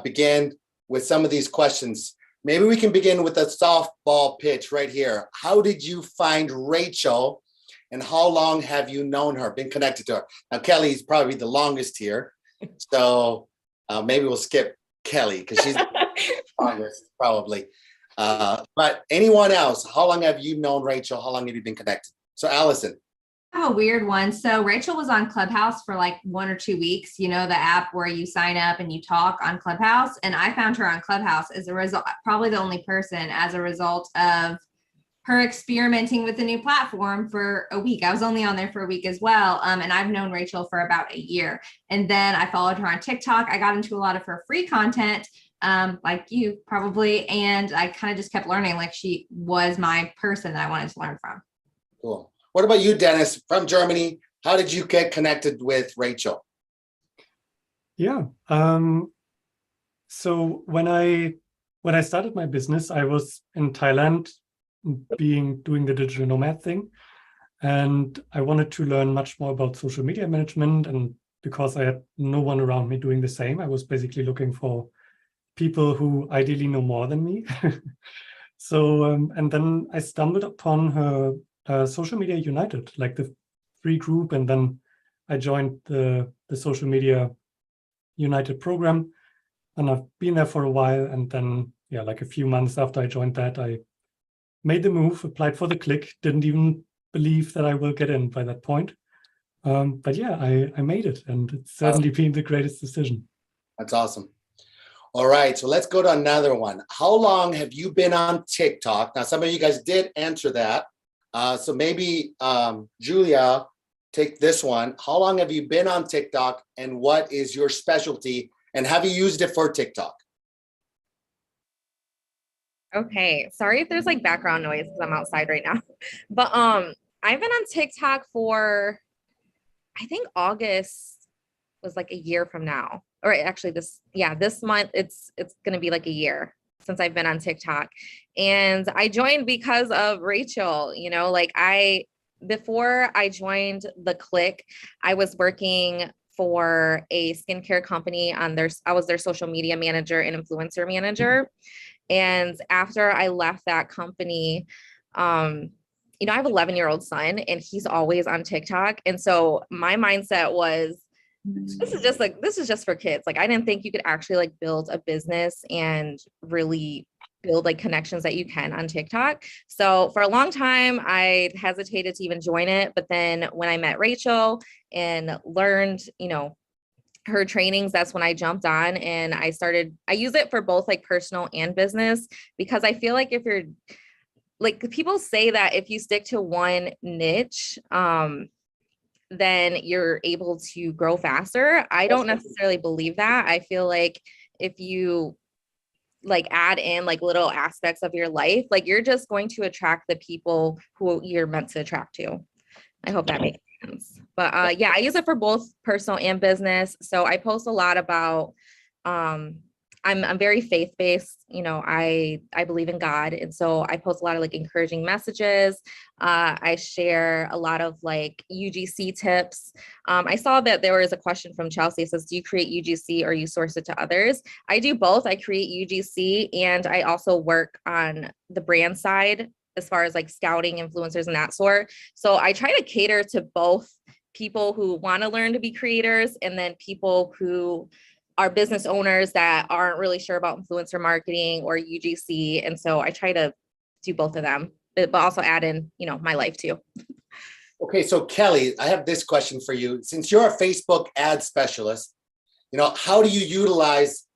begin with some of these questions. Maybe we can begin with a softball pitch right here. How did you find Rachel, and how long have you known her, been connected to her? Now, Kelly's probably the longest here. So maybe we'll skip Kelly because she's the longest probably. But anyone else, how long have you known Rachel? How long have you been connected? So Allison. I have a weird one. So Rachel was on Clubhouse for like 1 or 2 weeks, the app where you sign up and you talk on Clubhouse. And I found her on Clubhouse as a result, probably the only person, as a result of her experimenting with the new platform for a week. I was only on there for a week as well. And I've known Rachel for about a year. And then I followed her on TikTok. I got into a lot of her free content, like you probably. And I kind of just kept learning, like she was my person that I wanted to learn from. Cool. What about you, Dennis, from Germany? How did you get connected with Rachel? Yeah. So when I started my business, I was in Thailand doing the digital nomad thing. And I wanted to learn much more about social media management. And because I had no one around me doing the same, I was basically looking for people who ideally know more than me. So, and then I stumbled upon her Social Media United, like the free group. And then I joined the Social Media United program. And I've been there for a while. And then, like a few months after I joined that, I made the move, applied for the click, didn't even believe that I will get in by that point. But I made it, and it's certainly been the greatest decision. That's awesome. All right, so let's go to another one. How long have you been on TikTok? Now, some of you guys did answer that. So maybe Julia, take this one. How long have you been on TikTok, and what is your specialty, and have you used it for TikTok? Okay, sorry if there's like background noise because I'm outside right now. But I've been on TikTok for, I think August was like a year from now. Or actually this month it's gonna be like a year since I've been on TikTok. And I joined because of Rachel, before I joined the click, I was working for a skincare company I was their social media manager and influencer manager. And after I left that company, I have an 11-year-old son, and he's always on TikTok. And so my mindset was, this is just for kids. Like, I didn't think you could actually like build a business and really build like connections that you can on TikTok. So for a long time, I hesitated to even join it. But then when I met Rachel and learned, her trainings, that's when I jumped on, and I use it for both like personal and business, because I feel like if you're like, people say that if you stick to one niche, then you're able to grow faster. I don't necessarily believe that. I feel like if you like add in like little aspects of your life, like you're just going to attract the people who you're meant to attract to. I hope that makes sense. But I use it for both personal and business. So I post a lot about I'm very faith-based. I believe in God. And so I post a lot of like encouraging messages. I share a lot of like UGC tips. I saw that there was a question from Chelsea. It says, do you create UGC or you source it to others? I do both. I create UGC and I also work on the brand side as far as like scouting influencers and that sort. So I try to cater to both people who want to learn to be creators and then people who are business owners that aren't really sure about influencer marketing or UGC. And so I try to do both of them, but also add in, my life too. Okay, so Kelly, I have this question for you. Since you're a Facebook ad specialist, how do you utilize,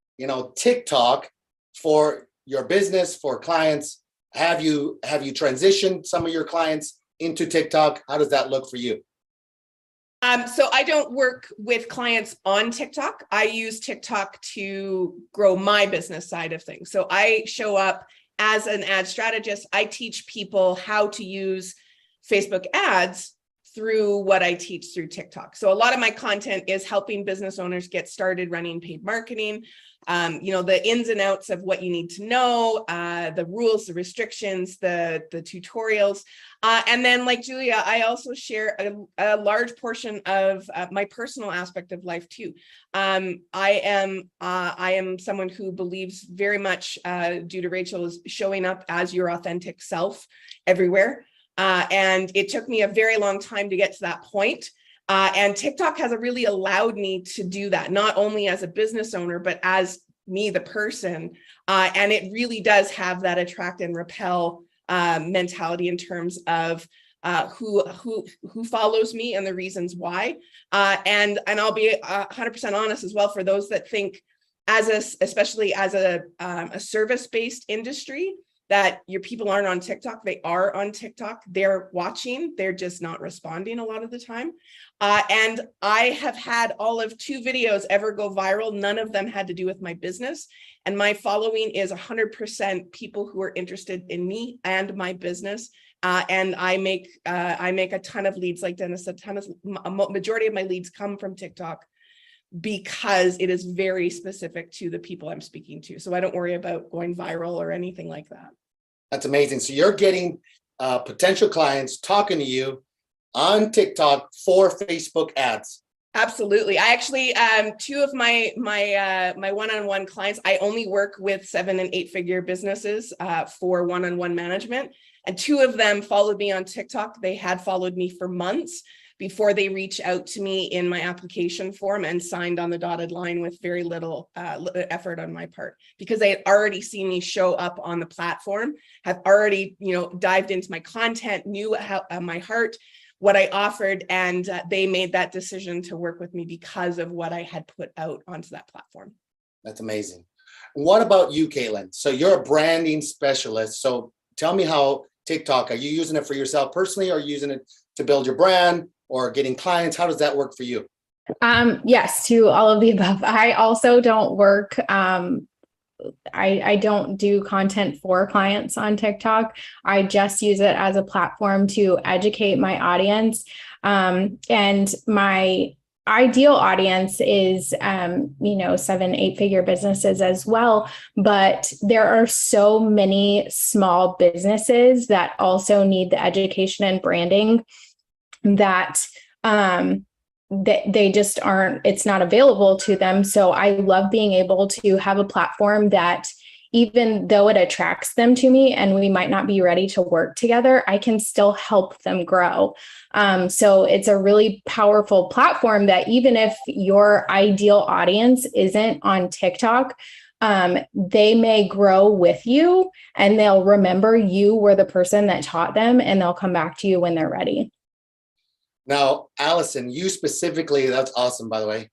TikTok for your business, for clients? Have you transitioned some of your clients into TikTok? How does that look for you? So I don't work with clients on TikTok. I use TikTok to grow my business side of things. So I show up as an ad strategist. I teach people how to use Facebook ads through what I teach through TikTok. So a lot of my content is helping business owners get started running paid marketing, the ins and outs of what you need to know, the rules, the restrictions, the tutorials. And then like Julia, I also share a large portion of my personal aspect of life too. I am someone who believes very much, due to Rachel, is showing up as your authentic self everywhere. And it took me a very long time to get to that point. And TikTok has really allowed me to do that, not only as a business owner, but as me, the person. And it really does have that attract and repel mentality in terms of who follows me and the reasons why. And I'll be 100% honest as well, for those that think especially as a service-based industry, that your people aren't on TikTok. They are on TikTok. They're watching. They're just not responding a lot of the time. And I have had all of 2 videos ever go viral. None of them had to do with my business. And my following is 100% people who are interested in me and my business. And I make a ton of leads, like Dennis said, a majority of my leads come from TikTok, because it is very specific to the people I'm speaking to. So I don't worry about going viral or anything like that. That's amazing. So you're getting potential clients talking to you on TikTok for Facebook ads. Absolutely. I actually, 2 of my one-on-one clients, I only work with 7- and 8-figure businesses for one-on-one management. And 2 of them followed me on TikTok. They had followed me for months before they reached out to me in my application form and signed on the dotted line with very little effort on my part, because they had already seen me show up on the platform, have already, dived into my content, knew how my heart, what I offered, and they made that decision to work with me because of what I had put out onto that platform. That's amazing. What about you, Caitlin? So you're a branding specialist. So tell me how TikTok, are you using it for yourself personally, or are you using it to build your brand or getting clients? How does that work for you? Yes, to all of the above. I also don't work. I don't do content for clients on TikTok. I just use it as a platform to educate my audience. And my ideal audience is, 7, 8-figure businesses as well. But there are so many small businesses that also need the education and branding that they just aren't, it's not available to them. So I love being able to have a platform that, even though it attracts them to me and we might not be ready to work together, I can still help them grow. So it's a really powerful platform that even if your ideal audience isn't on TikTok, they may grow with you and they'll remember you were the person that taught them, and they'll come back to you when they're ready. Now, Allison, you specifically, that's awesome, by the way.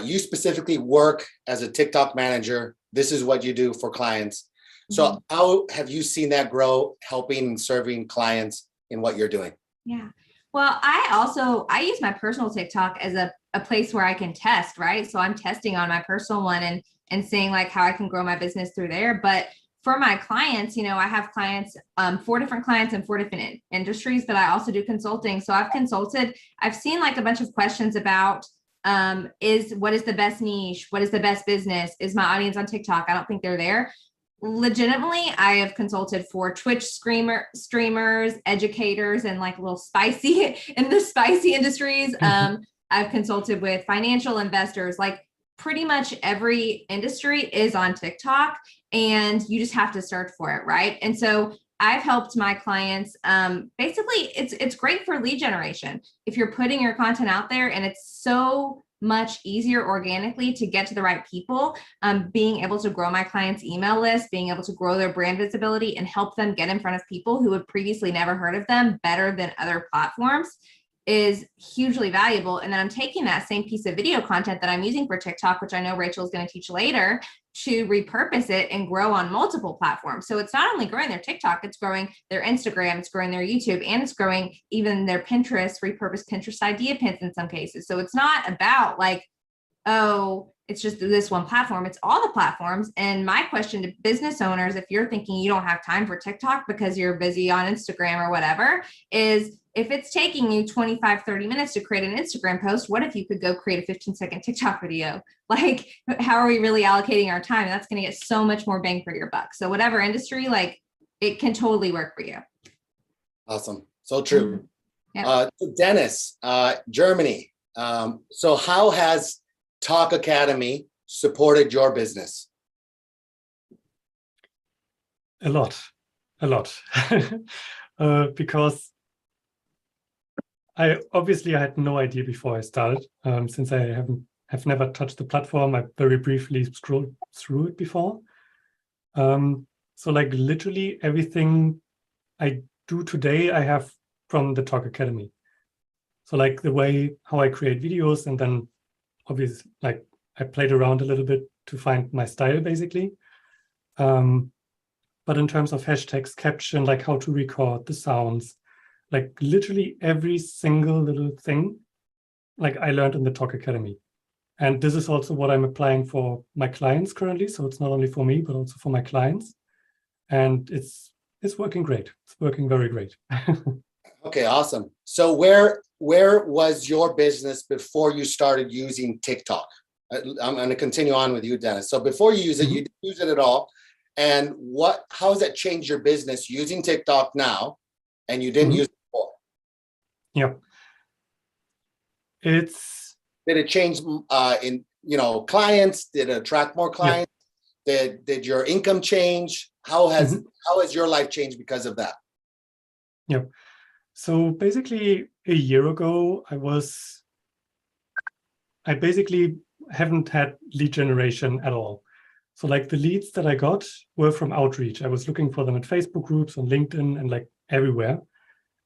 You specifically work as a TikTok manager. This is what you do for clients. So how have you seen that grow, helping and serving clients in what you're doing? Yeah. Well, I use my personal TikTok as a place where I can test, right? So I'm testing on my personal one and seeing like how I can grow my business through there. But for my clients, I have clients, 4 different clients in 4 different industries, but I also do consulting. So I've seen like a bunch of questions about Is what is the best niche? What is the best business? Is my audience on TikTok? I don't think they're there. Legitimately, I have consulted for Twitch streamers, educators, and like a little spicy in the spicy industries. I've consulted with financial investors, like pretty much every industry is on TikTok, and you just have to search for it, right? And so I've helped my clients. Basically, it's great for lead generation. If you're putting your content out there, and it's so much easier organically to get to the right people, being able to grow my clients' email list, being able to grow their brand visibility and help them get in front of people who had previously never heard of them better than other platforms is hugely valuable. And then I'm taking that same piece of video content that I'm using for TikTok, which I know Rachel is going to teach later, to repurpose it and grow on multiple platforms. So it's not only growing their TikTok, it's growing their Instagram, it's growing their YouTube, and it's growing even their Pinterest, repurposed Pinterest idea pins in some cases. So it's not about like, oh, it's just this one platform, it's all the platforms. And my question to business owners, if you're thinking you don't have time for TikTok because you're busy on Instagram or whatever, is if it's taking you 25, 30 minutes to create an Instagram post, what if you could go create a 15-second TikTok video? Like, how are we really allocating our time? That's going to get so much more bang for your buck. So whatever industry, like, it can totally work for you. Awesome. So true. Yep. Dennis, Germany. So how has Talk Academy supported your business? A lot. Because I had no idea before I started, since I have never touched the platform. I very briefly scrolled through it before. So like literally everything I do today, I have from the Talk Academy. So like the way how I create videos, and then obviously like I played around a little bit to find my style basically. But in terms of hashtags, caption, like how to record the sounds, like literally every single little thing, like I learned in the Talk Academy. And this is also what I'm applying for my clients currently. So it's not only for me, but also for my clients. And it's working great. It's working very great. Okay, awesome. So where was your business before you started using TikTok? I'm going to continue on with you, Dennis. So before you use it, you didn't use it at all. And how has that changed your business using TikTok now, and you didn't use it before? Yeah. Did it change in clients? Did it attract more clients? Yeah. Did your income change? How has your life changed because of that? Yeah. So basically a year ago, I basically haven't had lead generation at all. So like the leads that I got were from outreach. I was looking for them in Facebook groups, on LinkedIn, and like everywhere.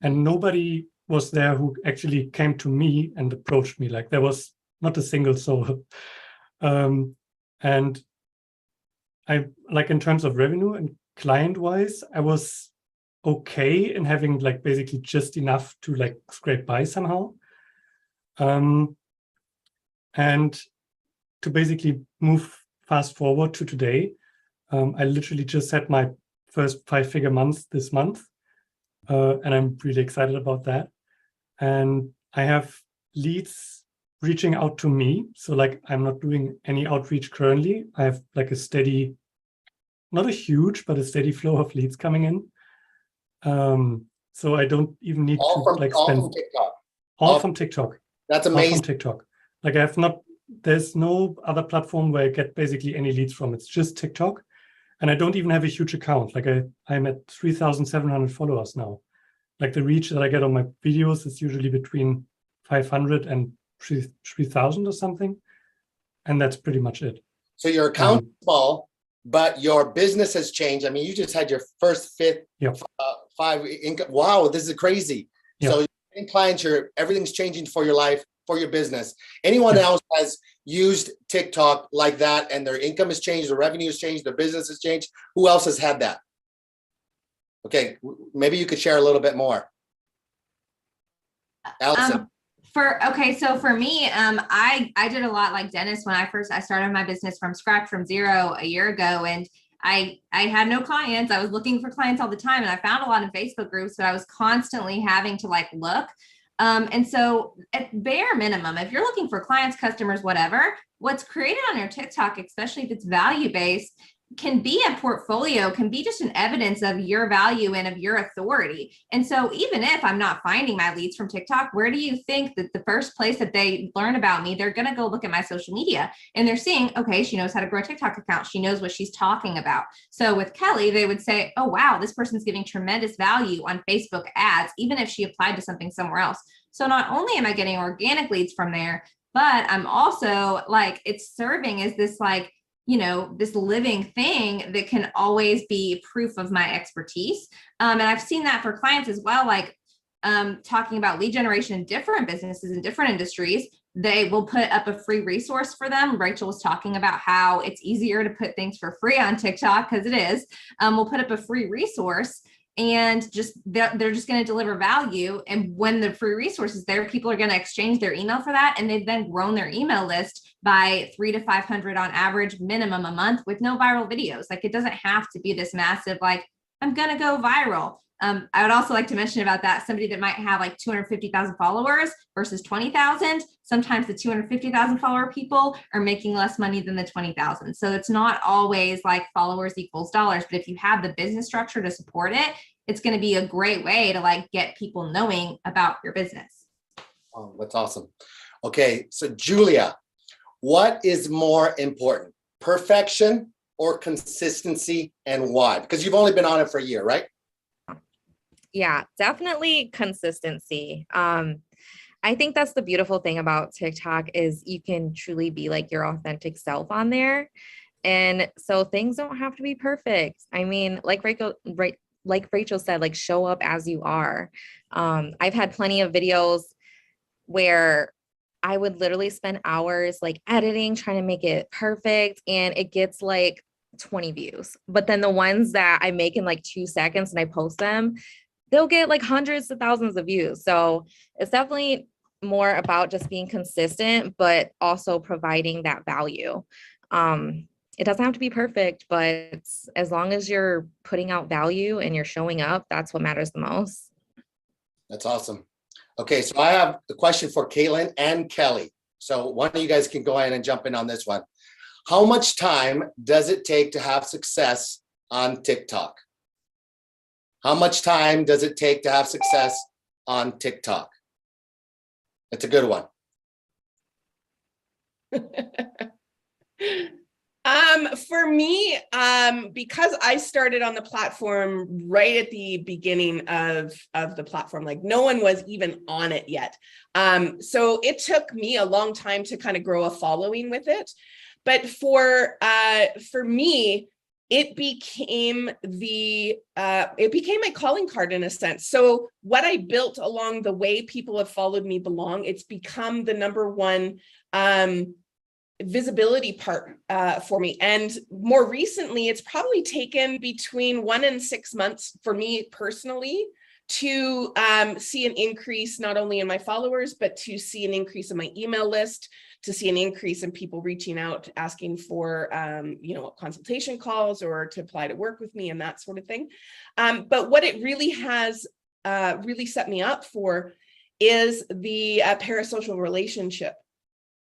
And nobody was there who actually came to me and approached me. Like there was not a single soul. And I like in terms of revenue and client wise, I was okay in having like basically just enough to like scrape by somehow. And to basically move fast forward to today, I literally just had my first 5-figure month this month. And I'm really excited about that. And I have leads reaching out to me. So like I'm not doing any outreach currently. I have like a steady, not a huge, but a steady flow of leads coming in. So I don't even need to like spend all from TikTok. All from TikTok. That's amazing. All from TikTok. Like there's no other platform where I get basically any leads from. It's just TikTok. And I don't even have a huge account. Like I'm at 3,700 followers now. Like the reach that I get on my videos is usually between 500 and 3,000 or something. And that's pretty much it. So your account is small, but your business has changed. I mean, you just had your first 5 income. Wow, this is crazy. Yep. So you're getting clients, everything's changing for your life, for your business. Anyone else has used TikTok like that and their income has changed, their revenue has changed, their business has changed? Who else has had that? Okay, maybe you could share a little bit more. Allison. So for me, I did a lot like Dennis when I started my business from scratch, from zero a year ago. And I had no clients. I was looking for clients all the time. And I found a lot in Facebook groups, but I was constantly having to like look. And so at bare minimum, if you're looking for clients, customers, whatever, what's created on your TikTok, especially if it's value-based, can be a portfolio, can be just an evidence of your value and of your authority. And so even if I'm not finding my leads from TikTok, where do you think that the first place that they learn about me, they're going to go look at my social media and they're seeing, okay, she knows how to grow a TikTok account. She knows what she's talking about. So with Kelly, they would say, oh, wow, this person's giving tremendous value on Facebook ads, even if she applied to something somewhere else. So not only am I getting organic leads from there, but I'm also like, it's serving as this like, you know, this living thing that can always be proof of my expertise. And I've seen that for clients as well, like talking about lead generation in different businesses in different industries. They will put up a free resource for them. Rachel was talking about how it's easier to put things for free on TikTok because it is. We'll put up a free resource and just they're just going to deliver value. And when the free resource is there, people are going to exchange their email for that. And they've then grown their email list by 300 to 500 on average minimum a month with no viral videos. Like it doesn't have to be this massive, like I'm going to go viral. I would also like to mention about that, somebody that might have like 250,000 followers versus 20,000. Sometimes the 250,000 follower people are making less money than the 20,000. So it's not always like followers equals dollars, but if you have the business structure to support it, it's going to be a great way to like get people knowing about your business. Oh, that's awesome. Okay. So Julia, what is more important, perfection or consistency, and why? Because you've only been on it for a year, right? Yeah, definitely consistency. I think that's the beautiful thing about TikTok is you can truly be like your authentic self on there. And so things don't have to be perfect. I mean, like Rachel said, like show up as you are. I've had plenty of videos where I would literally spend hours like editing, trying to make it perfect. And it gets like 20 views. But then the ones that I make in like 2 seconds and I post them, they'll get like hundreds of thousands of views. So it's definitely more about just being consistent, but also providing that value. It doesn't have to be perfect, but as long as you're putting out value and you're showing up, that's what matters the most. That's awesome. Okay, so I have the question for Caitlin and Kelly. So one of you guys can go ahead and jump in on this one. How much time does it take to have success on TikTok? How much time does it take to have success on TikTok? It's a good one. For me, because I started on the platform right at the beginning of the platform, like no one was even on it yet. So it took me a long time to kind of grow a following with it. But for me, it became my calling card in a sense. So what I built along the way, people have followed me belong. It's become the number one visibility part for me. And more recently, it's probably taken between 1 and 6 months for me personally to see an increase, not only in my followers, but to see an increase in my email list, to see an increase in people reaching out, asking for, consultation calls or to apply to work with me and that sort of thing. But what it really has really set me up for is the parasocial relationship.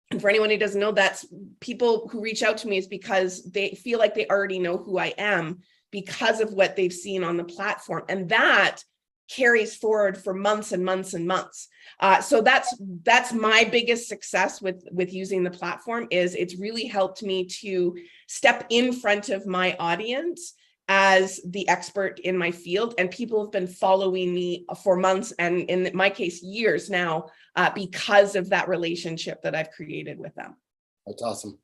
And for anyone who doesn't know, that's people who reach out to me is because they feel like they already know who I am because of what they've seen on the platform. And that carries forward for months and months and months. So that's my biggest success with using the platform is it's really helped me to step in front of my audience as the expert in my field. And people have been following me for months and in my case, years now, because of that relationship that I've created with them. That's awesome.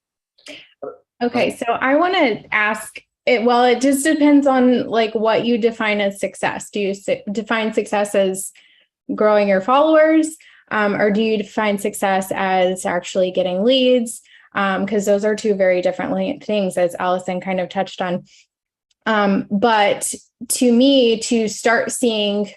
Okay, so I want to ask, it just depends on like what you define as success. Do you define success as growing your followers, or do you define success as actually getting leads? Because those are two very different things, as Allison kind of touched on. But to me, to start seeing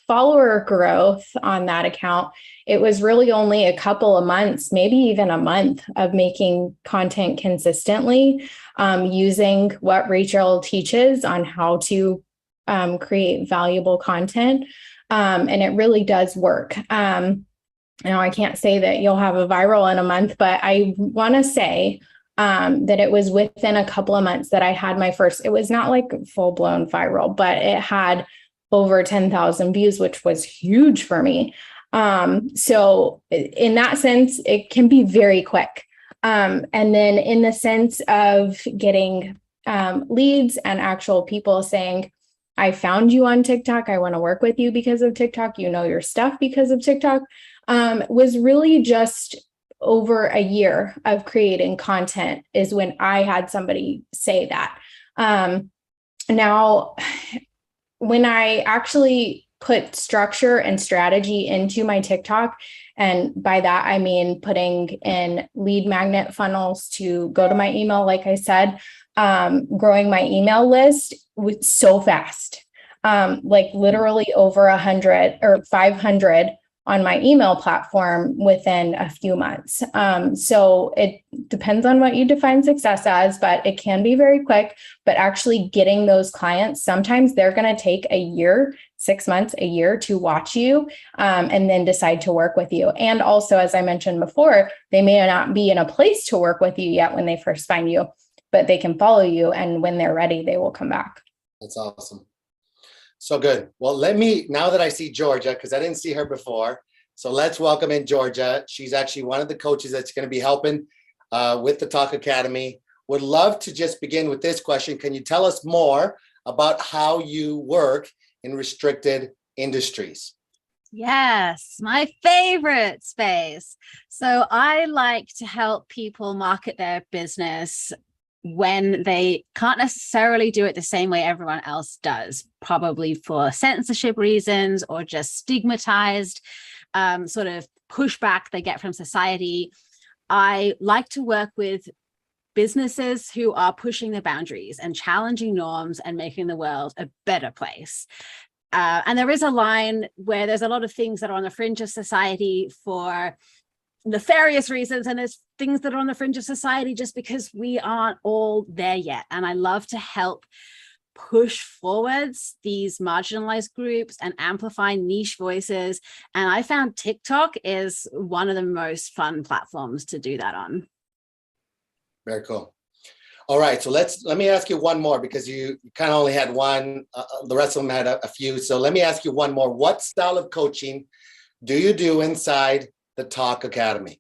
follower growth on that account, it was really only a couple of months, maybe even a month of making content consistently, using what Rachel teaches on how to create valuable content. And it really does work. Now, I can't say that you'll have a viral in a month, but I want to say that it was within a couple of months that I had my first, it was not like full blown viral, but it had over 10,000 views, which was huge for me. So in that sense, it can be very quick. And then in the sense of getting leads and actual people saying, I found you on TikTok, I want to work with you because of TikTok, you know your stuff because of TikTok, was really just over a year of creating content is when I had somebody say that. Now, when I actually put structure and strategy into my TikTok, and by that, I mean putting in lead magnet funnels to go to my email, like I said, growing my email list was so fast, like literally over 100 or 500 on my email platform within a few months. So it depends on what you define success as, but it can be very quick. But actually getting those clients, sometimes they're going to take a year, 6 months, a year to watch you, and then decide to work with you. And also, as I mentioned before, they may not be in a place to work with you yet when they first find you, but they can follow you. And when they're ready, they will come back. That's awesome. So good. Well, let me, now that I see Georgia, because I didn't see her before, so let's welcome in Georgia. She's actually one of the coaches that's going to be helping with the Talk Academy. Would love to just begin with this question. Can you tell us more about how you work in restricted industries? Yes, my favorite space. So I like to help people market their business when they can't necessarily do it the same way everyone else does, probably for censorship reasons or just stigmatized sort of pushback they get from society. I like to work with businesses who are pushing the boundaries and challenging norms and making the world a better place. And there is a line where there's a lot of things that are on the fringe of society for nefarious reasons, and there's things that are on the fringe of society just because we aren't all there yet. And I love to help push forwards these marginalized groups and amplify niche voices. And I found TikTok is one of the most fun platforms to do that on. Very cool. All right, so let me ask you one more, because you kind of only had one, the rest of them had a few. So let me ask you one more. What style of coaching do you do inside the Talk Academy?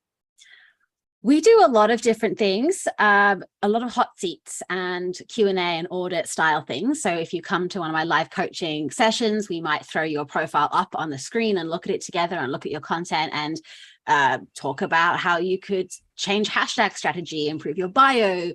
We do a lot of different things, a lot of hot seats and Q&A and audit style things. So if you come to one of my live coaching sessions, we might throw your profile up on the screen and look at it together and look at your content and talk about how you could change hashtag strategy, improve your bio,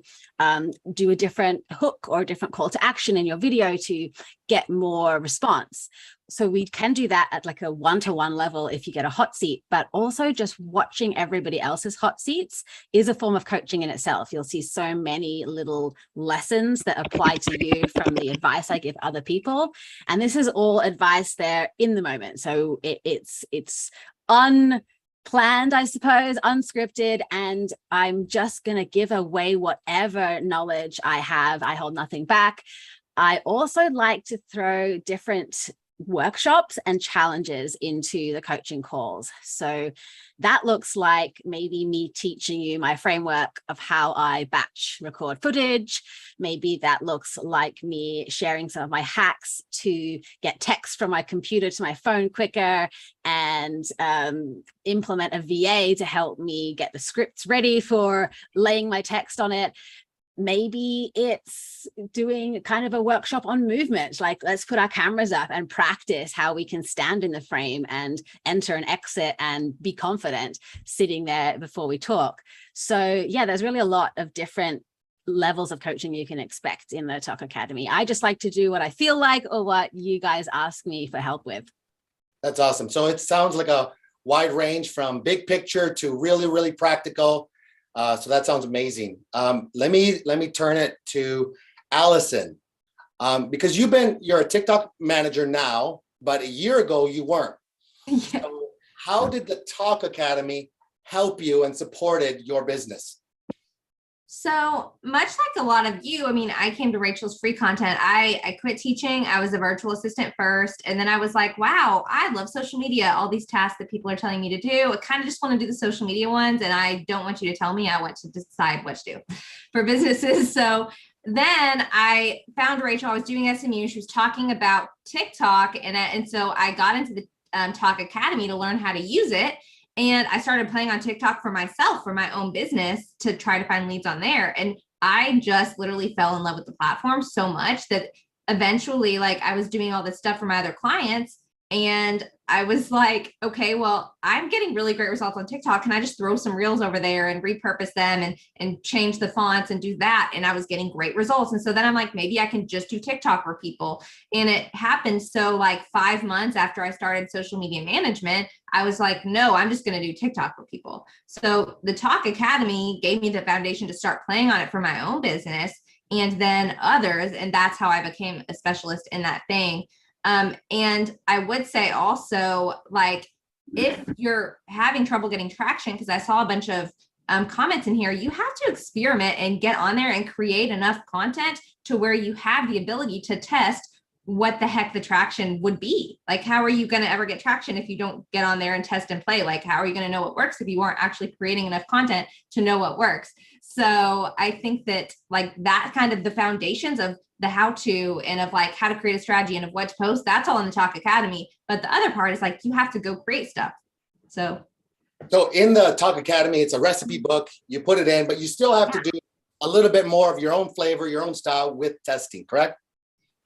do a different hook or a different call to action in your video to get more response. So we can do that at like a one-to-one level if you get a hot seat, but also just watching everybody else's hot seats is a form of coaching in itself. You'll see so many little lessons that apply to you from the advice I give other people. And this is all advice there in the moment. So it's unplanned, I suppose, unscripted, and I'm just going to give away whatever knowledge I have. I hold nothing back. I also like to throw different workshops and challenges into the coaching calls. So that looks like maybe me teaching you my framework of how I batch record footage. Maybe that looks like me sharing some of my hacks to get text from my computer to my phone quicker and implement a VA to help me get the scripts ready for laying my text on it. Maybe it's doing kind of a workshop on movement, like let's put our cameras up and practice how we can stand in the frame and enter and exit and be confident sitting there before we talk. So yeah, there's really a lot of different levels of coaching you can expect in the Talk Academy. I just like to do what I feel like or what you guys ask me for help with. That's awesome. So it sounds like a wide range from big picture to really, really practical. So that sounds amazing. Let me turn it to Allison, because you're a TikTok manager now, but a year ago you weren't. Yeah. So how did the Talk Academy help you and supported your business? So much like a lot of you, I mean, I came to Rachel's free content. I quit teaching. I was a virtual assistant first. And then I was like, wow, I love social media. All these tasks that people are telling me to do. I kind of just want to do the social media ones. And I don't want you to tell me. I want to decide what to do for businesses. So then I found Rachel. I was doing SMU. She was talking about TikTok. And so I got into the Talk Academy to learn how to use it. And I started playing on TikTok for myself, for my own business, to try to find leads on there. And I just literally fell in love with the platform so much that eventually, like, I was doing all this stuff for my other clients. And I was like, okay, well, I'm getting really great results on TikTok. Can I just throw some reels over there and repurpose them and change the fonts and do that? And I was getting great results. And so then I'm like, maybe I can just do TikTok for people. And it happened. So like 5 months after I started social media management, I was like, no, I'm just going to do TikTok for people. So the Talk Academy gave me the foundation to start playing on it for my own business and then others. And that's how I became a specialist in that thing. And I would say also, like, if you're having trouble getting traction, because I saw a bunch of comments in here, you have to experiment and get on there and create enough content to where you have the ability to test what the heck the traction would be. Like, how are you going to ever get traction if you don't get on there and test and play? Like, how are you going to know what works if you aren't actually creating enough content to know what works? So I think that, like, that kind of the foundations of the how to and of like how to create a strategy and of what to post, that's all in the Talk Academy. But the other part is like, you have to go create stuff. So in the Talk Academy, it's a recipe book. You put it in, but you still have to do a little bit more of your own flavor, your own style with testing, correct?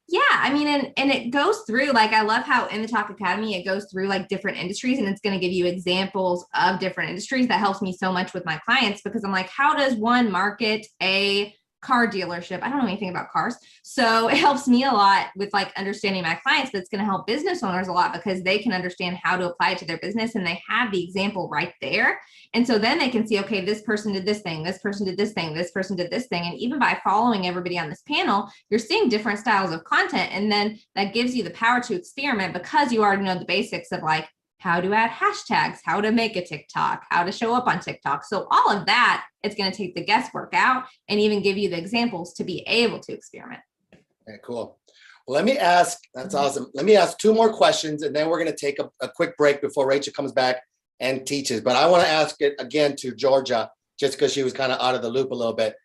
Yeah, I mean, and it goes through, like, I love how in the Talk Academy, it goes through like different industries, and it's going to give you examples of different industries. That helps me so much with my clients, because I'm like, how does one market a car dealership? I don't know anything about cars. So it helps me a lot with like understanding my clients, but it's going to help business owners a lot because they can understand how to apply it to their business and they have the example right there. And so then they can see, okay, this person did this thing, this person did this thing, this person did this thing. And even by following everybody on this panel, you're seeing different styles of content. And then that gives you the power to experiment because you already know the basics of like how to add hashtags, how to make a TikTok, how to show up on TikTok. So all of that, it's going to take the guesswork out and even give you the examples to be able to experiment. Okay, cool. Well, let me ask, that's awesome. Let me ask 2 more questions, and then we're going to take a quick break before Rachel comes back and teaches. But I want to ask it again to Georgia, just because she was kind of out of the loop a little bit.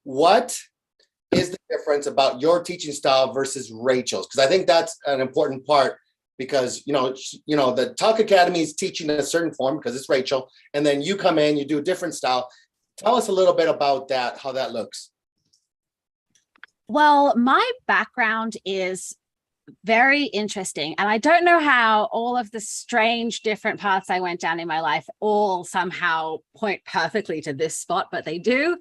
What is the difference about your teaching style versus Rachel's? Because I think that's an important part. Because, you know, the Talk Academy is teaching in a certain form because it's Rachel. And then you come in, you do a different style. Tell us a little bit about that, how that looks. Well, my background is very interesting. And I don't know how all of the strange different paths I went down in my life all somehow point perfectly to this spot, but they do.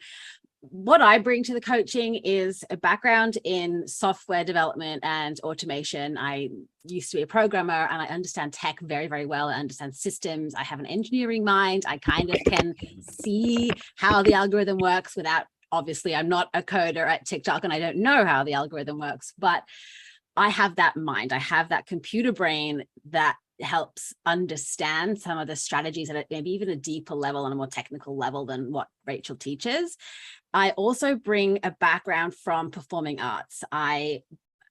What I bring to the coaching is a background in software development and automation. I used to be a programmer and I understand tech very, very well. I understand systems. I have an engineering mind. I kind of can see how the algorithm works without, obviously, I'm not a coder at TikTok and I don't know how the algorithm works, but I have that mind. I have that computer brain that helps understand some of the strategies at maybe even a deeper level and a more technical level than what Rachel teaches. I also bring a background from performing arts. I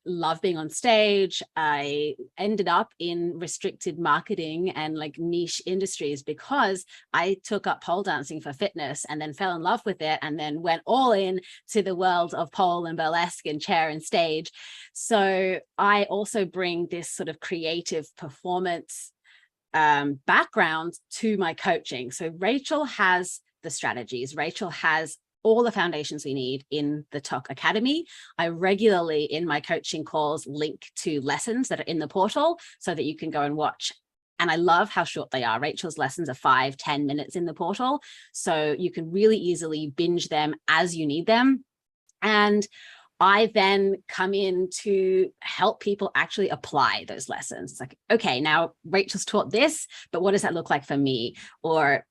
love being on stage. I ended up in restricted marketing and like niche industries because I took up pole dancing for fitness and then fell in love with it and then went all in to the world of pole and burlesque and chair and stage. So I also bring this sort of creative performance background to my coaching. So Rachel has the strategies. Rachel has all the foundations we need in the Talk Academy. I regularly in my coaching calls link to lessons that are in the portal so that you can go and watch. And I love how short they are. Rachel's lessons are 5-10 minutes in the portal. So you can really easily binge them as you need them. And I then come in to help people actually apply those lessons. It's like, okay, now Rachel's taught this, but what does that look like for me? Or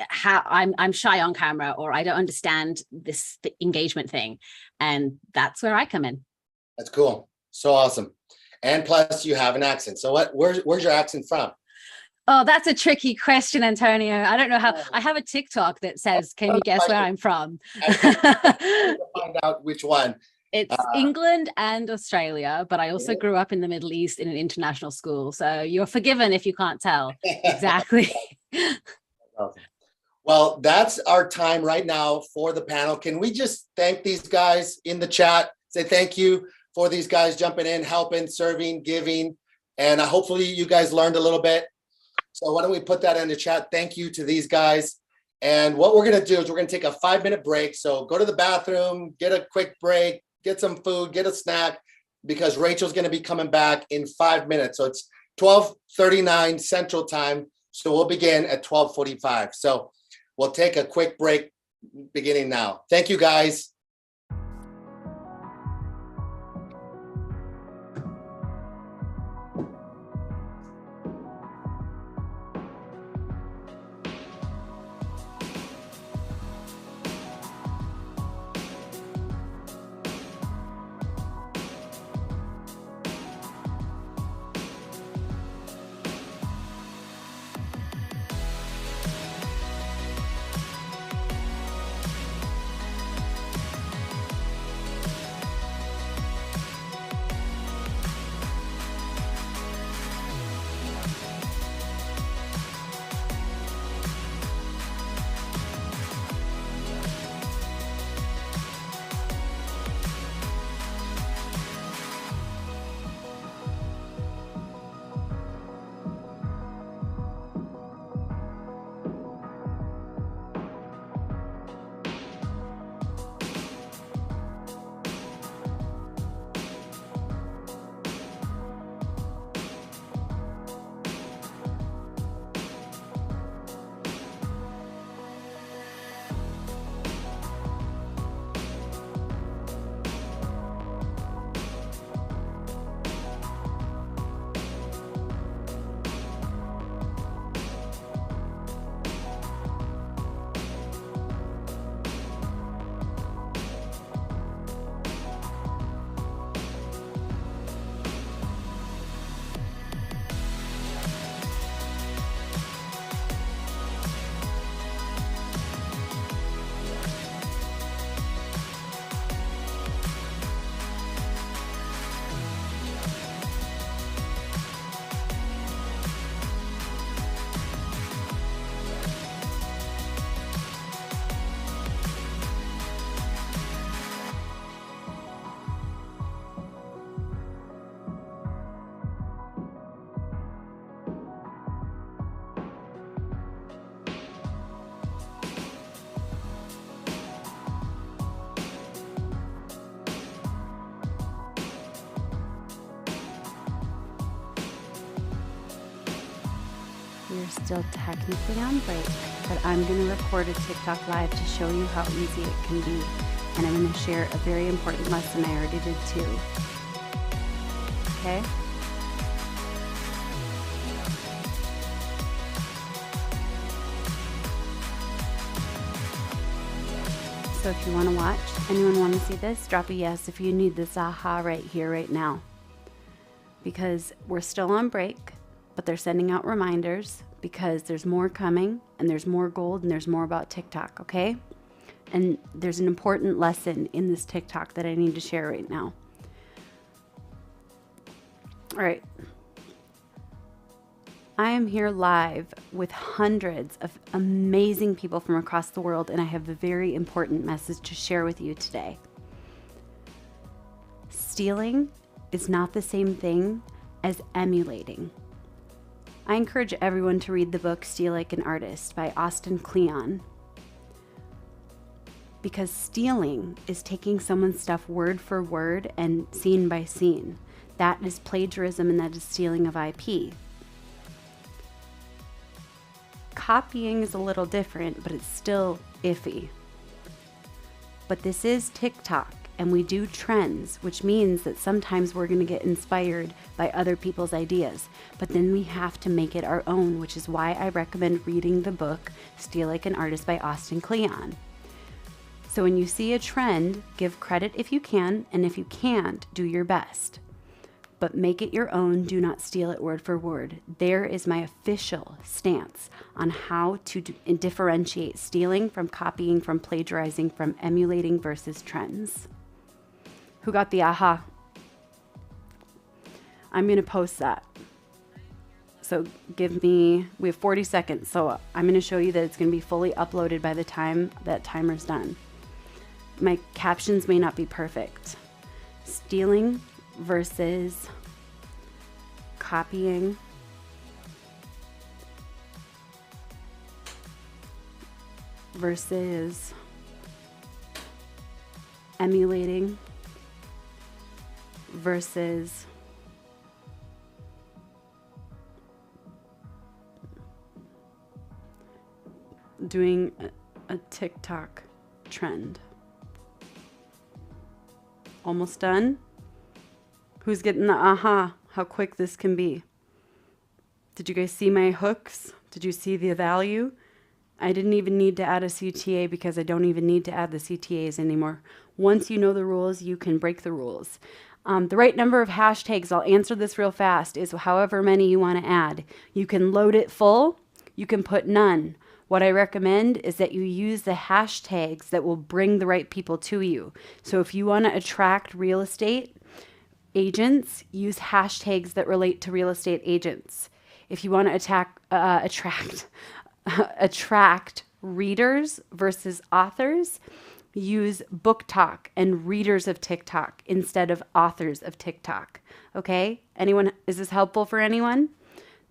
how I'm shy on camera, or I don't understand this engagement thing. And that's where I come in. That's cool. So awesome. And plus you have an accent. So where's your accent from? Oh, that's a tricky question, Antonio. I don't know how. I have a TikTok that says, "Can you guess where I'm from?" I to find out which one. It's England and Australia, but I also grew up in the Middle East in an international school. So you're forgiven if you can't tell exactly. Okay. Well, that's our time right now for the panel. Can we just thank these guys in the chat? Say thank you for these guys jumping in, helping, serving, giving, and hopefully you guys learned a little bit. So why don't we put that in the chat? Thank you to these guys. And what we're going to do is we're going to take a 5-minute break. So go to the bathroom, get a quick break, get some food, get a snack, because Rachel's going to be coming back in 5 minutes. So it's 12:39 Central Time. So we'll begin at 12:45. So we'll take a quick break beginning now. Thank you, guys. We're still technically on break, but I'm going to record a TikTok live to show you how easy it can be. And I'm going to share a very important lesson I already did too. Okay? So if you want to watch, anyone want to see this, drop a yes if you need this aha right here, right now. Because we're still on break, but they're sending out reminders because there's more coming and there's more gold and there's more about TikTok, okay? And there's an important lesson in this TikTok that I need to share right now. All right. I am here live with hundreds of amazing people from across the world, and I have a very important message to share with you today. Stealing is not the same thing as emulating. I encourage everyone to read the book Steal Like an Artist by Austin Kleon. Because stealing is taking someone's stuff word for word and scene by scene. That is plagiarism and that is stealing of IP. Copying is a little different, but it's still iffy. But this is TikTok, and we do trends, which means that sometimes we're going to get inspired by other people's ideas, but then we have to make it our own, which is why I recommend reading the book Steal Like an Artist by Austin Kleon. So when you see a trend, give credit if you can, and if you can't, do your best. but make it your own. Do not steal it word for word. There is my official stance on how to differentiate stealing from copying, from plagiarizing, from emulating versus trends. Who got the aha? I'm going to post that. So we have 40 seconds. So I'm going to show you that it's going to be fully uploaded by the time that timer's done. My captions may not be perfect. Stealing versus copying versus emulating versus doing a TikTok trend. Almost done? Who's getting the aha? How quick this can be. Did you guys see my hooks? Did you see the value? I didn't even need to add a CTA because I don't even need to add the CTAs anymore. Once you know the rules, you can break the rules. The right number of hashtags, I'll answer this real fast, is however many you want to add. You can load it full. You can put none. What I recommend is that you use the hashtags that will bring the right people to you. So if you want to attract real estate agents, use hashtags that relate to real estate agents. If you want to attract readers versus authors, use book talk and readers of TikTok instead of authors of TikTok. Okay? Anyone, is this helpful for anyone?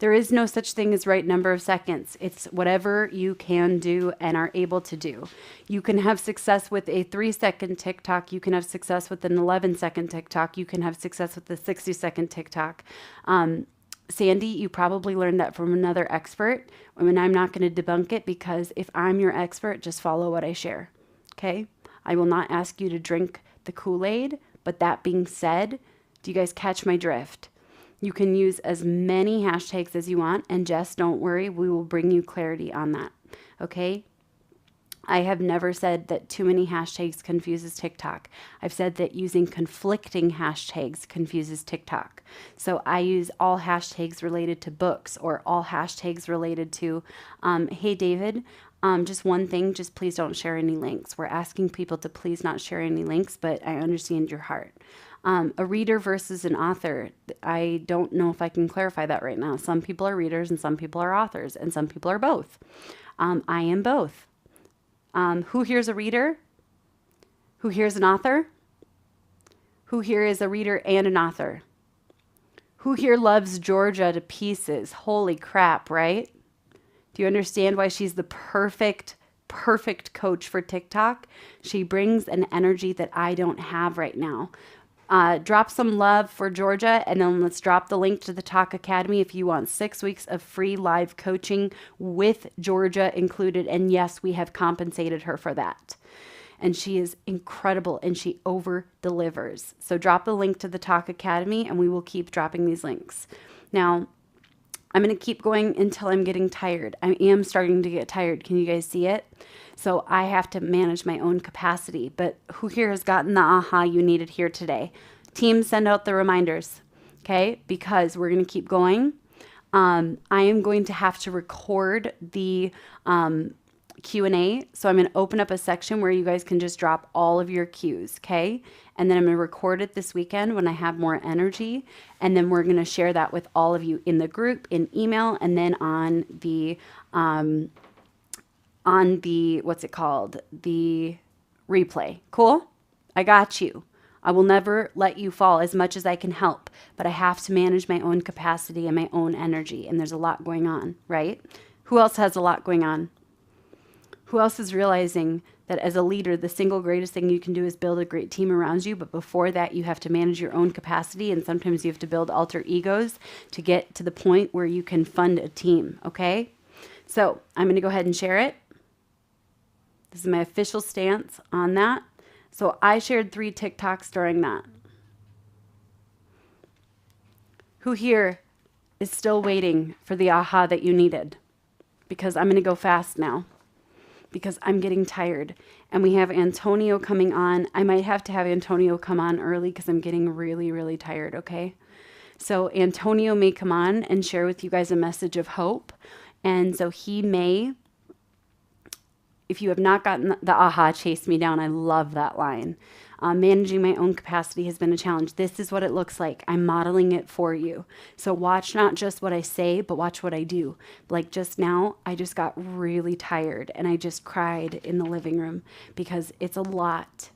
There is no such thing as right number of seconds. It's whatever you can do and are able to do. You can have success with a 3-second TikTok. You can have success with an 11-second TikTok. You can have success with a 60-second TikTok. Sandy, you probably learned that from another expert. I mean, I'm not going to debunk it because if I'm your expert, just follow what I share. Okay? I will not ask you to drink the Kool-Aid, but that being said, do you guys catch my drift? You can use as many hashtags as you want, and Jess, don't worry, we will bring you clarity on that, okay? I have never said that too many hashtags confuses TikTok. I've said that using conflicting hashtags confuses TikTok. So I use all hashtags related to books or all hashtags related to, hey, David, just one thing, just please don't share any links. We're asking people to please not share any links, but I understand your heart. A reader versus an author. I don't know if I can clarify that right now. Some people are readers and some people are authors and some people are both. I am both. Who here is a reader? Who here is an author? Who here is a reader and an author? Who here loves Georgia to pieces? Holy crap, right? Do you understand why she's the perfect coach for TikTok? She brings an energy that I don't have right now. Drop some love for Georgia, and then let's drop the link to the Talk Academy if you want 6 weeks of free live coaching with Georgia included. And yes, we have compensated her for that. And she is incredible, and she over-delivers. So drop the link to the Talk Academy, and we will keep dropping these links. Now, I'm going to keep going until I'm getting tired. I am starting to get tired. Can you guys see it? So I have to manage my own capacity. But who here has gotten the aha you needed here today? Team, send out the reminders, okay? Because we're going to keep going. I am going to have to record the Q&A. So I'm going to open up a section where you guys can just drop all of your cues, okay? And then I'm going to record it this weekend when I have more energy. And then we're going to share that with all of you in the group, in email, and then on the what's it called? The replay. Cool? I got you. I will never let you fall as much as I can help, but I have to manage my own capacity and my own energy. And there's a lot going on, right? Who else has a lot going on? Who else is realizing that as a leader, the single greatest thing you can do is build a great team around you. But before that, you have to manage your own capacity. And sometimes you have to build alter egos to get to the point where you can fund a team. Okay. So I'm going to go ahead and share it. This is my official stance on that. So I shared 3 TikToks during that. Who here is still waiting for the aha that you needed? Because I'm going to go fast now. Because I'm getting tired. And we have Antonio coming on. I might have to have Antonio come on early because I'm getting really, really tired, okay? So Antonio may come on and share with you guys a message of hope. And so he may, if you have not gotten the aha, chase me down. I love that line. Managing my own capacity has been a challenge. This is what it looks like. I'm modeling it for you. So watch not just what I say, but watch what I do. Like just now, I just got really tired and I just cried in the living room because it's a lot.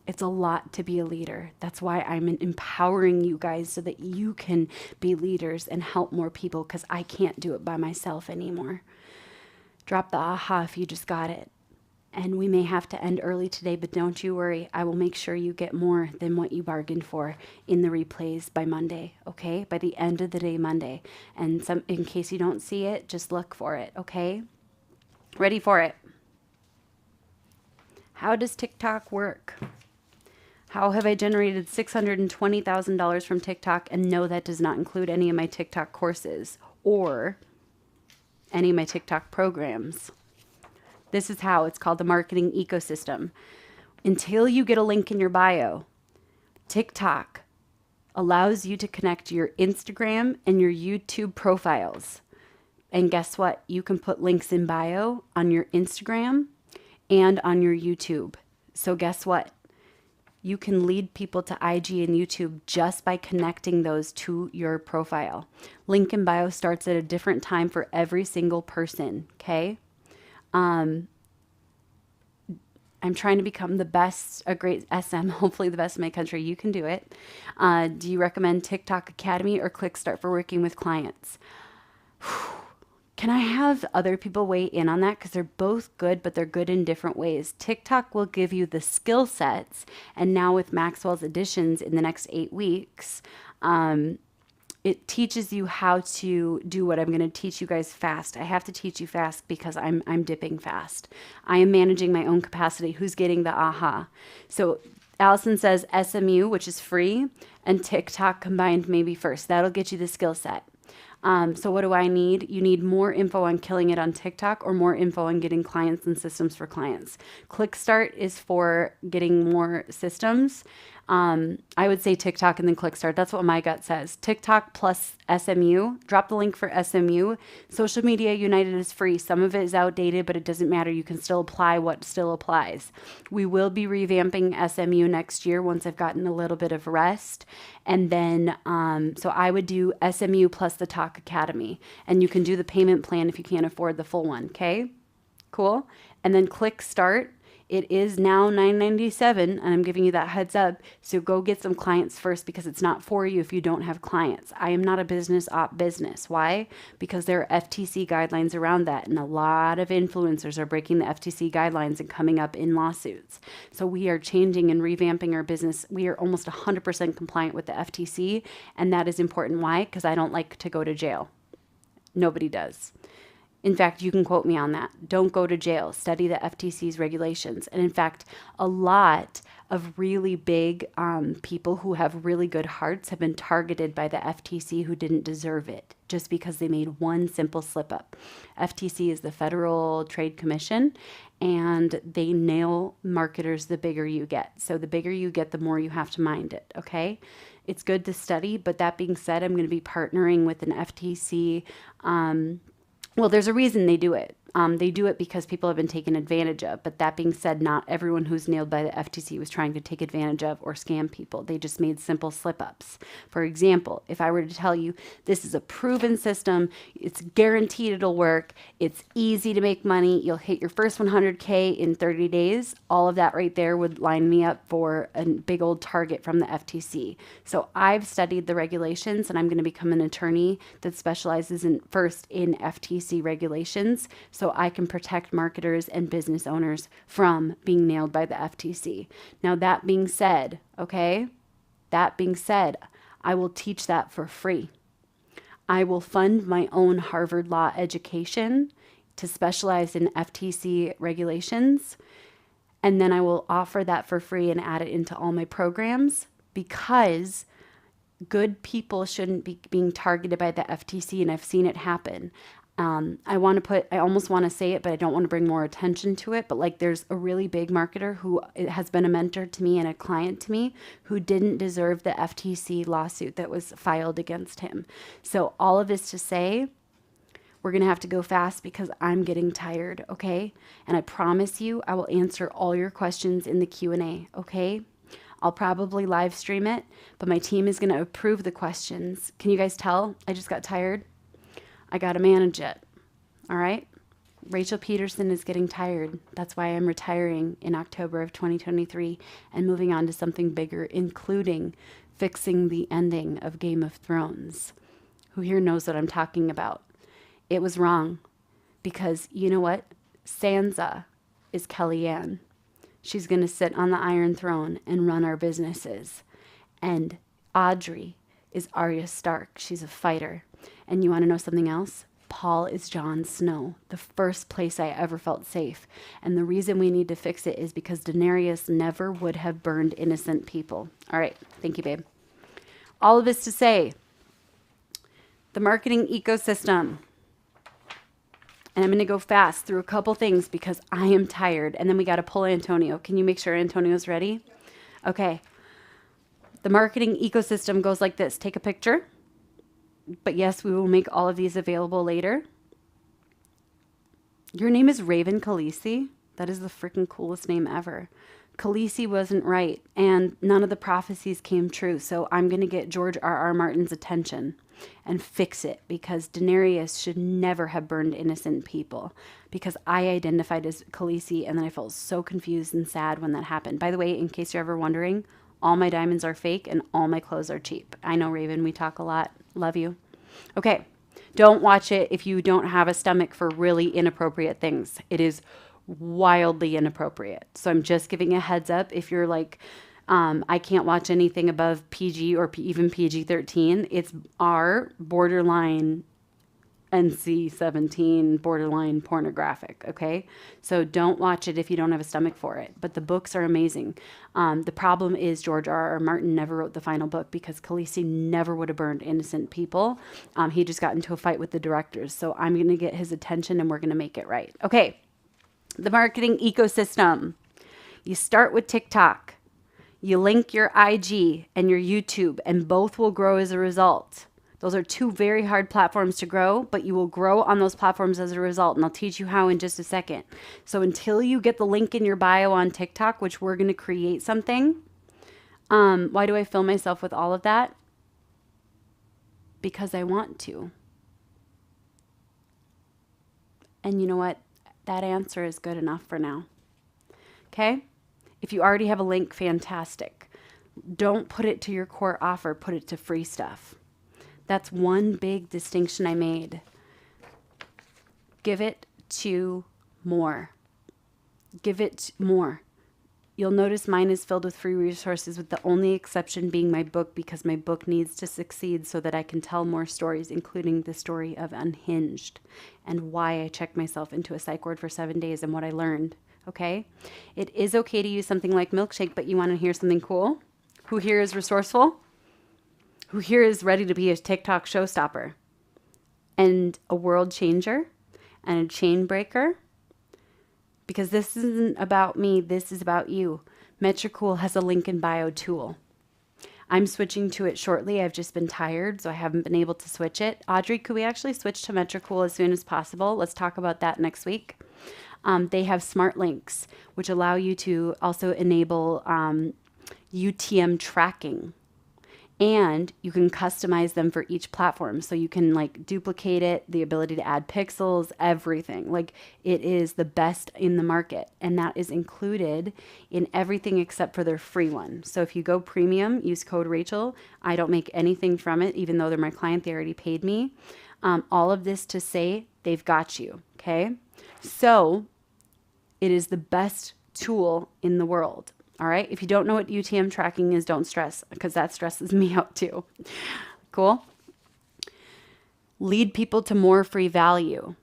It's a lot to be a leader. That's why I'm empowering you guys so that you can be leaders and help more people, because I can't do it by myself anymore. Drop the aha if you just got it. And we may have to end early today, but don't you worry. I will make sure you get more than what you bargained for in the replays by Monday, okay? By the end of the day, Monday. And in case you don't see it, just look for it, okay? Ready for it. How does TikTok work? How have I generated $620,000 from TikTok? And no, that does not include any of my TikTok courses or any of my TikTok programs. This is how. It's called the marketing ecosystem. Until you get a link in your bio, TikTok allows you to connect your Instagram and your YouTube profiles. And guess what? You can put links in bio on your Instagram and on your YouTube. So guess what? You can lead people to IG and YouTube just by connecting those to your profile. Link in bio starts at a different time for every single person, okay? I'm trying to become the best, a great SM, hopefully the best in my country. You can do it. Do you recommend TikTok Academy or Clickstart for working with clients? Can I have other people weigh in on that? Because they're both good, but they're good in different ways. TikTok will give you the skill sets. And now with Maxwell's Editions in the next 8 weeks, it teaches you how to do what I'm going to teach you guys fast. I have to teach you fast because I'm dipping fast. I am managing my own capacity. Who's getting the aha? So Allison says SMU, which is free, and TikTok combined maybe first. That'll get you the skill set. So what do I need? You need more info on killing it on TikTok or more info on getting clients and systems for clients. Clickstart is for getting more systems. I would say TikTok and then Clickstart. That's what my gut says. TikTok plus SMU. Drop the link for SMU. Social Media United is free. Some of it is outdated, but it doesn't matter. You can still apply what still applies. We will be revamping SMU next year once I've gotten a little bit of rest. And then, so I would do SMU plus the Talk Academy. And you can do the payment plan if you can't afford the full one. Okay? Cool. And then Clickstart. It is now $9.97, and I'm giving you that heads up. So go get some clients first, because it's not for you if you don't have clients. I am not a business op business. Why? Because there are FTC guidelines around that, and a lot of influencers are breaking the FTC guidelines and coming up in lawsuits. So we are changing and revamping our business. We are almost 100% compliant with the FTC, and that is important. Why? Because I don't like to go to jail. Nobody does. In fact, you can quote me on that. Don't go to jail. Study the FTC's regulations. And in fact, a lot of really big people who have really good hearts have been targeted by the FTC who didn't deserve it just because they made one simple slip up. FTC is the Federal Trade Commission, and they nail marketers the bigger you get. So the bigger you get, the more you have to mind it, okay? It's good to study, but that being said, I'm going to be partnering with an FTC well, there's a reason they do it. They do it because people have been taken advantage of. But that being said, not everyone who's nailed by the FTC was trying to take advantage of or scam people. They just made simple slip-ups. For example, if I were to tell you this is a proven system, it's guaranteed it'll work, it's easy to make money, you'll hit your first 100K in 30 days, all of that right there would line me up for a big old target from the FTC. So I've studied the regulations, and I'm going to become an attorney that specializes in FTC regulations, so I can protect marketers and business owners from being nailed by the FTC. Now, that being said, okay, that being said, I will teach that for free. I will fund my own Harvard Law education to specialize in FTC regulations, and then I will offer that for free and add it into all my programs, because good people shouldn't be being targeted by the FTC, and I've seen it happen. I almost want to say it, but I don't want to bring more attention to it. But like, there's a really big marketer who has been a mentor to me and a client to me who didn't deserve the FTC lawsuit that was filed against him. So all of this to say, we're going to have to go fast because I'm getting tired. Okay. And I promise you, I will answer all your questions in the Q&A. Okay. I'll probably live stream it, but my team is going to approve the questions. Can you guys tell? I just got tired. I got to manage it. All right. Rachel Pedersen is getting tired. That's why I'm retiring in October of 2023 and moving on to something bigger, including fixing the ending of Game of Thrones. Who here knows what I'm talking about? It was wrong because you know what? Sansa is Kellyanne. She's going to sit on the Iron Throne and run our businesses. And Audrey is Arya Stark. She's a fighter. And you want to know something else? Paul is Jon Snow, the first place I ever felt safe. And the reason we need to fix it is because Daenerys never would have burned innocent people. All right. Thank you, babe. All of this to say, the marketing ecosystem. And I'm going to go fast through a couple things because I am tired. And then we got to pull Antonio. Can you make sure Antonio's ready? Okay. The marketing ecosystem goes like this. Take a picture. But yes, we will make all of these available later. Your name is Raven Khaleesi. That is the freaking coolest name ever. Khaleesi wasn't right, and none of the prophecies came true. So I'm going to get George R.R. Martin's attention and fix it because Daenerys should never have burned innocent people because I identified as Khaleesi, and then I felt so confused and sad when that happened. By the way, in case you're ever wondering, all my diamonds are fake and all my clothes are cheap. I know, Raven, we talk a lot. Love you. Okay. Don't watch it if you don't have a stomach for really inappropriate things. It is wildly inappropriate. So I'm just giving a heads up. If you're like, I can't watch anything above PG or even PG-13. It's R, borderline NC-17, borderline pornographic, okay? So don't watch it if you don't have a stomach for it. But the books are amazing. The problem is George R.R. Martin never wrote the final book because Khaleesi never would have burned innocent people. He just got into a fight with the directors. So I'm going to get his attention and we're going to make it right. Okay, the marketing ecosystem. You start with TikTok. You link your IG and your YouTube, and both will grow as a result. Those are two very hard platforms to grow, but you will grow on those platforms as a result. And I'll teach you how in just a second. So until you get the link in your bio on TikTok, which we're going to create something. Why do I fill myself with all of that? Because I want to. And you know what? That answer is good enough for now. Okay? If you already have a link, fantastic. Don't put it to your core offer. Put it to free stuff. That's one big distinction I made. Give it to more. Give it more. You'll notice mine is filled with free resources, with the only exception being my book, because my book needs to succeed so that I can tell more stories, including the story of Unhinged and why I checked myself into a psych ward for 7 days and what I learned. Okay? It is okay to use something like Milkshake, but you want to hear something cool? Who here is resourceful? Who here is ready to be a TikTok showstopper and a world changer and a chain breaker? Because this isn't about me, this is about you. Metricool has a link in bio tool. I'm switching to it shortly. I've just been tired, so I haven't been able to switch it. Audrey, could we actually switch to Metricool as soon as possible? Let's talk about that next week. They have smart links, which allow you to also enable UTM tracking. And you can customize them for each platform. So you can like duplicate it, the ability to add pixels, everything. Like it is the best in the market. And that is included in everything except for their free one. So if you go premium, use code Rachel. I don't make anything from it, even though they're my client, they already paid me. All of this to say they've got you. Okay. So it is the best tool in the world. All right. If you don't know what UTM tracking is, don't stress, because that stresses me out too. Cool. Lead people to more free value.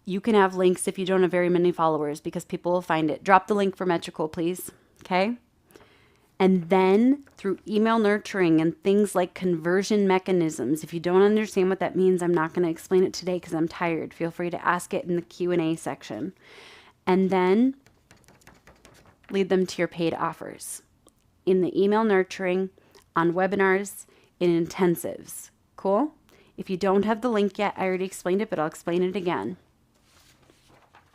You can have links if you don't have very many followers because people will find it. Drop the link for Metricool, please. Okay. And then through email nurturing and things like conversion mechanisms. If you don't understand what that means, I'm not going to explain it today because I'm tired. Feel free to ask it in the Q&A section. And then lead them to your paid offers in the email nurturing, on webinars, in intensives. Cool? If you don't have the link yet, I already explained it, but I'll explain it again.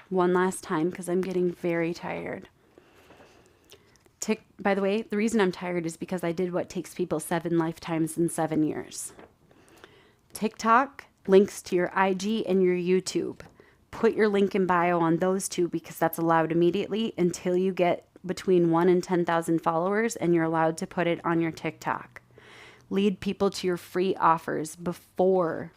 One last time because I'm getting very tired. By the way, the reason I'm tired is because I did what takes people 7 lifetimes in 7 years. TikTok links to your IG and your YouTube. Put your link in bio on those two because that's allowed immediately until you get between 1 and 10,000 followers, and you're allowed to put it on your TikTok. Lead people to your free offers before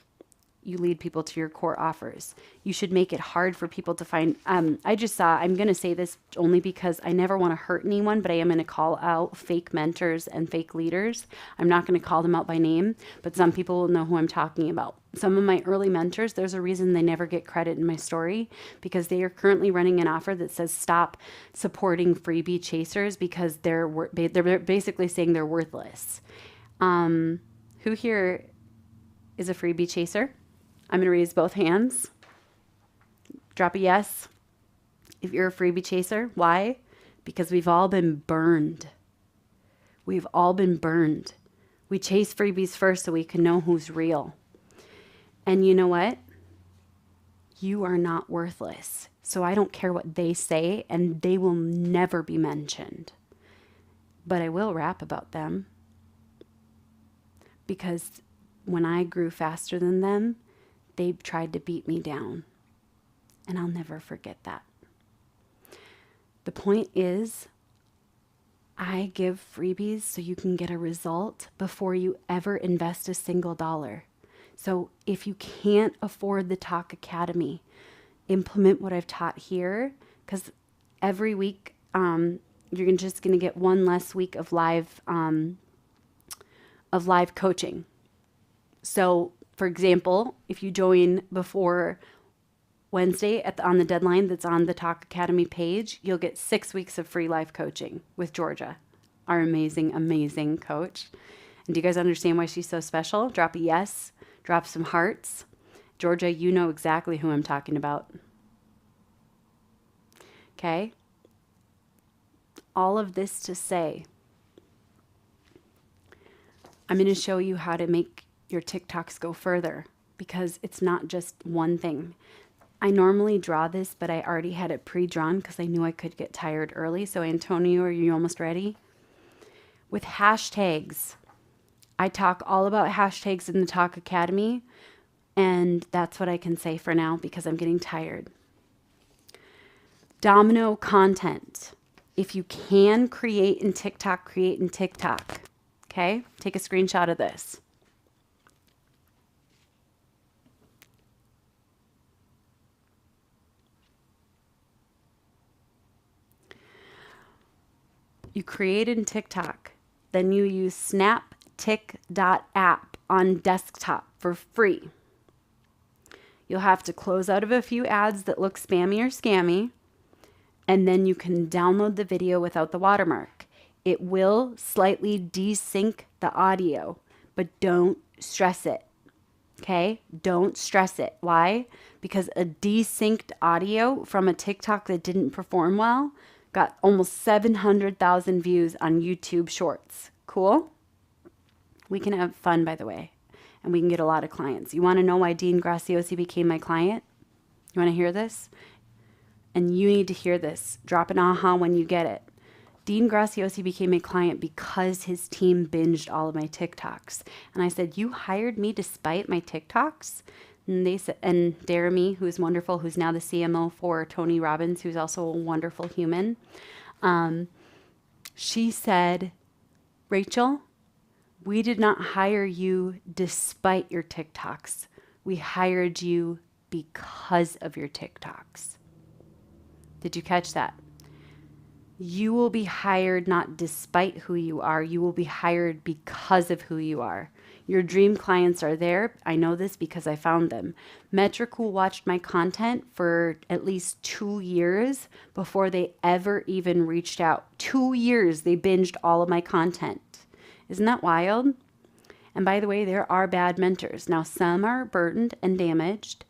you lead people to your core offers. You should make it hard for people to find. I'm going to say this only because I never want to hurt anyone, but I am going to call out fake mentors and fake leaders. I'm not going to call them out by name, but some people will know who I'm talking about. Some of my early mentors, there's a reason they never get credit in my story because they are currently running an offer that says stop supporting freebie chasers because they're basically saying they're worthless. Who here is a freebie chaser? I'm going to raise both hands. Drop a yes if you're a freebie chaser. Why? Because we've all been burned. We've all been burned. We chase freebies first so we can know who's real. And you know what? You are not worthless. So I don't care what they say, and they will never be mentioned. But I will rap about them. Because when I grew faster than them, they tried to beat me down. And I'll never forget that. The point is, I give freebies so you can get a result before you ever invest a single dollar. So if you can't afford the Talk Academy, implement what I've taught here, because every week you're just going to get one less week of live coaching. So, for example, if you join before Wednesday on the deadline that's on the Talk Academy page, you'll get 6 weeks of free live coaching with Georgia, our amazing, amazing coach. And do you guys understand why she's so special? Drop a yes, drop some hearts. Georgia, you know exactly who I'm talking about. Okay? All of this to say, I'm going to show you how to make your TikToks go further because it's not just one thing. I normally draw this, but I already had it pre-drawn because I knew I could get tired early. So Antonio, are you almost ready? With hashtags, I talk all about hashtags in the Talk Academy, and that's what I can say for now because I'm getting tired. Domino content. If you can create in TikTok, create in TikTok. Okay? Take a screenshot of this. You create in TikTok, then you use snaptik.app on desktop for free. You'll have to close out of a few ads that look spammy or scammy, and then you can download the video without the watermark. It will slightly desync the audio, but don't stress it. Okay? Don't stress it. Why? Because a desynced audio from a TikTok that didn't perform well got almost 700,000 views on YouTube Shorts. Cool? We can have fun, by the way, and we can get a lot of clients. You want to know why Dean Graziosi became my client? You want to hear this? And you need to hear this. Drop an aha when you get it. Dean Graziosi became a client because his team binged all of my TikToks. And I said, you hired me despite my TikToks? And they said, and Jeremy, who's wonderful, who's now the CMO for Tony Robbins, who's also a wonderful human. She said, Rachel, we did not hire you despite your TikToks. We hired you because of your TikToks. Did you catch that? You will be hired not despite who you are. You will be hired because of who you are. Your dream clients are there. I know this because I found them. Metricool watched my content for at least 2 years before they ever even reached out. 2 years they binged all of my content. Isn't that wild? And by the way, there are bad mentors. Now, some are burdened and damaged,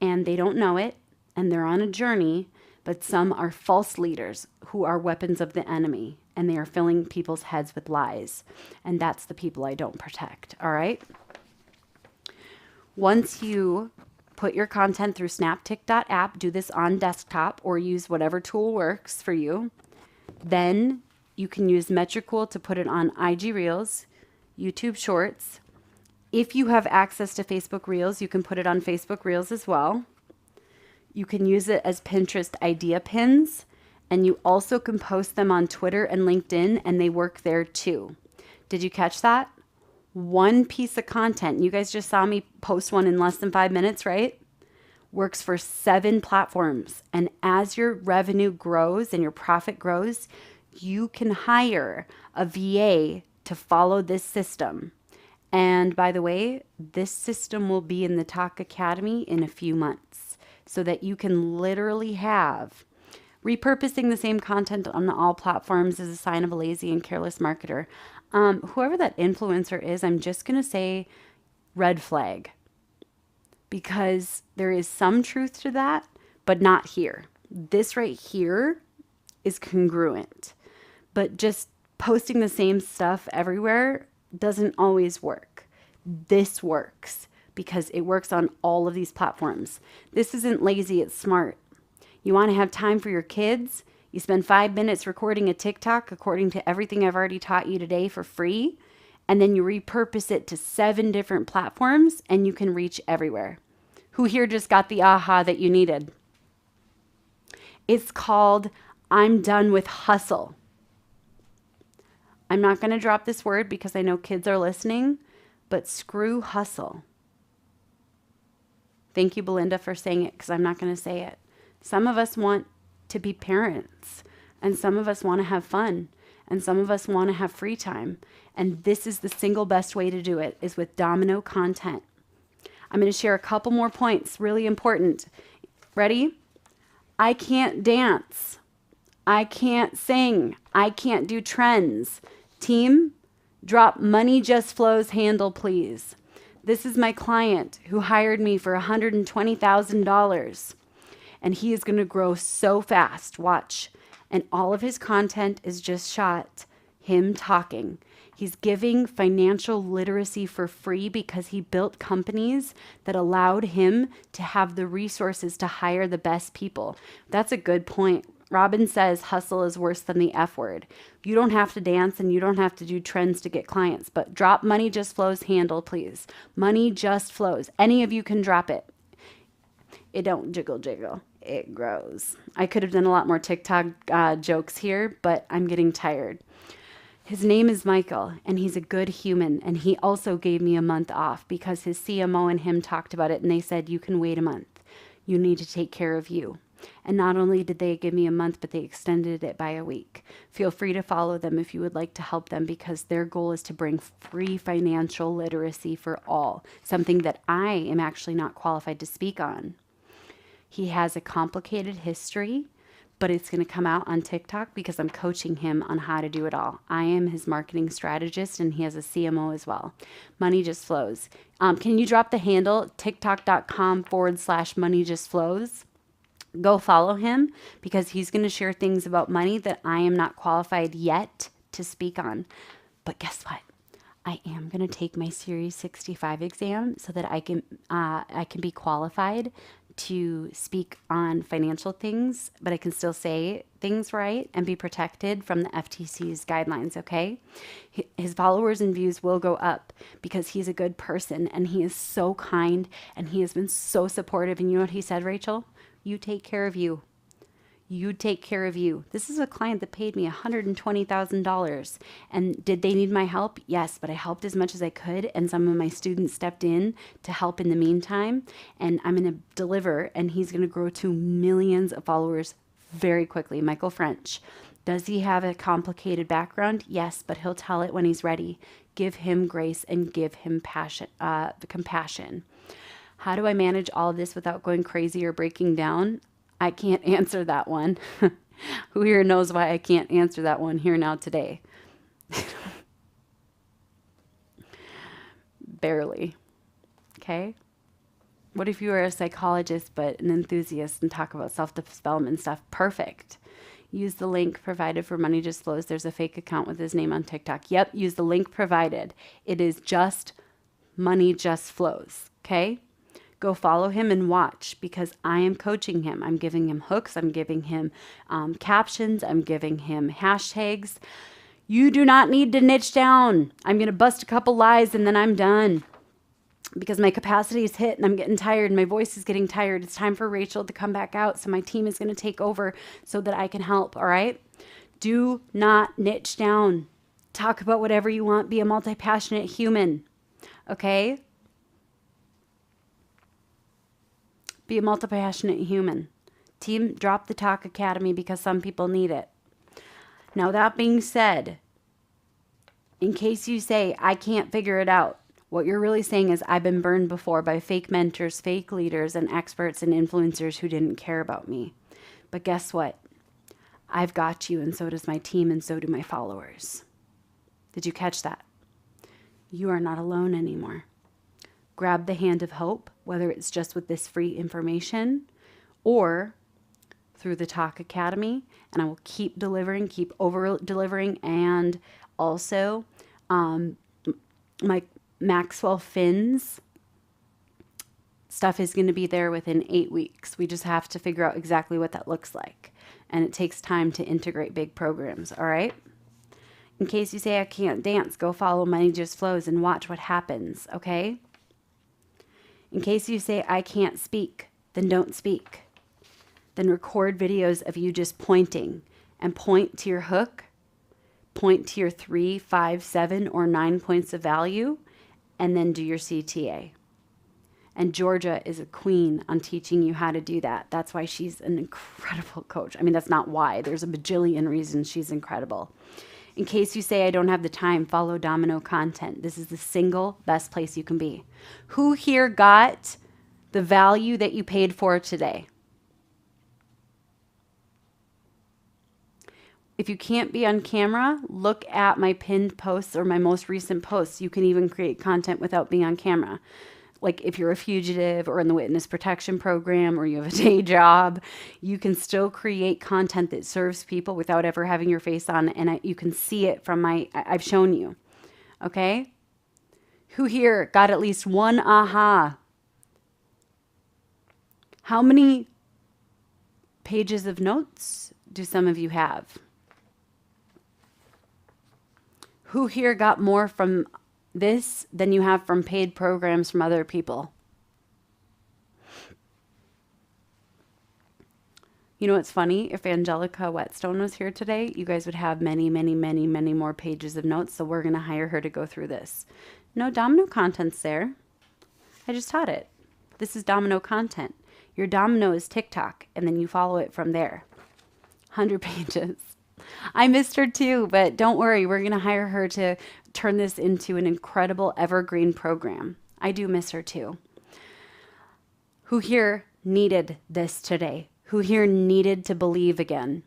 and they don't know it, and they're on a journey, but some are false leaders who are weapons of the enemy, and they are filling people's heads with lies. And that's the people I don't protect, all right? Once you put your content through snaptick.app, do this on desktop or use whatever tool works for you, then you can use Metricool to put it on IG Reels, YouTube Shorts. If you have access to Facebook Reels, you can put it on Facebook Reels as well. You can use it as Pinterest idea pins, and you also can post them on Twitter and LinkedIn, and they work there too. Did you catch that? One piece of content. You guys just saw me post one in less than 5 minutes, right? Works for 7 platforms. And as your revenue grows and your profit grows, you can hire a VA to follow this system. And by the way, this system will be in the Talk Academy in a few months, so that you can literally have repurposing the same content on all platforms is a sign of a lazy and careless marketer. Whoever that influencer is, I'm just going to say red flag, because there is some truth to that, but not here. This right here is congruent, but just posting the same stuff everywhere doesn't always work. This works because it works on all of these platforms. This isn't lazy, it's smart. You want to have time for your kids? You spend 5 minutes recording a TikTok according to everything I've already taught you today for free, and then you repurpose it to 7 different platforms, and you can reach everywhere. Who here just got the aha that you needed? It's called I'm done with hustle. I'm not going to drop this word because I know kids are listening, but screw hustle. Thank you, Belinda, for saying it, because I'm not going to say it. Some of us want to be parents, and some of us want to have fun, and some of us want to have free time. And this is the single best way to do it, is with Domino content. I'm going to share a couple more points, really important. Ready? I can't dance. I can't sing. I can't do trends. Team, drop Money Just Flows handle, please. This is my client who hired me for $120,000, and he is going to grow so fast. Watch. And all of his content is just shot him talking. He's giving financial literacy for free because he built companies that allowed him to have the resources to hire the best people. That's a good point. Robin says hustle is worse than the F word. You don't have to dance and you don't have to do trends to get clients, but drop Money Just Flows handle, please. Money Just Flows. Any of you can drop it. It don't jiggle jiggle. It grows. I could have done a lot more TikTok jokes here, but I'm getting tired. His name is Michael, and he's a good human, and he also gave me a month off because his CMO and him talked about it, and they said, you can wait a month. You need to take care of you. And not only did they give me a month, but they extended it by a week. Feel free to follow them if you would like to help them, because their goal is to bring free financial literacy for all, something that I am actually not qualified to speak on. He has a complicated history, but it's going to come out on TikTok because I'm coaching him on how to do it all. I am his marketing strategist, and he has a CMO as well. Money Just Flows. Can you drop the handle, tiktok.com/money just flows? Go follow him, because he's going to share things about money that I am not qualified yet to speak on. But guess what? I am going to take my Series 65 exam so that I can be qualified to speak on financial things, but I can still say things right and be protected from the FTC's guidelines, okay? His followers and views will go up because he's a good person, and he is so kind, and he has been so supportive. And you know what he said, Rachel? You take care of you. You take care of you. This is a client that paid me $120,000. And did they need my help? Yes, but I helped as much as I could. And some of my students stepped in to help in the meantime. And I'm going to deliver, and he's going to grow to millions of followers very quickly. Michael French. Does he have a complicated background? Yes, but he'll tell it when he's ready. Give him grace and give him compassion. How do I manage all of this without going crazy or breaking down? I can't answer that one. Who here knows why I can't answer that one here now today? Barely. Okay? What if you are a psychologist but an enthusiast and talk about self-development stuff? Perfect. Use the link provided for Money Just Flows. There's a fake account with his name on TikTok. Yep, use the link provided. It is just Money Just Flows. Okay? Go follow him and watch, because I am coaching him. I'm giving him hooks. I'm giving him captions. I'm giving him hashtags. You do not need to niche down. I'm going to bust a couple lies and then I'm done, because my capacity is hit and I'm getting tired. My voice is getting tired. It's time for Rachel to come back out. So my team is going to take over so that I can help. All right. Do not niche down. Talk about whatever you want. Be a multi-passionate human. Okay. Be a multi-passionate human. Team, drop the Talk Academy because some people need it. Now, that being said, in case you say, I can't figure it out, what you're really saying is, I've been burned before by fake mentors, fake leaders, and experts and influencers who didn't care about me. But guess what? I've got you, and so does my team, and so do my followers. Did you catch that? You are not alone anymore. Grab the hand of hope, whether it's just with this free information or through the Talk Academy, and I will keep delivering, keep over delivering, and also my Maxwell Fins stuff is going to be there within 8 weeks. We just have to figure out exactly what that looks like, and it takes time to integrate big programs. All right. In case you say I can't dance, go follow Money Just Flows and watch what happens. Okay. In case you say I can't speak, then don't speak. Then record videos of you just pointing, and point to your hook, point to your 3, 5, 7, or 9 points of value, and then do your CTA. And Georgia is a queen on teaching you how to do that. That's why she's an incredible coach. I mean, that's not why. There's a bajillion reasons she's incredible. In case you say I don't have the time, follow Domino Content. This is the single best place you can be. Who here got the value that you paid for today? If you can't be on camera, look at my pinned posts or my most recent posts. You can even create content without being on camera. Like if you're a fugitive or in the witness protection program or you have a day job, you can still create content that serves people without ever having your face on. And you can see it from I've shown you. Okay? Who here got at least one aha? How many pages of notes do some of you have? Who here got more from this than you have from paid programs from other people? You know what's funny? If Angelica Whetstone was here today, you guys would have many, many, many, many more pages of notes. So we're going to hire her to go through this. No Domino content's there. I just taught it. This is Domino content. Your Domino is TikTok, and then you follow it from there. 100 pages. I missed her too, but don't worry. We're going to hire her to turn this into an incredible evergreen program. I do miss her too. Who here needed this today? Who here needed to believe again?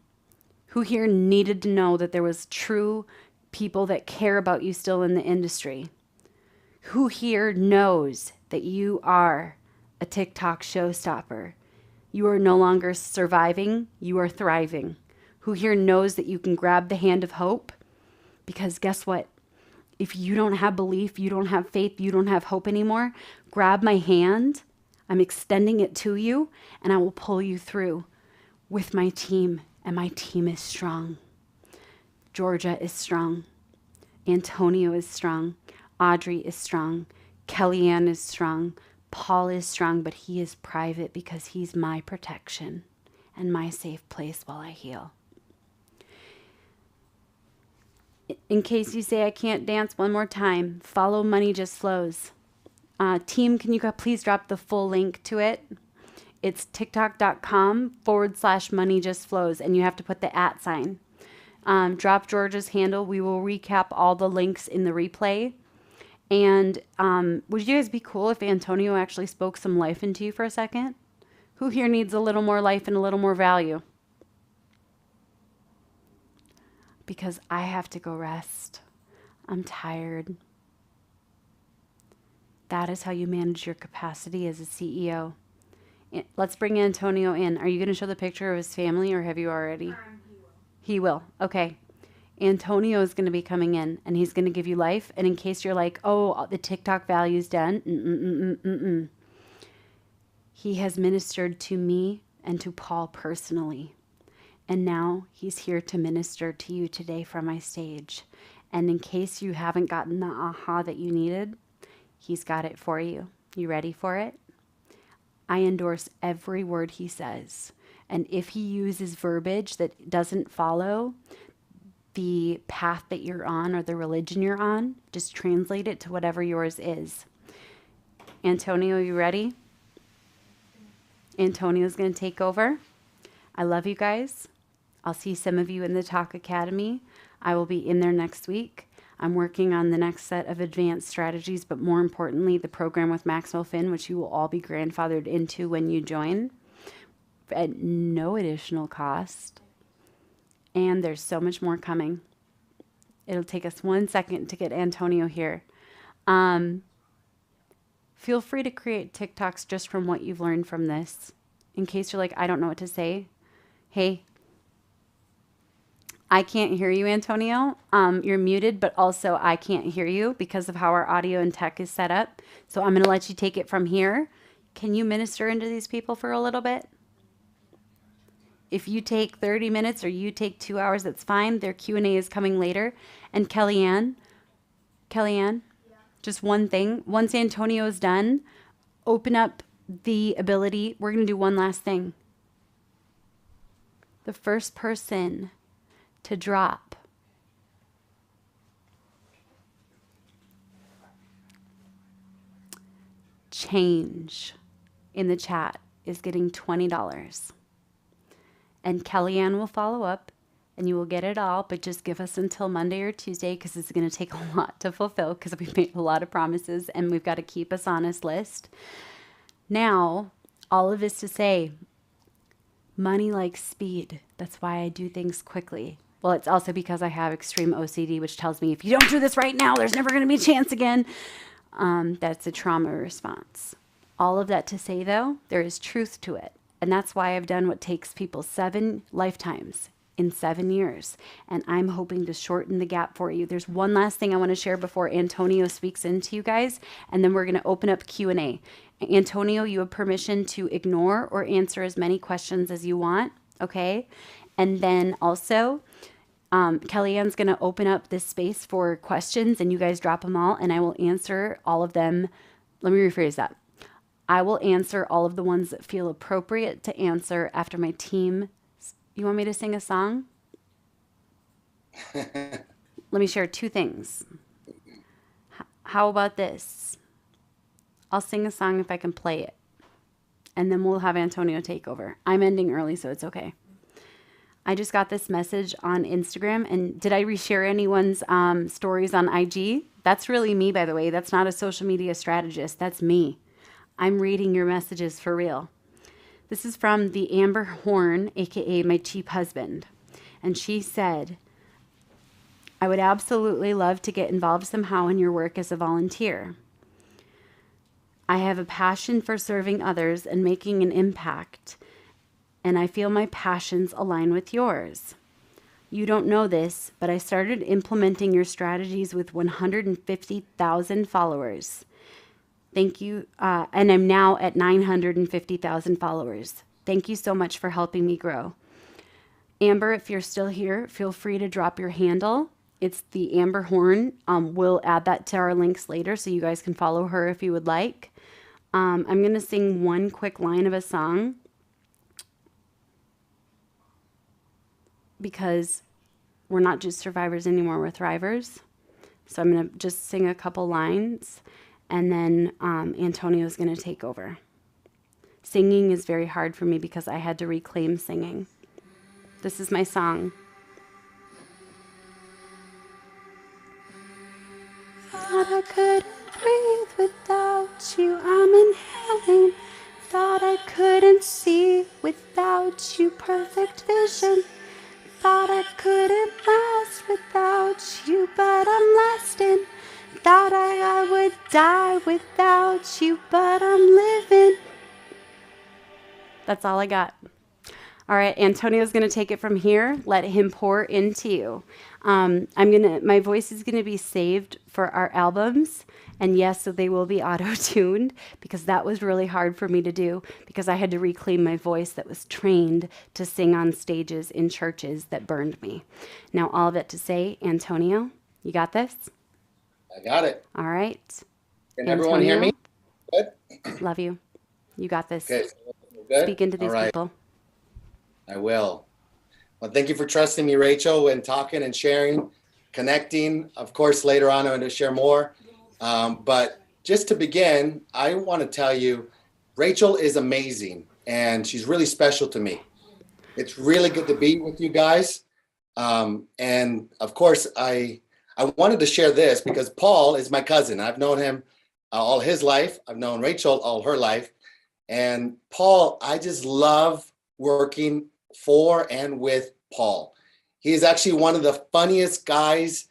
Who here needed to know that there was true people that care about you still in the industry? Who here knows that you are a TikTok showstopper? You are no longer surviving, you are thriving. Who here knows that you can grab the hand of hope? Because guess what? If you don't have belief, you don't have faith, you don't have hope anymore, grab my hand. I'm extending it to you, and I will pull you through with my team, and my team is strong. Georgia is strong. Antonio is strong. Audrey is strong. Kellyanne is strong. Paul is strong, but he is private because he's my protection and my safe place while I heal. In case you say I can't dance, one more time, follow Money Just Flows. Team, can you please drop the full link to it? It's tiktok.com/money just flows, and you have to put the @ sign. Drop George's handle. We will recap all the links in the replay. And would you guys be cool if Antonio actually spoke some life into you for a second? Who here needs a little more life and a little more value? Because I have to go rest. I'm tired. That is how you manage your capacity as a CEO. Let's bring Antonio in. Are you going to show the picture of his family, or have you already? He will. Okay. Antonio is going to be coming in, and he's going to give you life. And in case you're like, oh, the TikTok value's done. He has ministered to me and to Paul personally. And now he's here to minister to you today from my stage. And in case you haven't gotten the aha that you needed, he's got it for you. You ready for it? I endorse every word he says. And if he uses verbiage that doesn't follow the path that you're on or the religion you're on, just translate it to whatever yours is. Antonio, you ready? Antonio's going to take over. I love you guys. I'll see some of you in the Talk Academy. I will be in there next week. I'm working on the next set of advanced strategies, but more importantly, the program with Maxwell Finn, which you will all be grandfathered into when you join at no additional cost. And there's so much more coming. It'll take us 1 second to get Antonio here. Feel free to create TikToks just from what you've learned from this. In case you're like, I don't know what to say. Hey, I can't hear you, Antonio. You're muted, but also I can't hear you because of how our audio and tech is set up. So I'm going to let you take it from here. Can you minister into these people for a little bit? If you take 30 minutes or you take 2 hours, that's fine. Their Q&A is coming later. And Kellyanne, just one thing. Once Antonio is done, open up the ability. We're going to do one last thing. The first person to drop change in the chat is getting $20. And Kellyanne will follow up and you will get it all, but just give us until Monday or Tuesday because it's going to take a lot to fulfill because we've made a lot of promises and we've got to keep us honest list. Now, all of this to say, money likes speed. That's why I do things quickly. Well, it's also because I have extreme OCD, which tells me if you don't do this right now, there's never going to be a chance again. That's a trauma response. All of that to say, though, there is truth to it. And that's why I've done what takes people 7 lifetimes in 7 years. And I'm hoping to shorten the gap for you. There's one last thing I want to share before Antonio speaks into you guys. And then we're going to open up Q&A. Antonio, you have permission to ignore or answer as many questions as you want. Okay. And then also, Kellyanne's going to open up this space for questions and you guys drop them all and I will answer all of them. Let me rephrase that. I will answer all of the ones that feel appropriate to answer after my team. You want me to sing a song? Let me share 2 things. How about this? I'll sing a song if I can play it. And then we'll have Antonio take over. I'm ending early, so it's okay. I just got this message on Instagram. And did I reshare anyone's stories on IG? That's really me, by the way. That's not a social media strategist. That's me. I'm reading your messages for real. This is from the Amber Horn, aka my cheap husband. And she said, I would absolutely love to get involved somehow in your work as a volunteer. I have a passion for serving others and making an impact, and I feel my passions align with yours. You don't know this, but I started implementing your strategies with 150,000 followers. Thank you. And I'm now at 950,000 followers. Thank you so much for helping me grow. Amber, if you're still here, feel free to drop your handle. It's the Amber Horn. We'll add that to our links later so you guys can follow her if you would like. I'm going to sing one quick line of a song because we're not just survivors anymore, we're thrivers. So I'm going to just sing a couple lines and then Antonio's going to take over. Singing is very hard for me because I had to reclaim singing. This is my song. Thought I couldn't breathe without you, I'm inhaling. Thought I couldn't see without you, perfect vision. Thought I couldn't last without you, but I'm lasting. Thought I would die without you, but I'm living. That's all I got. All right, Antonio's gonna take it from here. Let him pour into you. My voice is gonna be saved for our albums. And yes, so they will be auto-tuned because that was really hard for me to do because I had to reclaim my voice that was trained to sing on stages in churches that burned me. Now, all of it to say, Antonio, you got this? I got it. All right. Can everyone hear me? Good. Love you. You got this. Okay. Good. Speak into these people. I will. Well, thank you for trusting me, Rachel, and talking and sharing, connecting. Of course, later on, I'm going to share more. But just to begin, I want to tell you, Rachel is amazing, and she's really special to me. It's really good to be with you guys. And of course, I wanted to share this because Paul is my cousin. I've known him all his life. I've known Rachel all her life. And Paul, I just love working for and with Paul. He is actually one of the funniest guys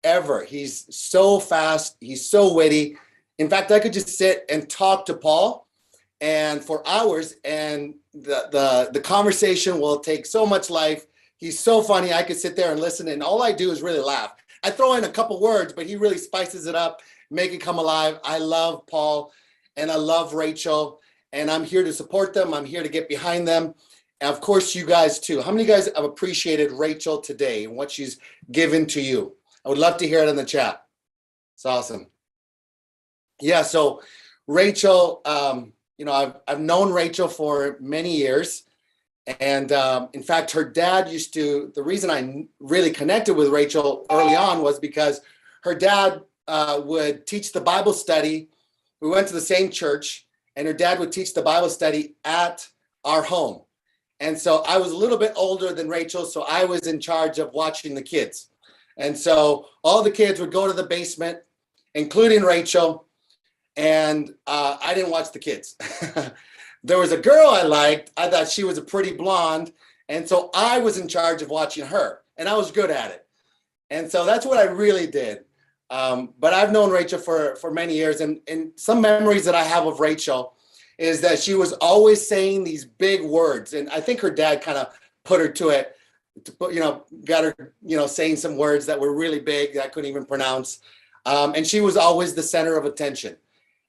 ever. He's so fast. He's so witty. In fact, I could just sit and talk to Paul and for hours, and the conversation will take so much life. He's so funny. I could sit there and listen, and all I do is really laugh. I throw in a couple words, but he really spices it up, make it come alive. I love Paul, and I love Rachel, and I'm here to support them. I'm here to get behind them. And of course, you guys too. How many guys have appreciated Rachel today and what she's given to you? I would love to hear it in the chat. It's awesome. Yeah, so Rachel, I've known Rachel for many years. And in fact, her dad the reason I really connected with Rachel early on was because her dad would teach the Bible study. We went to the same church, and her dad would teach the Bible study at our home. And so I was a little bit older than Rachel, so I was in charge of watching the kids. And so all the kids would go to the basement, including Rachel, and I didn't watch the kids. There was a girl I liked. I thought she was a pretty blonde, and so I was in charge of watching her, and I was good at it. And so that's what I really did. But I've known Rachel for many years, and some memories that I have of Rachel is that she was always saying these big words. And I think her dad kind of put her to it, got her, saying some words that were really big that I couldn't even pronounce. And she was always the center of attention.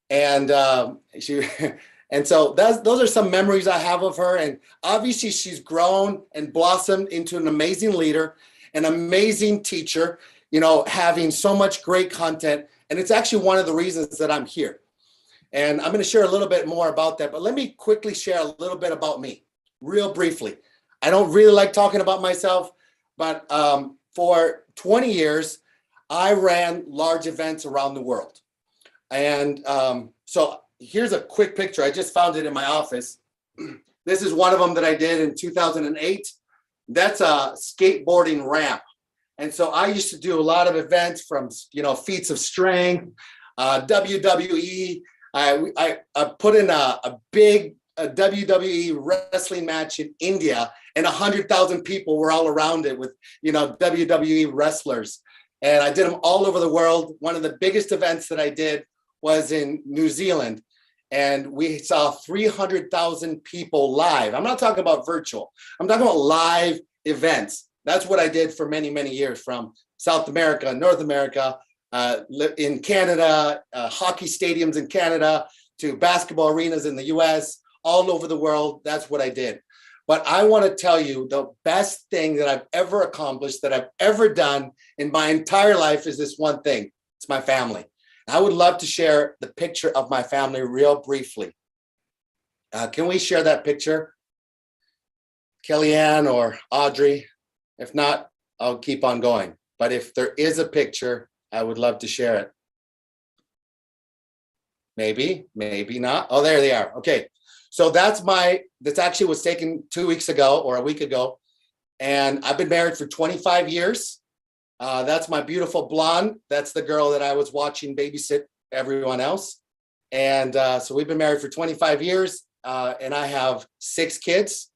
And and so those are some memories I have of her. And obviously she's grown and blossomed into an amazing leader, an amazing teacher, having so much great content. And it's actually one of the reasons that I'm here. And I'm going to share a little bit more about that, but let me quickly share a little bit about me, real briefly. I don't really like talking about myself, but for 20 years, I ran large events around the world. And so here's a quick picture. I just found it in my office. This is one of them that I did in 2008. That's a skateboarding ramp. And so I used to do a lot of events from, feats of strength, WWE. I put in a big WWE wrestling match in India, and 100,000 people were all around it with, WWE wrestlers. And I did them all over the world. One of the biggest events that I did was in New Zealand, and we saw 300,000 people live. I'm not talking about virtual. I'm talking about live events. That's what I did for many, many years, from South America, North America, in Canada, hockey stadiums in Canada, to basketball arenas in the US, all over the world. That's what I did. But I want to tell you, the best thing that I've ever accomplished, that I've ever done in my entire life, is this one thing. It's my family. I would love to share the picture of my family real briefly. Can we share that picture? Kellyanne or Audrey? If not, I'll keep on going. But if there is a picture, I would love to share it. Maybe, maybe not. Oh, there they are. Okay. So that's actually was taken 2 weeks ago or a week ago. And I've been married for 25 years. That's my beautiful blonde. That's the girl that I was watching babysit everyone else. And so we've been married for 25 years. And I have 6 kids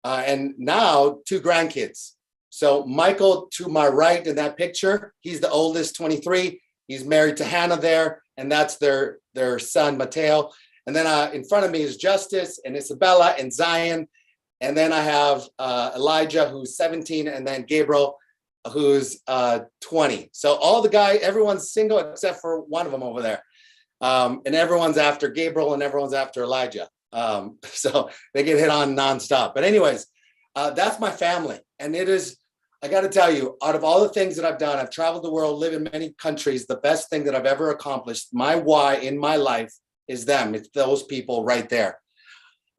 and now 2 grandkids. So Michael to my right in that picture, he's the oldest, 23. He's married to Hannah there, and that's their son, Mateo. And then in front of me is Justice and Isabella and Zion. And then I have Elijah, who's 17, and then Gabriel, who's 20. So all the guys, everyone's single except for one of them over there. And everyone's after Gabriel and everyone's after Elijah. So they get hit on nonstop. But anyways, that's my family. And it is, I got to tell you, out of all the things that I've done, I've traveled the world, lived in many countries. The best thing that I've ever accomplished, my why in my life is them. It's those people right there.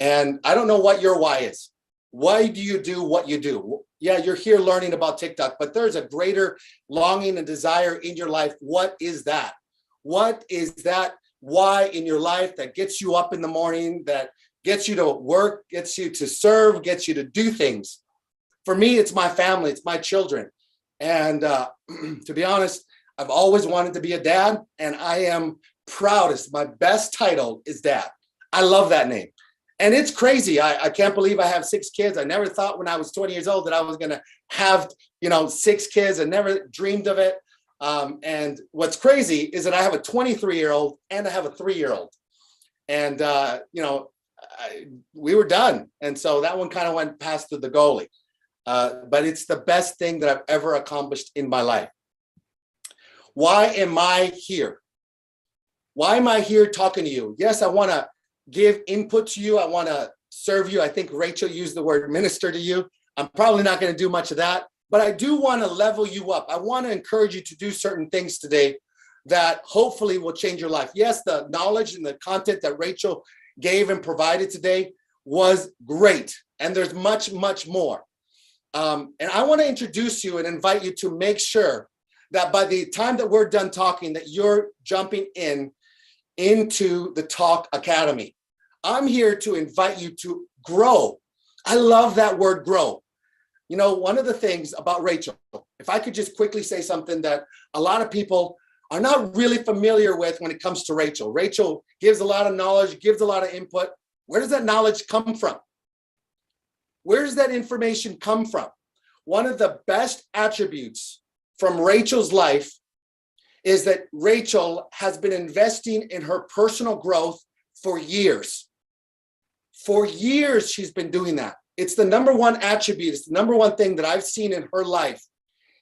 And I don't know what your why is. Why do you do what you do? Yeah, you're here learning about TikTok, but there's a greater longing and desire in your life. What is that? What is that why in your life that gets you up in the morning, that gets you to work, gets you to serve, gets you to do things? For me, it's my family, it's my children. And to be honest, I've always wanted to be a dad, and I am proudest. My best title is dad. I love that name. And it's crazy. I can't believe I have 6 kids. I never thought when I was 20 years old that I was going to have, 6 kids. I never dreamed of it. And what's crazy is that I have a 23-year-old and I have a 3-year-old. And, we were done. And so that one kind of went past through the goalie. But it's the best thing that I've ever accomplished in my life. Why am I here? Why am I here talking to you? Yes, I want to give input to you. I want to serve you. I think Rachel used the word minister to you. I'm probably not going to do much of that, but I do want to level you up. I want to encourage you to do certain things today that hopefully will change your life. Yes, the knowledge and the content that Rachel gave and provided today was great. And there's much, much more. And I want to introduce you and invite you to make sure that by the time that we're done talking, that you're jumping into the Talk Academy. I'm here to invite you to grow. I love that word grow. One of the things about Rachel, if I could just quickly say something that a lot of people are not really familiar with when it comes to Rachel. Rachel gives a lot of knowledge, gives a lot of input. Where does that knowledge come from? Where does that information come from? One of the best attributes from Rachel's life is that Rachel has been investing in her personal growth for years. For years, she's been doing that. It's the number one attribute. It's the number one thing that I've seen in her life.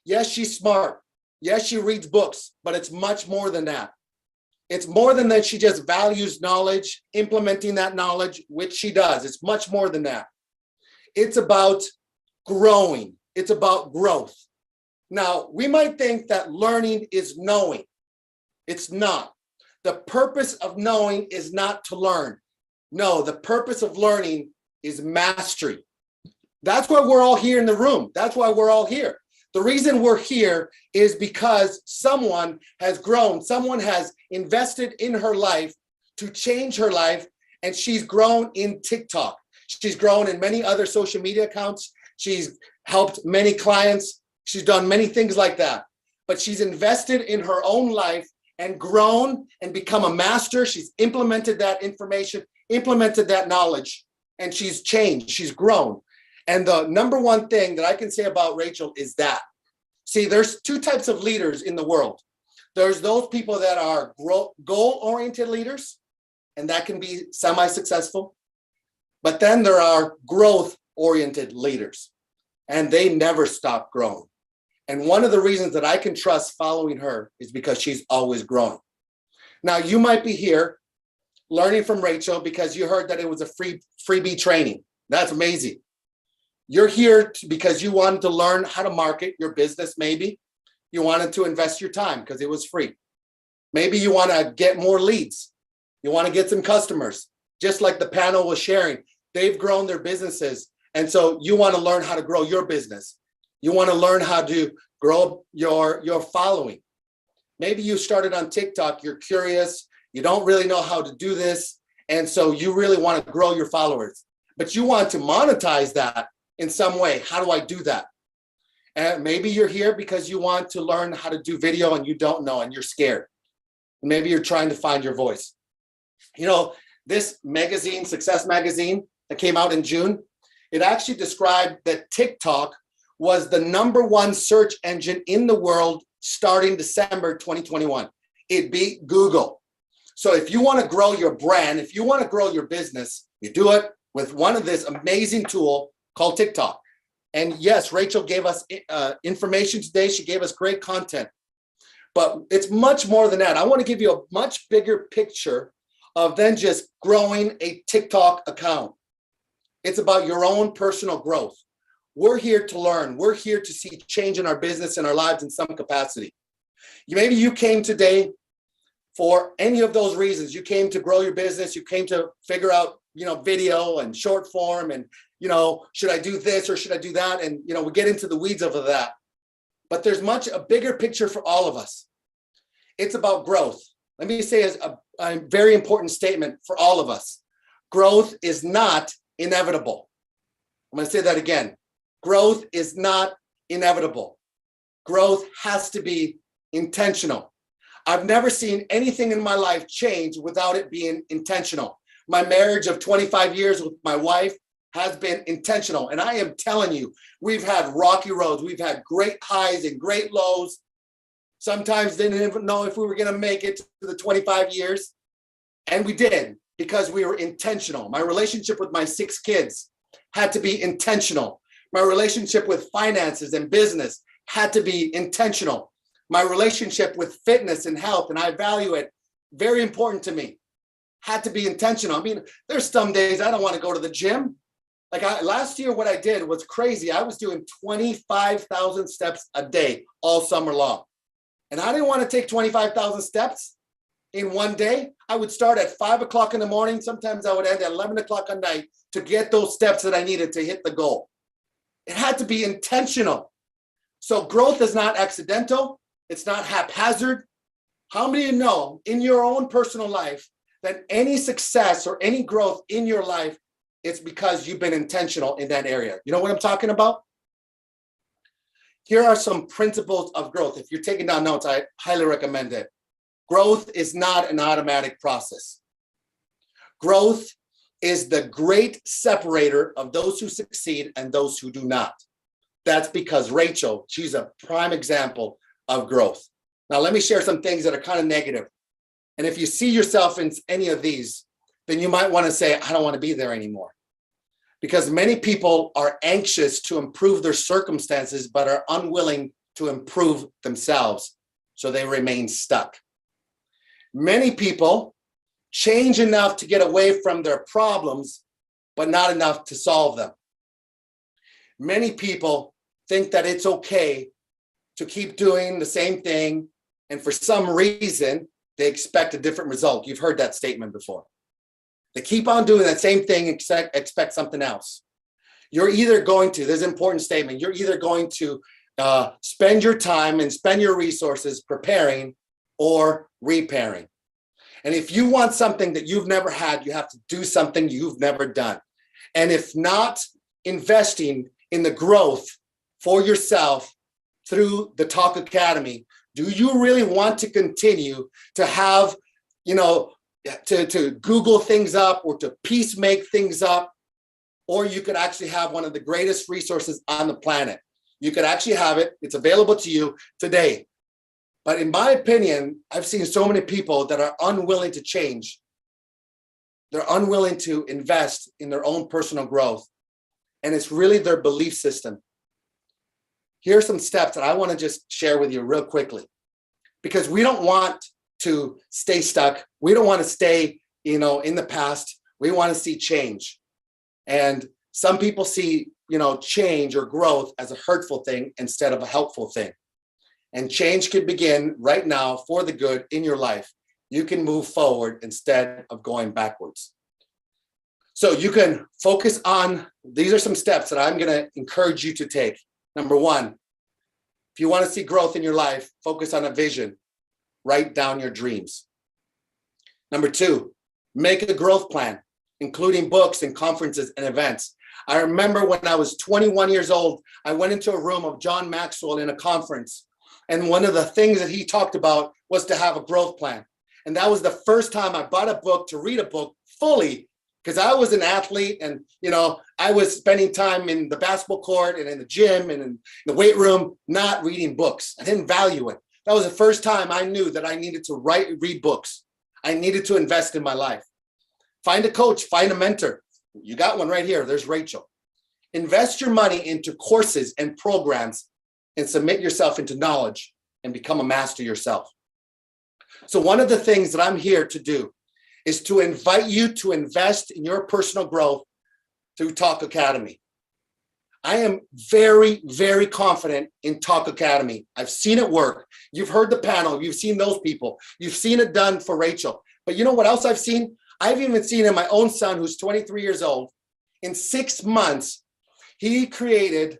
Yes, she's smart. Yes, she reads books, but it's much more than that. It's more than that. She just values knowledge, implementing that knowledge, which she does. It's much more than that. It's about growing. It's about growth. Now, we might think that learning is knowing. It's not. The purpose of knowing is not to learn. No, the purpose of learning is mastery. That's why we're all here in the room. That's why we're all here. The reason we're here is because someone has grown. Someone has invested in her life to change her life, and she's grown in TikTok. She's grown in many other social media accounts. She's helped many clients. She's done many things like that, but she's invested in her own life and grown and become a master. She's implemented that information, implemented that knowledge, and she's changed. She's grown. And the number one thing that I can say about Rachel is that, see, there's 2 types of leaders in the world. There's those people that are goal-oriented leaders, and that can be semi-successful. But then there are growth-oriented leaders, and they never stop growing. And one of the reasons that I can trust following her is because she's always growing. Now, you might be here learning from Rachel because you heard that it was a freebie training. That's amazing. You're here because you wanted to learn how to market your business, maybe. You wanted to invest your time because it was free. Maybe you want to get more leads. You want to get some customers. Just like the panel was sharing, they've grown their businesses. And so you want to learn how to grow your business. You want to learn how to grow your following. Maybe you started on TikTok, you're curious, you don't really know how to do this, And so you really want to grow your followers, but you want to monetize that in some way. How do I do that? And maybe you're here because you want to learn how to do video and you don't know and you're scared. Maybe you're trying to find your voice. You know, this magazine, Success Magazine, that came out in June, it actually described that TikTok was the #1 search engine in the world starting December 2021. It beat Google. So if you want to grow your brand, if you want to grow your business, you do it with one of this amazing tool called TikTok. And yes, Rachel gave us information today. She gave us great content, but it's much more than that. I want to give you a much bigger picture of then just growing a TikTok account. It's about your own personal growth. We're here to learn. We're here to see change in our business and our lives in some capacity. Maybe you came today for any of those reasons. You came to grow your business. You came to figure out, video and short form and, should I do this or should I do that? And, we get into the weeds of that. But there's a bigger picture for all of us. It's about growth. Let me say a very important statement for all of us. Growth is not inevitable. I'm going to say that again. Growth is not inevitable. Growth has to be intentional. I've never seen anything in my life change without it being intentional. My marriage of 25 years with my wife has been intentional. And I am telling you, we've had rocky roads. We've had great highs and great lows. Sometimes didn't even know if we were going to make it to the 25 years. And we did, because we were intentional. My relationship with my 6 kids had to be intentional. My relationship with finances and business had to be intentional. My relationship with fitness and health, and I value it, very important to me, had to be intentional. I mean, there's some days I don't want to go to the gym. Last year, what I did was crazy. I was doing 25,000 steps a day all summer long. And I didn't want to take 25,000 steps in one day. I would start at 5 o'clock in the morning. Sometimes I would end at 11 o'clock at night to get those steps that I needed to hit the goal. It had to be intentional. So growth is not accidental. It's not haphazard. How many of you know in your own personal life that any success or any growth in your life, it's because you've been intentional in that area? You know what I'm talking about? Here are some principles of growth. If you're taking down notes, I highly recommend it. Growth is not an automatic process. Growth is the great separator of those who succeed and those who do not. That's because Rachel, she's a prime example of growth. Now, let me share some things that are kind of negative. And if you see yourself in any of these, then you might want to say, I don't want to be there anymore. Because many people are anxious to improve their circumstances, but are unwilling to improve themselves. So they remain stuck. Many people change enough to get away from their problems, but not enough to solve them. Many people think that it's okay to keep doing the same thing, and for some reason, they expect a different result. You've heard that statement before. They keep on doing that same thing, expect something else. You're either going to, there's an important statement, you're either going to spend your time and spend your resources preparing or repairing. And if you want something that you've never had, you have to do something you've never done. And if not investing in the growth for yourself through the Talk Academy, do you really want to continue to have, to Google things up or to piece make things up? Or you could actually have one of the greatest resources on the planet. You could actually have it. It's available to you today. But in my opinion, I've seen so many people that are unwilling to change. They're unwilling to invest in their own personal growth. And it's really their belief system. Here are some steps that I want to just share with you real quickly. Because we don't want to stay stuck. We don't want to stay, in the past. We want to see change. And some people see, change or growth as a hurtful thing instead of a helpful thing. And change can begin right now for the good in your life. You can move forward instead of going backwards. So you can focus on, these are some steps that I'm going to encourage you to take. Number 1, if you want to see growth in your life, focus on a vision. Write down your dreams. Number 2, Make a growth plan, including books and conferences and events. I remember when I was 21 years old, I went into a room of John Maxwell in a conference. And one of the things that he talked about was to have a growth plan. And that was the first time I bought a book to read a book fully, because I was an athlete and, I was spending time in the basketball court and in the gym and in the weight room, not reading books. I didn't value it. That was the first time I knew that I needed to read books. I needed to invest in my life. Find a coach, find a mentor. You got one right here. There's Rachel. Invest your money into courses and programs and submit yourself into knowledge and become a master yourself. So one of the things that I'm here to do is to invite you to invest in your personal growth through Talk Academy. I am very, very confident in Talk Academy. I've seen it work. You've heard the panel. You've seen those people. You've seen it done for Rachel. But you know what else I've seen? I've even seen in my own son, who's 23 years old. In 6 months, he created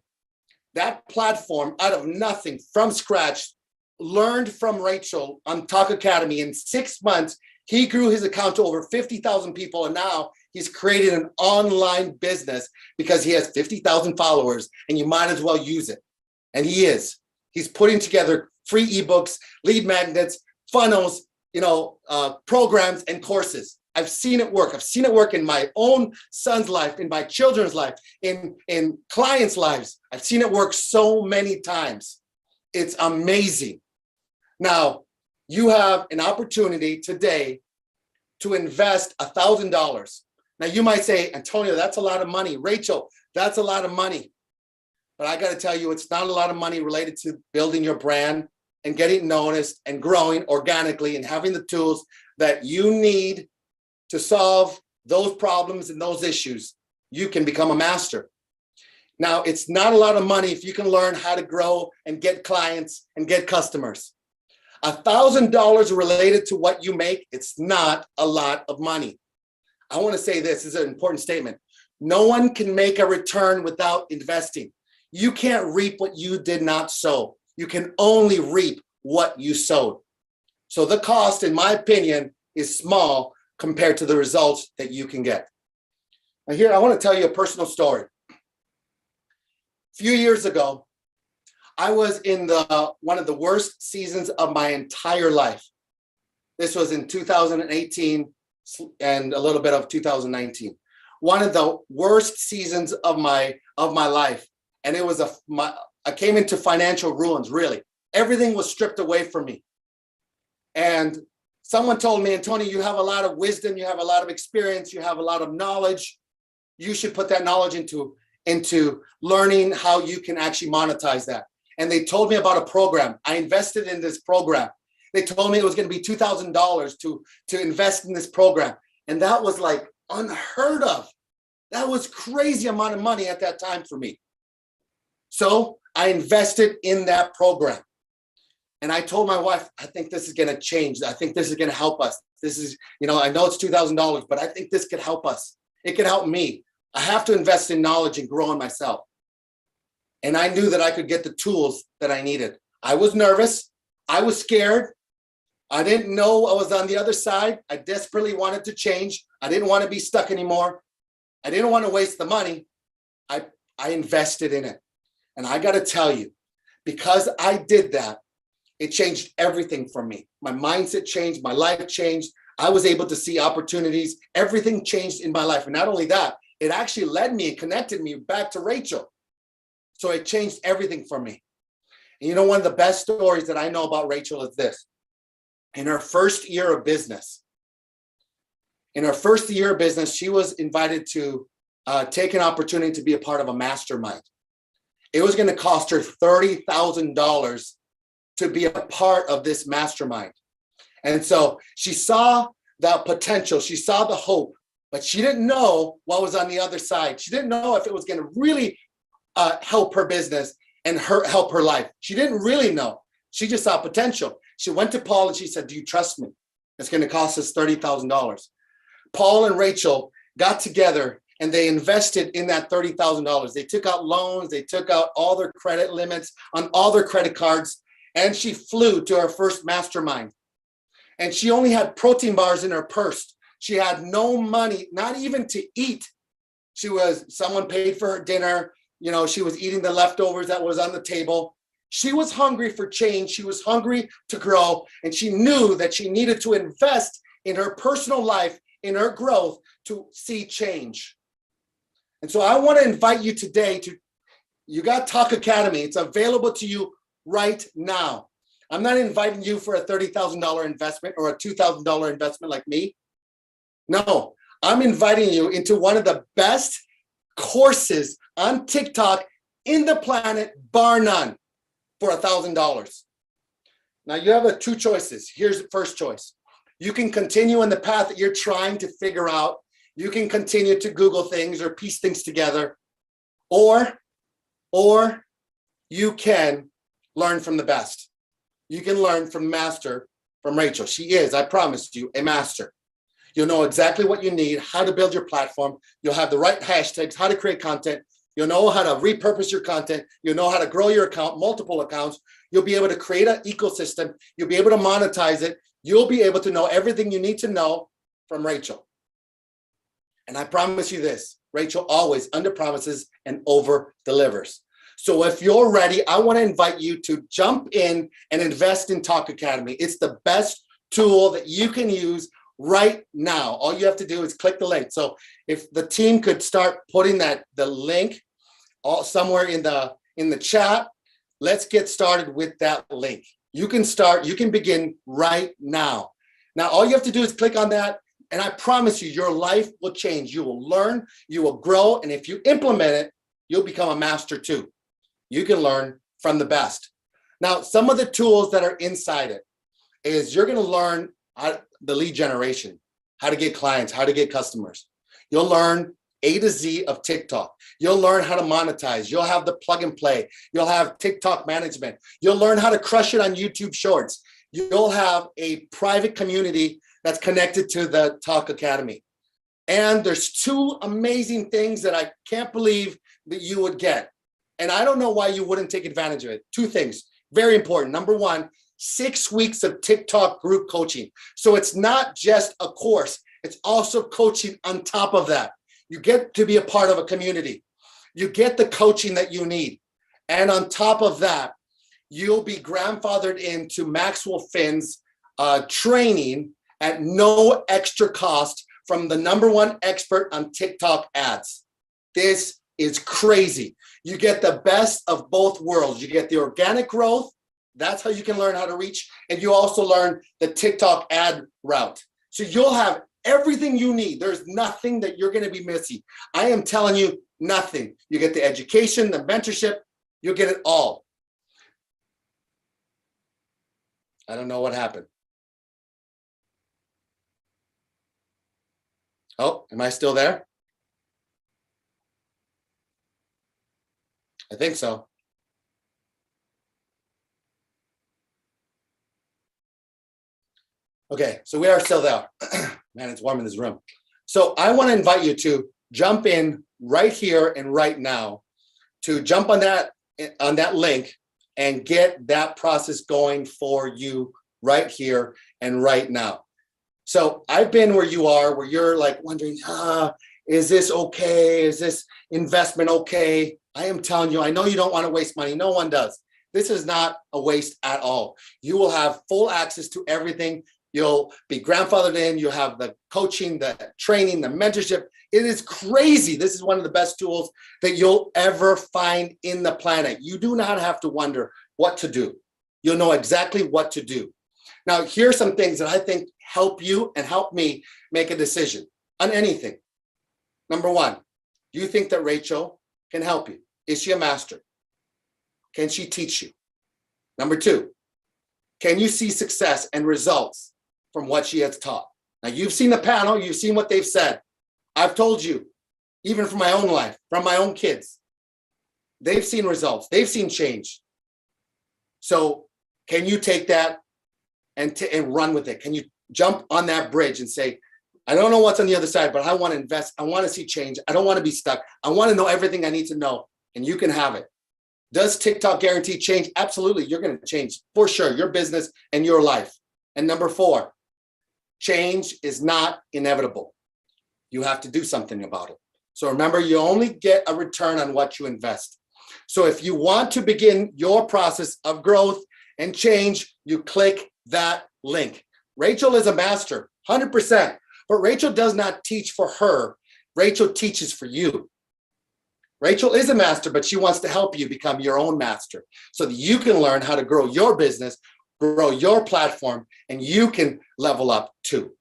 that platform out of nothing, from scratch, learned from Rachel on Talk Academy. In 6 months, he grew his account to over 50,000 people. And now he's created an online business because he has 50,000 followers, and you might as well use it. And he is. He's putting together free ebooks, lead magnets, funnels, programs and courses. I've seen it work. I've seen it work in my own son's life, in my children's life, in clients' lives. I've seen it work so many times. It's amazing. Now, you have an opportunity today to invest $1,000. Now, you might say, Antonio, that's a lot of money. Rachel, that's a lot of money. But I got to tell you, it's not a lot of money related to building your brand and getting noticed and growing organically and having the tools that you need to solve those problems and those issues. You can become a master. Now, it's not a lot of money if you can learn how to grow and get clients and get customers. $1,000 related to what you make, it's not a lot of money. I want to say this is an important statement. No one can make a return without investing. You can't reap what you did not sow. You can only reap what you sowed. So the cost, in my opinion, is small compared to the results that you can get. Now here, I want to tell you a personal story. A few years ago, I was in one of the worst seasons of my entire life. This was in 2018 and a little bit of 2019. One of the worst seasons of my life. And it was I came into financial ruins, really. Everything was stripped away from me. And someone told me, Antonio, you have a lot of wisdom, you have a lot of experience, you have a lot of knowledge. You should put that knowledge into learning how you can actually monetize that. And they told me about a program. I invested in this program. They told me it was going to be $2,000 to invest in this program. And that was like unheard of. That was crazy amount of money at that time for me. So I invested in that program. And I told my wife, I think this is going to change. I think this is going to help us. This is, I know it's $2,000, but I think this could help us. It could help me. I have to invest in knowledge and grow in myself. And I knew that I could get the tools that I needed. I was nervous. I was scared. I didn't know what was on the other side. I desperately wanted to change. I didn't want to be stuck anymore. I didn't want to waste the money. I invested in it. And I got to tell you, because I did that, it changed everything for me. My mindset changed. My life changed. I was able to see opportunities. Everything changed in my life. And not only that, it actually led me and connected me back to Rachel. So it changed everything for me. And one of the best stories that I know about Rachel is this. In her first year of business, she was invited to take an opportunity to be a part of a mastermind. It was going to cost her $30,000 to be a part of this mastermind. And so she saw the potential, she saw the hope, but she didn't know what was on the other side. She didn't know if it was going to really help her business and help her life. She didn't really know. She just saw potential. She went to Paul and she said, do you trust me? It's going to cost us $30,000. Paul and Rachel got together and they invested in that $30,000. They took out loans. They took out all their credit limits on all their credit cards. And she flew to her first mastermind. And she only had protein bars in her purse. She had no money, not even to eat. Someone paid for her dinner. She was eating the leftovers that was on the table. She was hungry for change. She was hungry to grow. And she knew that she needed to invest in her personal life, in her growth to see change. And so I want to invite you today you got Talk Academy. It's available to you right now. I'm not inviting you for a $30,000 investment or a $2,000 investment like me. No, I'm inviting you into one of the best courses on TikTok in the planet, bar none, for $1,000. Now you have two choices. Here's the first choice. You can continue in the path that you're trying to figure out. You can continue to Google things or piece things together, or you can learn from the best. You can learn from master, from Rachel. She is, I promised you, a master. You'll know exactly what you need, how to build your platform. You'll have the right hashtags, how to create content. You'll know how to repurpose your content. You'll know how to grow your account, multiple accounts. You'll be able to create an ecosystem. You'll be able to monetize it. You'll be able to know everything you need to know from Rachel. And I promise you this, Rachel always under promises and over delivers. So if you're ready, I want to invite you to jump in and invest in Talk Academy. It's the best tool that you can use right now. All you have to do is click the link. So if the team could start putting the link somewhere in the chat, let's get started with that link. You can begin right now. Now, all you have to do is click on that. And I promise you, your life will change. You will learn, you will grow. And if you implement it, you'll become a master too. You can learn from the best. Now, some of the tools that are inside it is you're going to learn the lead generation, how to get clients, how to get customers. You'll learn A to Z of TikTok. You'll learn how to monetize. You'll have the plug and play. You'll have TikTok management. You'll learn how to crush it on YouTube Shorts. You'll have a private community that's connected to the Talk Academy. And there's two amazing things that I can't believe that you would get. And I don't know why you wouldn't take advantage of it. Two things, very important. Number one, 6 weeks of TikTok group coaching. So it's not just a course, it's also coaching on top of that. You get to be a part of a community. You get the coaching that you need. And on top of that, you'll be grandfathered into Maxwell Finn's training at no extra cost from the #1 expert on TikTok ads. This is crazy. You get the best of both worlds. You get the organic growth. That's how you can learn how to reach. And you also learn the TikTok ad route. So you'll have everything you need. There's nothing that you're going to be missing. I am telling you, nothing. You get the education, the mentorship, you'll get it all. I don't know what happened. Oh, am I still there? I think so. Okay, so we are still there. Man, it's warm in this room. So I want to invite you to jump in right here and right now, to jump on that link and get that process going for you right here and right now. So I've been where you are, where you're like wondering, is this okay? Is this investment okay? I am telling you, I know you don't want to waste money. No one does. This is not a waste at all. You will have full access to everything. You'll be grandfathered in. You'll have the coaching, the training, the mentorship. It is crazy. This is one of the best tools that you'll ever find in the planet. You do not have to wonder what to do. You'll know exactly what to do. Now, here are some things that I think help you and help me make a decision on anything. Number one, do you think that Rachel can help you? Is she a master? Can she teach you? Number two, can you see success and results from what she has taught? Now, you've seen the panel, you've seen what they've said. I've told you, even from my own life, from my own kids, they've seen results, they've seen change. So can you take that and run with it? Can you jump on that bridge and say, I don't know what's on the other side, but I want to invest. I want to see change. I don't want to be stuck. I want to know everything I need to know, and you can have it. Does TikTok guarantee change? Absolutely. You're going to change for sure, your business and your life. And number four, change is not inevitable. You have to do something about it. So remember, you only get a return on what you invest. So if you want to begin your process of growth and change, you click that link. Rachel is a master, 100%, but Rachel does not teach for her. Rachel teaches for you. Rachel is a master, but she wants to help you become your own master so that you can learn how to grow your business, grow your platform, and you can level up too.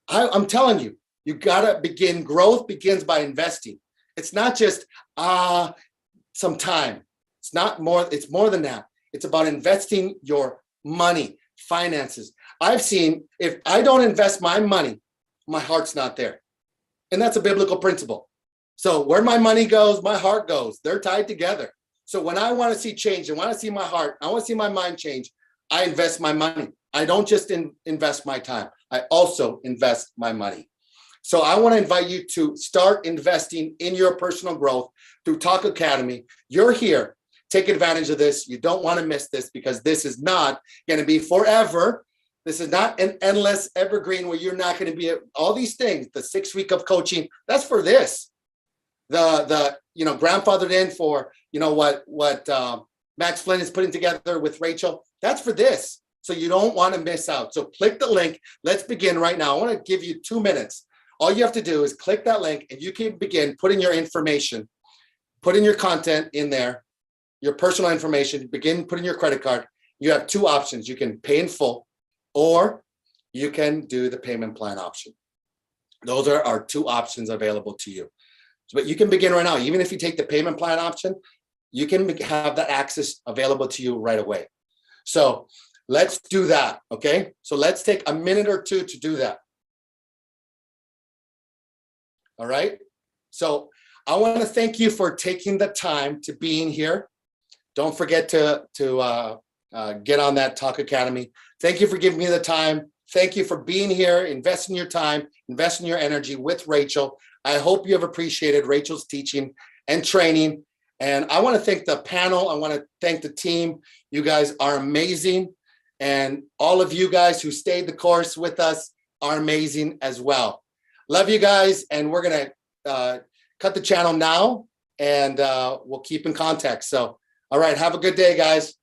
I'm telling you, you gotta begin. Growth begins by investing. It's not just some time. It's not more, it's more than that. It's about investing your money, finances. I've seen, if I don't invest my money, my heart's not there. And that's a biblical principle. So where my money goes, my heart goes. They're tied together. So when I want to see change, I want to see my heart, I want to see my mind change, I invest my money. I don't just invest my time. I also invest my money. So I want to invite you to start investing in your personal growth through Talk Academy. You're here. Take advantage of this. You don't want to miss this because this is not going to be forever. This is not an endless evergreen where you're not going to be at all these things. The 6 week of coaching, that's for this. The grandfathered in for what Max Flynn is putting together with Rachel. That's for this. So you don't want to miss out. So click the link. Let's begin right now. I want to give you 2 minutes. All you have to do is click that link and you can begin putting your information, putting your content in there, your personal information, begin putting your credit card. You have 2 options. You can pay in full or you can do the payment plan option. Those are our 2 options available to you. But you can begin right now. Even if you take the payment plan option, you can have that access available to you right away. So let's do that, okay? So let's take a minute or 2 to do that. All right? So I want to thank you for taking the time to being here. Don't forget to get on that Talk Academy. Thank you for giving me the time. Thank you for being here, investing your time, investing your energy with Rachel. I hope you have appreciated Rachel's teaching and training. And I want to thank the panel. I want to thank the team. You guys are amazing. And all of you guys who stayed the course with us are amazing as well. Love you guys. And we're going to cut the channel now and we'll keep in contact. So, all right. Have a good day, guys.